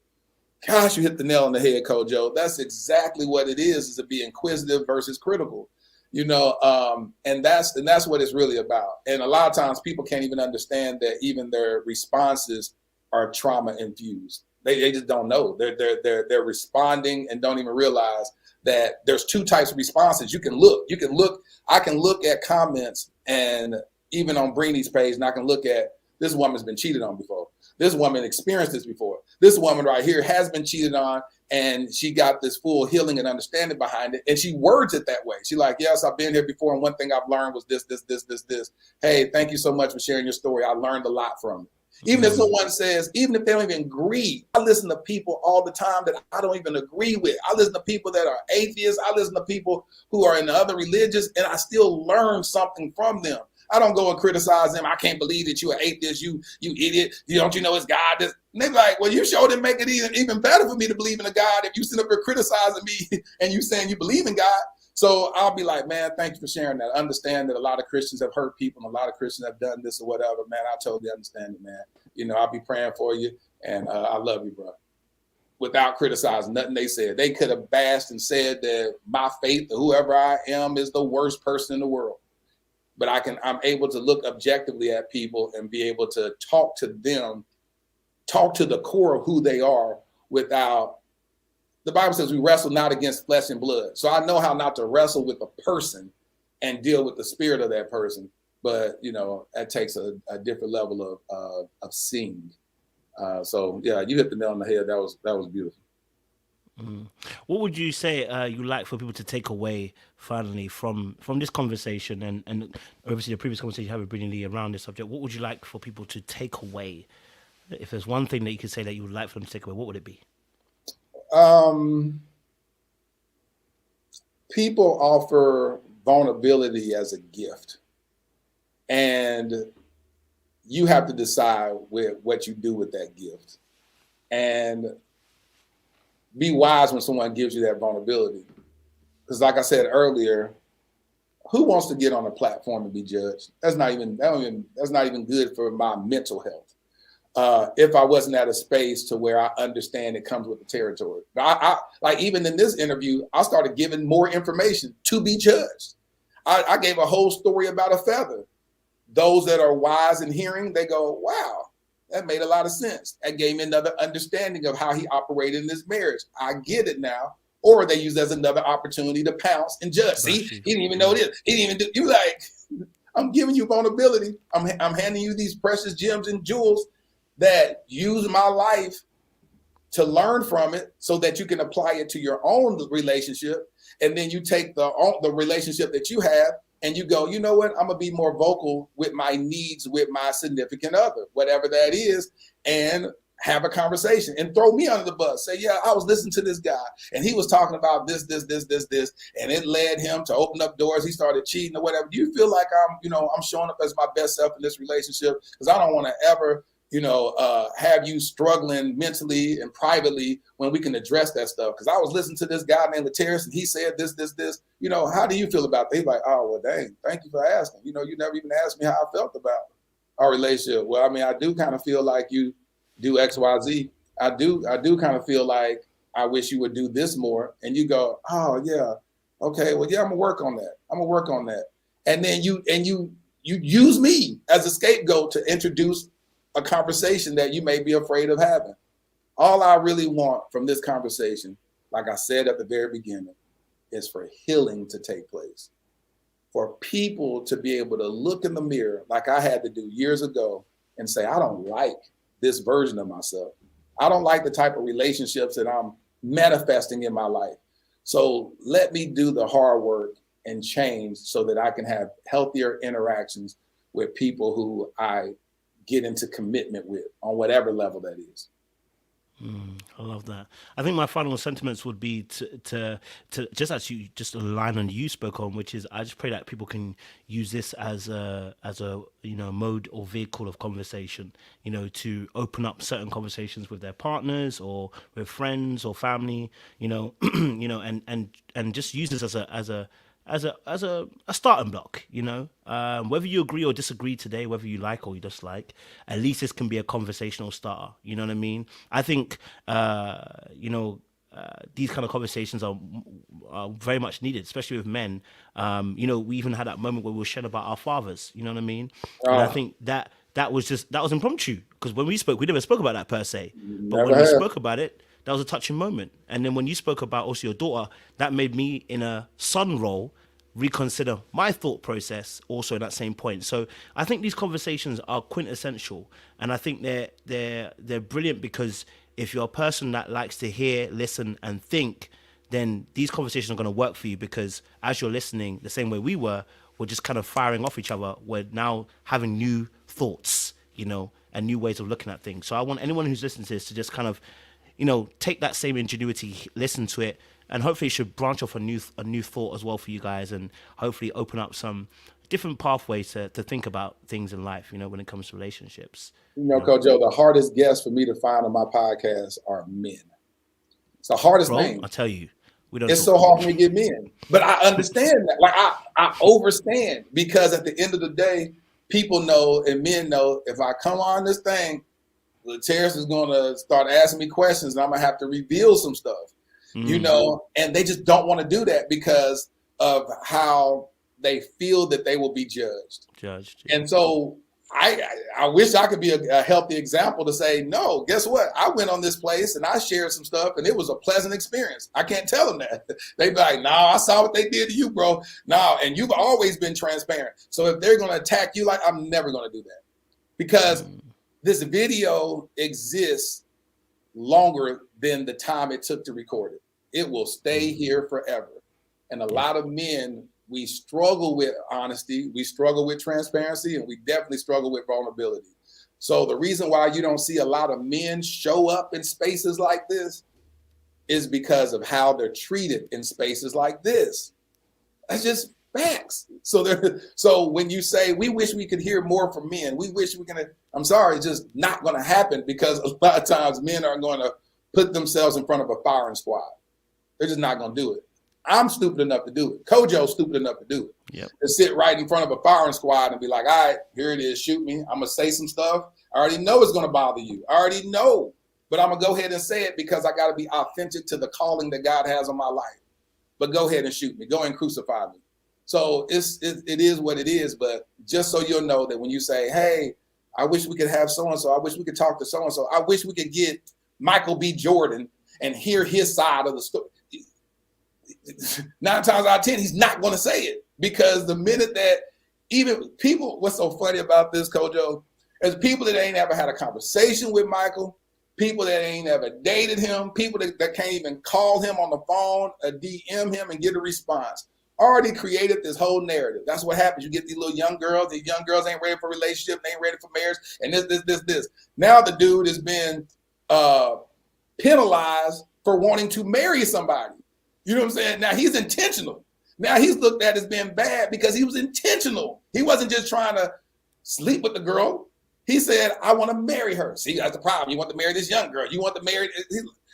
gosh, you hit the nail on the head, Kojo. That's exactly what it is to be inquisitive versus critical, and that's what it's really about. And a lot of times people can't even understand that even their responses are trauma infused. They just don't know. They're responding and don't even realize that there's two types of responses. I can look at comments, and even on Breeny's page, and I can look at, this woman's been cheated on before. This woman experienced this before. This woman right here has been cheated on, and she got this full healing and understanding behind it. And she words it that way. She like, yes, I've been here before, and one thing I've learned was this. Hey, thank you so much for sharing your story. I learned a lot from it. Even if someone says, even if they don't even agree, I listen to people all the time that I don't even agree with. I listen to people that are atheists. I listen to people who are in other religions, and I still learn something from them. I don't go and criticize them. I can't believe that you are atheist, you idiot. Don't you know it's God? And they be like, well, you sure didn't make it even better for me to believe in a God if you sit up here criticizing me and you saying you believe in God. So I'll be like, man, thank you for sharing that. Understand that a lot of Christians have hurt people and a lot of Christians have done this or whatever. Man, I totally understand it, man. I'll be praying for you, and I love you, bro. Without criticizing nothing they said. They could have bashed and said that my faith or whoever I am is the worst person in the world. But I'm able to look objectively at people and be able to talk to them, talk to the core of who they are without, the Bible says we wrestle not against flesh and blood. So I know how not to wrestle with a person and deal with the spirit of that person. But, that takes a different level of seeing. So yeah, you hit the nail on the head. That was beautiful. What would you say you like for people to take away finally from this conversation and obviously the previous conversation you had with Brittany Lee around this subject? What would you like for people to take away? If there's one thing that you could say that you would like for them to take away, what would it be? People offer vulnerability as a gift, and you have to decide what you do with that gift, and be wise when someone gives you that vulnerability. Because like I said earlier, who wants to get on a platform and be judged? That's not even good for my mental health. If I wasn't at a space to where I understand it comes with the territory. I like, even in this interview, I started giving more information to be judged. I gave a whole story about a feather. Those that are wise in hearing, they go, wow, that made a lot of sense. That gave me another understanding of how he operated in this marriage. I get it now. Or they use it as another opportunity to pounce and judge. See, he didn't even know this. He didn't even do. You like, I'm giving you vulnerability. I'm handing you these precious gems and jewels that use my life to learn from it so that you can apply it to your own relationship. And then you take the relationship that you have and you go, you know what? I'm going to be more vocal with my needs with my significant other, whatever that is, and have a conversation and throw me under the bus. Say, yeah, I was listening to this guy and he was talking about this, and it led him to open up doors. He started cheating or whatever. Do you feel like I'm showing up as my best self in this relationship? Because I don't want to ever, have you struggling mentally and privately when we can address that stuff. Because I was listening to this guy named Lateris and he said this. How do you feel about that? He's like, oh, well, dang, thank you for asking. You never even asked me how I felt about our relationship. Well, I mean, I do kind of feel like you do X, Y, Z. I do kind of feel like I wish you would do this more. And you go, oh yeah, okay, well, yeah, I'm gonna work on that. And then you use me as a scapegoat to introduce a conversation that you may be afraid of having. All I really want from this conversation, like I said at the very beginning, is for healing to take place. For people to be able to look in the mirror like I had to do years ago and say, I don't like this version of myself. I don't like the type of relationships that I'm manifesting in my life. So let me do the hard work and change so that I can have healthier interactions with people who I get into commitment with on whatever level that is. I love that. I think my final sentiments would be to just a line on you spoke on, which is I just pray that people can use this as a mode or vehicle of conversation, to open up certain conversations with their partners or with friends or family, and just use this as a starting block, whether you agree or disagree today, whether you like or you dislike, at least this can be a conversational starter. You know what I mean? I think, these kind of conversations are very much needed, especially with men. We even had that moment where we were sharing about our fathers, you know what I mean? And I think that was impromptu because when we spoke, we never spoke about that per se, but when we spoke about it, that was a touching moment. And then when you spoke about also your daughter, that made me in a son role reconsider my thought process also at that same point. So I think these conversations are quintessential, and I think they're brilliant because if you're a person that likes to hear, listen, and think, then these conversations are going to work for you because as you're listening, the same way we're just kind of firing off each other. We're now having new thoughts, and new ways of looking at things. So I want anyone who's listening to this to just kind of take that same ingenuity, listen to it, and hopefully it should branch off a new thought as well for you guys, and hopefully open up some different pathways to think about things in life, you know, when it comes to relationships. Coach Joe, the hardest guests for me to find on my podcast are men. It's the hardest thing. I tell you, it's so hard for me to get men. But I understand that. Like I overstand, because at the end of the day, people know and men know if I come on this thing, Terrence is going to start asking me questions and I'm going to have to reveal some stuff, you know, and they just don't want to do that because of how they feel that they will be judged. Yeah. And so I wish I could be a healthy example to say, no, guess what? I went on this place and I shared some stuff and it was a pleasant experience. I can't tell them that. They be like, no, I saw what they did to you, bro. No, and you've always been transparent. So if they're going to attack you, like, I'm never going to do that, because this video exists longer than the time it took to record it. It will stay here forever. And a lot of men, we struggle with honesty, we struggle with transparency, and we definitely struggle with vulnerability. So the reason why you don't see a lot of men show up in spaces like this is because of how they're treated in spaces like this. That's just facts. So when you say, we wish we could hear more from men, we wish we can, I'm sorry, it's just not going to happen, because a lot of times men are going to put themselves in front of a firing squad. They're just not going to do it. I'm stupid enough to do it. Kojo's stupid enough to do it. Yep. To sit right in front of a firing squad and be like, all right, here it is, shoot me. I'm going to say some stuff. I already know it's going to bother you. I already know. But I'm going to go ahead and say it because I got to be authentic to the calling that God has on my life. But go ahead and shoot me. Go and crucify me. So it is what it is. But just so you'll know that when you say, hey, I wish we could have so-and-so. I wish we could talk to so-and-so. I wish we could get Michael B. Jordan and hear his side of the story. 9 times out of 10, he's not going to say it, because the minute that even people, what's so funny about this, Kojo, is people that ain't ever had a conversation with Michael, people that ain't ever dated him, people that can't even call him on the phone, DM him and get a response, already created this whole narrative. That's what happens. You get these little young girls. These young girls ain't ready for a relationship. They ain't ready for marriage. And this. Now the dude has been penalized for wanting to marry somebody. You know what I'm saying? Now he's intentional. Now he's looked at as being bad because he was intentional. He wasn't just trying to sleep with the girl. He said, I want to marry her. See, that's the problem. You want to marry this young girl. You want to marry,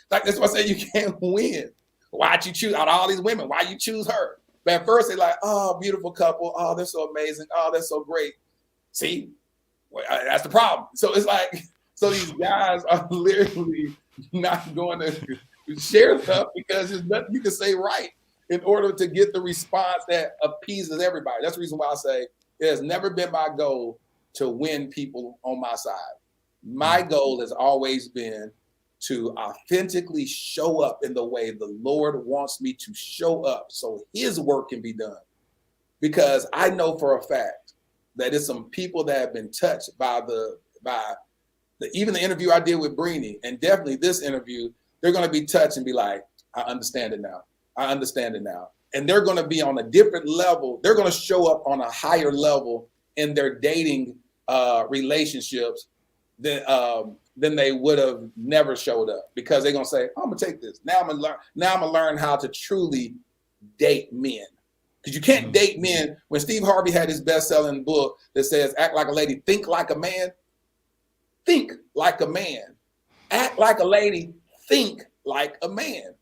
like, that's why I say you can't win. Why'd you choose out of all these women? Why you choose her? But at first they're like, oh, beautiful couple. Oh, they're so amazing. Oh, they're so great. See, well, that's the problem. So it's like, so these guys are literally not going to share stuff because there's nothing you can say right in order to get the response that appeases everybody. That's the reason why I say it has never been my goal to win people on my side. My goal has always been to authentically show up in the way the Lord wants me to show up so his work can be done. Because I know for a fact that it's some people that have been touched by even the interview I did with Brini, and definitely this interview. They're going to be touched and be like, I understand it now. I understand it now. And they're going to be on a different level. They're going to show up on a higher level in their dating relationships than they would have never showed up, because they're going to say, I'm going to take this. Now I'm going to learn how to truly date men. Because you can't date men. When Steve Harvey had his best-selling book that says, act like a lady, think like a man. Think like a man. Act like a lady. Think like a man.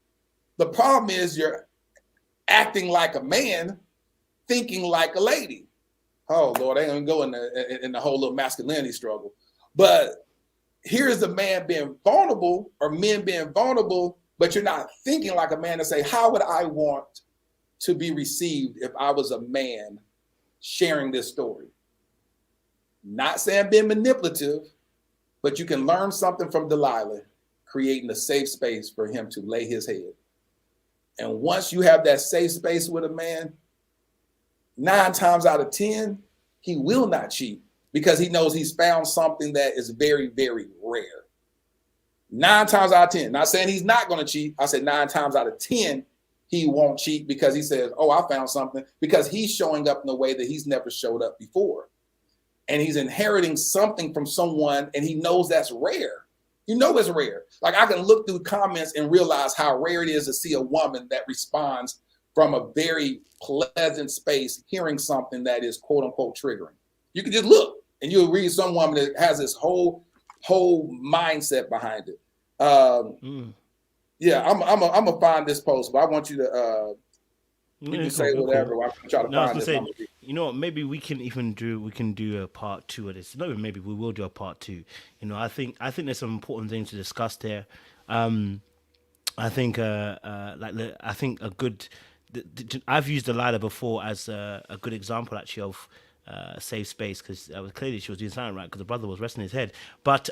The problem is you're acting like a man, thinking like a lady. Oh, Lord, I ain't going to go in the whole little masculinity struggle. But here's a man being vulnerable, or men being vulnerable, but you're not thinking like a man to say, how would I want to be received if I was a man sharing this story? Not saying being manipulative, but you can learn something from Delilah, creating a safe space for him to lay his head. And once you have that safe space with a man, 9 times out of 10, he will not cheat, because he knows he's found something that is very, very rare. 9 times out of 10, not saying he's not going to cheat. I said 9 times out of 10, he won't cheat, because he says, oh, I found something, because he's showing up in a way that he's never showed up before. And he's inheriting something from someone, and he knows that's rare. You know it's rare. Like, I can look through comments and realize how rare it is to see a woman that responds from a very pleasant space, hearing something that is quote unquote triggering. You can just look and you'll read some woman that has this whole mindset behind it. Yeah, I'm gonna find this post, but I want you to you can say whatever. Cool. I'm trying to find this. You know what? Maybe we can do a part 2 of this. No, maybe we will do a part 2. You know, I think there's some important things to discuss there. I think I think a good. I've used Delilah before as a good example actually of safe space, because clearly she was doing something right because the brother was resting his head. But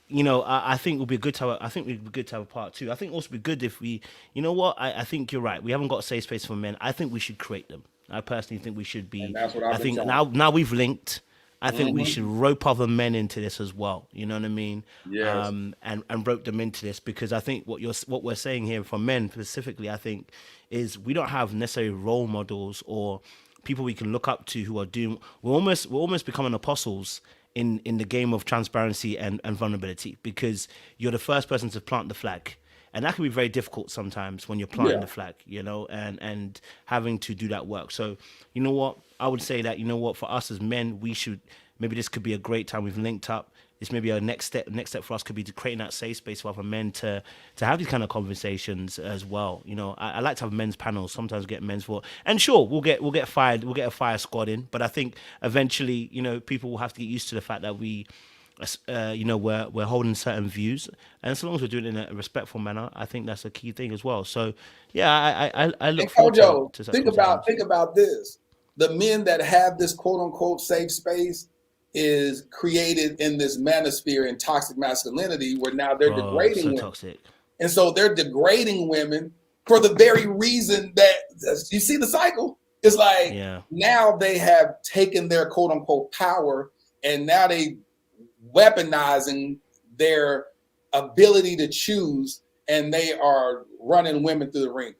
you know, I think it would be good to have. I think it'd be good to have a part 2. I think also be good if we. You know what? I think you're right. We haven't got a safe space for men. I think we should create them. I personally think we should be. And that's what I think now we've linked. I think we should rope other men into this as well. You know what I mean? Yes. And rope them into this, because I think what we're saying here for men specifically, I think, is we don't have necessarily role models or people we can look up to who are doing. We're almost becoming apostles in the game of transparency and vulnerability, because you're the first person to plant the flag. And that can be very difficult sometimes when you're planting the flag, you know, and having to do that work. So, you know what? I would say that, you know what, for us as men, we should, maybe this could be a great time. We've linked up. This may be a next step. Next step for us could be to creating that safe space for other men to have these kind of conversations as well. You know, I like to have men's panels. Sometimes get men's for, and sure, we'll get fired. We'll get a fire squad in, but I think eventually, you know, people will have to get used to the fact that we, you know, we're holding certain views, and as long as we're doing it in a respectful manner, I think that's a key thing as well. So, yeah, I look forward to think about this: the men that have this quote unquote safe space is created in this manosphere in toxic masculinity, where now they're degrading women. Toxic. And so they're degrading women for the very reason that, you see the cycle. It's like now they have taken their quote unquote power, and now they weaponizing their ability to choose, and they are running women through the ringer.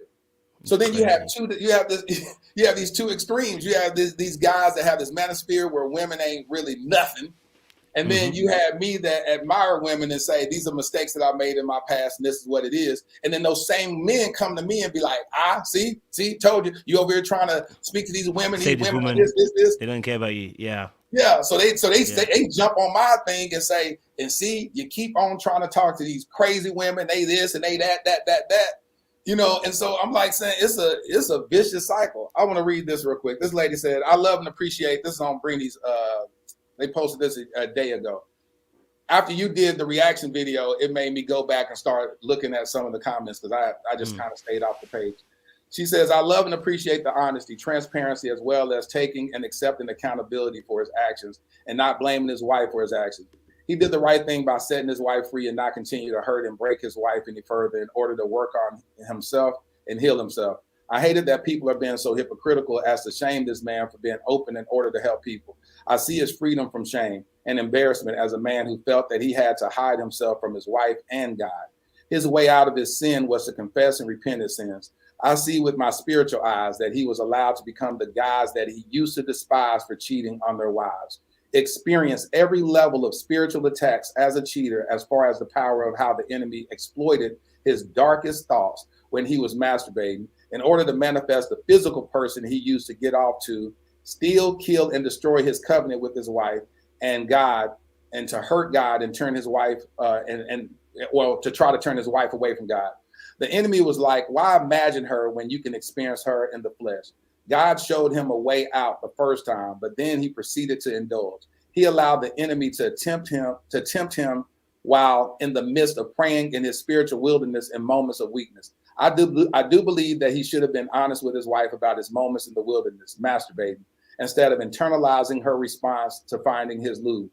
So then you have these two extremes. You have these guys that have this manosphere where women ain't really nothing. And then you have me that admire women and say, these are mistakes that I made in my past, and this is what it is. And then those same men come to me and be like, see, told you, you over here trying to speak to these women, this. They don't care about you. Yeah. Yeah. So they jump on my thing and say, and see, you keep on trying to talk to these crazy women, they this and they that. You know, and so I'm like saying it's a vicious cycle. I want to read this real quick. This lady said, I love and appreciate, this is on Breeny's, they posted this a day ago. After you did the reaction video, it made me go back and start looking at some of the comments, because I just kind of stayed off the page. She says, I love and appreciate the honesty, transparency, as well as taking and accepting accountability for his actions and not blaming his wife for his actions. He did the right thing by setting his wife free and not continue to hurt and break his wife any further in order to work on himself and heal himself. I hated that people are being so hypocritical as to shame this man for being open in order to help people. I see his freedom from shame and embarrassment as a man who felt that he had to hide himself from his wife and God. His way out of his sin was to confess and repent his sins. I see with my spiritual eyes that he was allowed to become the guys that he used to despise for cheating on their wives. Experienced every level of spiritual attacks as a cheater, as far as the power of how the enemy exploited his darkest thoughts when he was masturbating in order to manifest the physical person he used to get off to, steal, kill, and destroy his covenant with his wife and God, and to hurt God and turn his wife to try to turn his wife away from God. The enemy was like, why imagine her when you can experience her in the flesh? God showed him a way out the first time, but then he proceeded to indulge. He allowed the enemy to tempt him while in the midst of praying in his spiritual wilderness in moments of weakness. I do believe that he should have been honest with his wife about his moments in the wilderness, masturbating, instead of internalizing her response to finding his lube.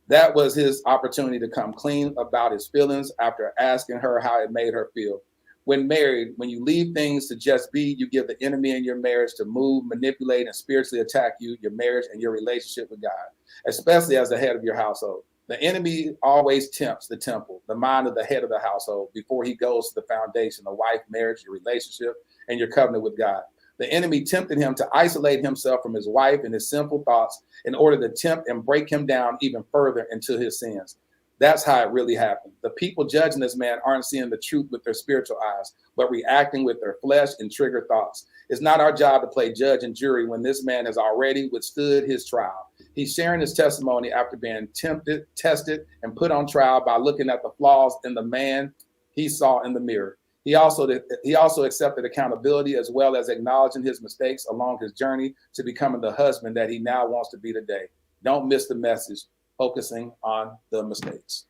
That was his opportunity to come clean about his feelings after asking her how it made her feel. When married, when you leave things to just be, you give the enemy in your marriage to move, manipulate, and spiritually attack you, your marriage, and your relationship with God, especially as the head of your household. The enemy always tempts the temple, the mind of the head of the household, before he goes to the foundation, the wife, marriage, your relationship, and your covenant with God. The enemy tempted him to isolate himself from his wife and his sinful thoughts in order to tempt and break him down even further into his sins. That's how it really happened. The people judging this man aren't seeing the truth with their spiritual eyes, but reacting with their flesh and trigger thoughts. It's not our job to play judge and jury when this man has already withstood his trial. He's sharing his testimony after being tempted, tested, and put on trial by looking at the flaws in the man he saw in the mirror. He also accepted accountability as well as acknowledging his mistakes along his journey to becoming the husband that he now wants to be today. Don't miss the message, focusing on the mistakes.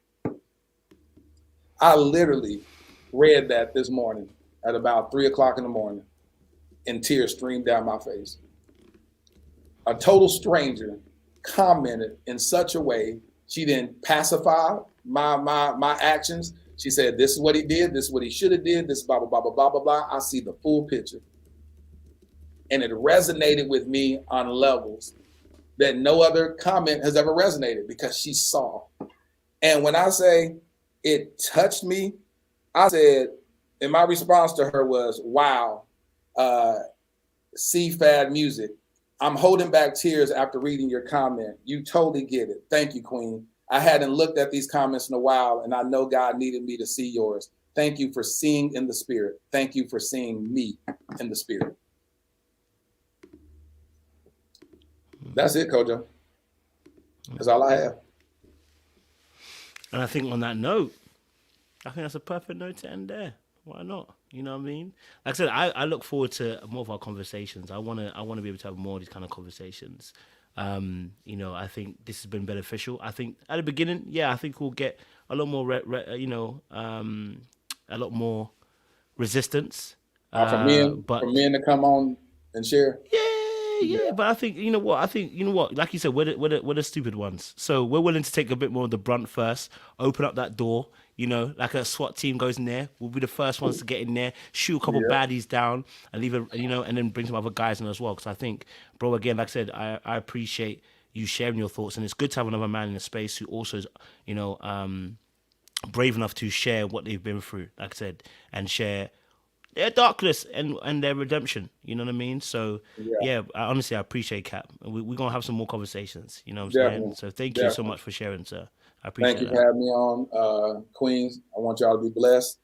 I literally read that this morning at about 3 o'clock in the morning, and tears streamed down my face. A total stranger commented in such a way, she didn't pacify my actions. She said, this is what he did, this is what he should have did, this blah, blah, blah, blah, blah, blah, blah. I see the full picture. And it resonated with me on levels that no other comment has ever resonated, because she saw. And when I say it touched me, I said, and my response to her was, wow, CFAD music. I'm holding back tears after reading your comment. You totally get it. Thank you, Queen. I hadn't looked at these comments in a while, and I know God needed me to see yours. Thank you for seeing in the spirit. Thank you for seeing me in the spirit. That's it, Kojo. That's all I have. And I think on that note, I think that's a perfect note to end there. Why not? You know what I mean? Like I said, I look forward to more of our conversations. I want to be able to have more of these kind of conversations. You know, I think this has been beneficial. I think at the beginning, I think we'll get a lot more, a lot more resistance. For men to come on and share. Yeah, but I think you know what. Like you said, we're the stupid ones. So we're willing to take a bit more of the brunt first. Open up that door. You know, like a SWAT team goes in there. We'll be the first ones to get in there, shoot a couple baddies down, and leave it. You know, and then bring some other guys in as well. Because I think, bro, again, like I said, I appreciate you sharing your thoughts, and it's good to have another man in the space who also is, you know, brave enough to share what they've been through. Like I said, and share their darkness and their redemption. You know what I mean? So honestly, I appreciate Cap. We're gonna have some more conversations. You know what I'm saying? So thank you so much for sharing, sir. I appreciate it. Thank you for having me on, Queens. I want y'all to be blessed.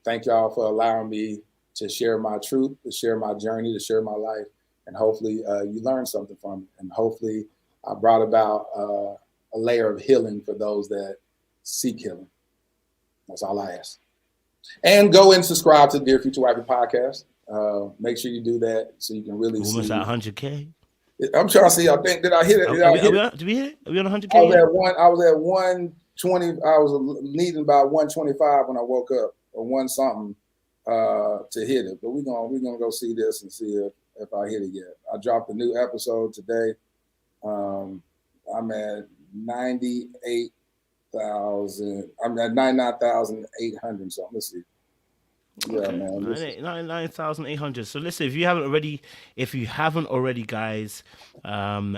Thank y'all for allowing me to share my truth, to share my journey, to share my life, and hopefully you learned something from it. And hopefully I brought about a layer of healing for those that seek healing. That's all I ask. And go and subscribe to the Dear Future Wifey podcast. Make sure you do that so you can really see. Almost at 100K. I'm trying to see. I think, did I hit it? Did we hit it? Are we on 100K? I was at 120. I was needing about 125 when I woke up, or one something to hit it. But we're gonna go see this and see if I hit it yet. I dropped a new episode today. I'm at 98,000. I'm at 99,800 something. Let's see. Yeah, man. 99,800. So listen, if you haven't already, guys,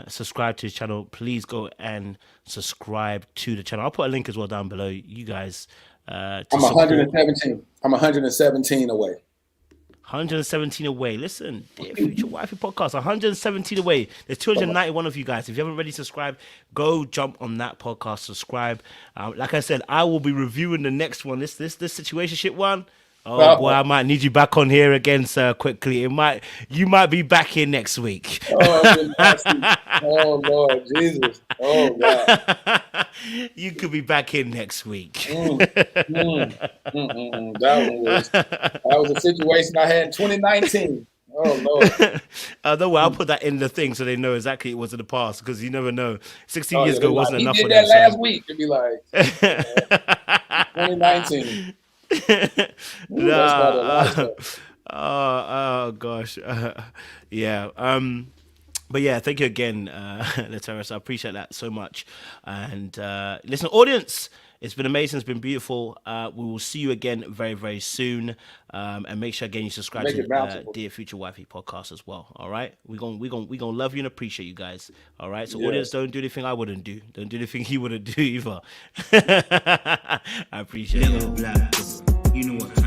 subscribe to his channel. Please go and subscribe to the channel. I'll put a link as well down below. You guys. I'm 117. I'm 117 away. 117 away. Listen, Dear Future Wifey podcast, 117 away. There's 291 of you guys. If you haven't already subscribed, go jump on that podcast, subscribe. Like I said, I will be reviewing the next one. This situationship one. Oh boy, I might need you back on here again, sir. Quickly, you might be back here next week. Oh Lord Jesus! Oh God! You could be back here next week. That was a situation I had in 2019. Oh Lord! Don't worry, I'll put that in the thing so they know exactly it was in the past, because you never know. 16 years ago wasn't enough for them. He did that last week. To be like 2019. Oh gosh. Yeah. But yeah, thank you again, Lateris. I appreciate that so much. And listen, audience, it's been amazing. It's been beautiful. We will see you again very, very soon. And make sure again you subscribe to Dear Future Wifey podcast as well. All right, we gonna love you and appreciate you guys. All right, so audience, don't do anything I wouldn't do. Don't do anything he wouldn't do either. I appreciate it. You know what?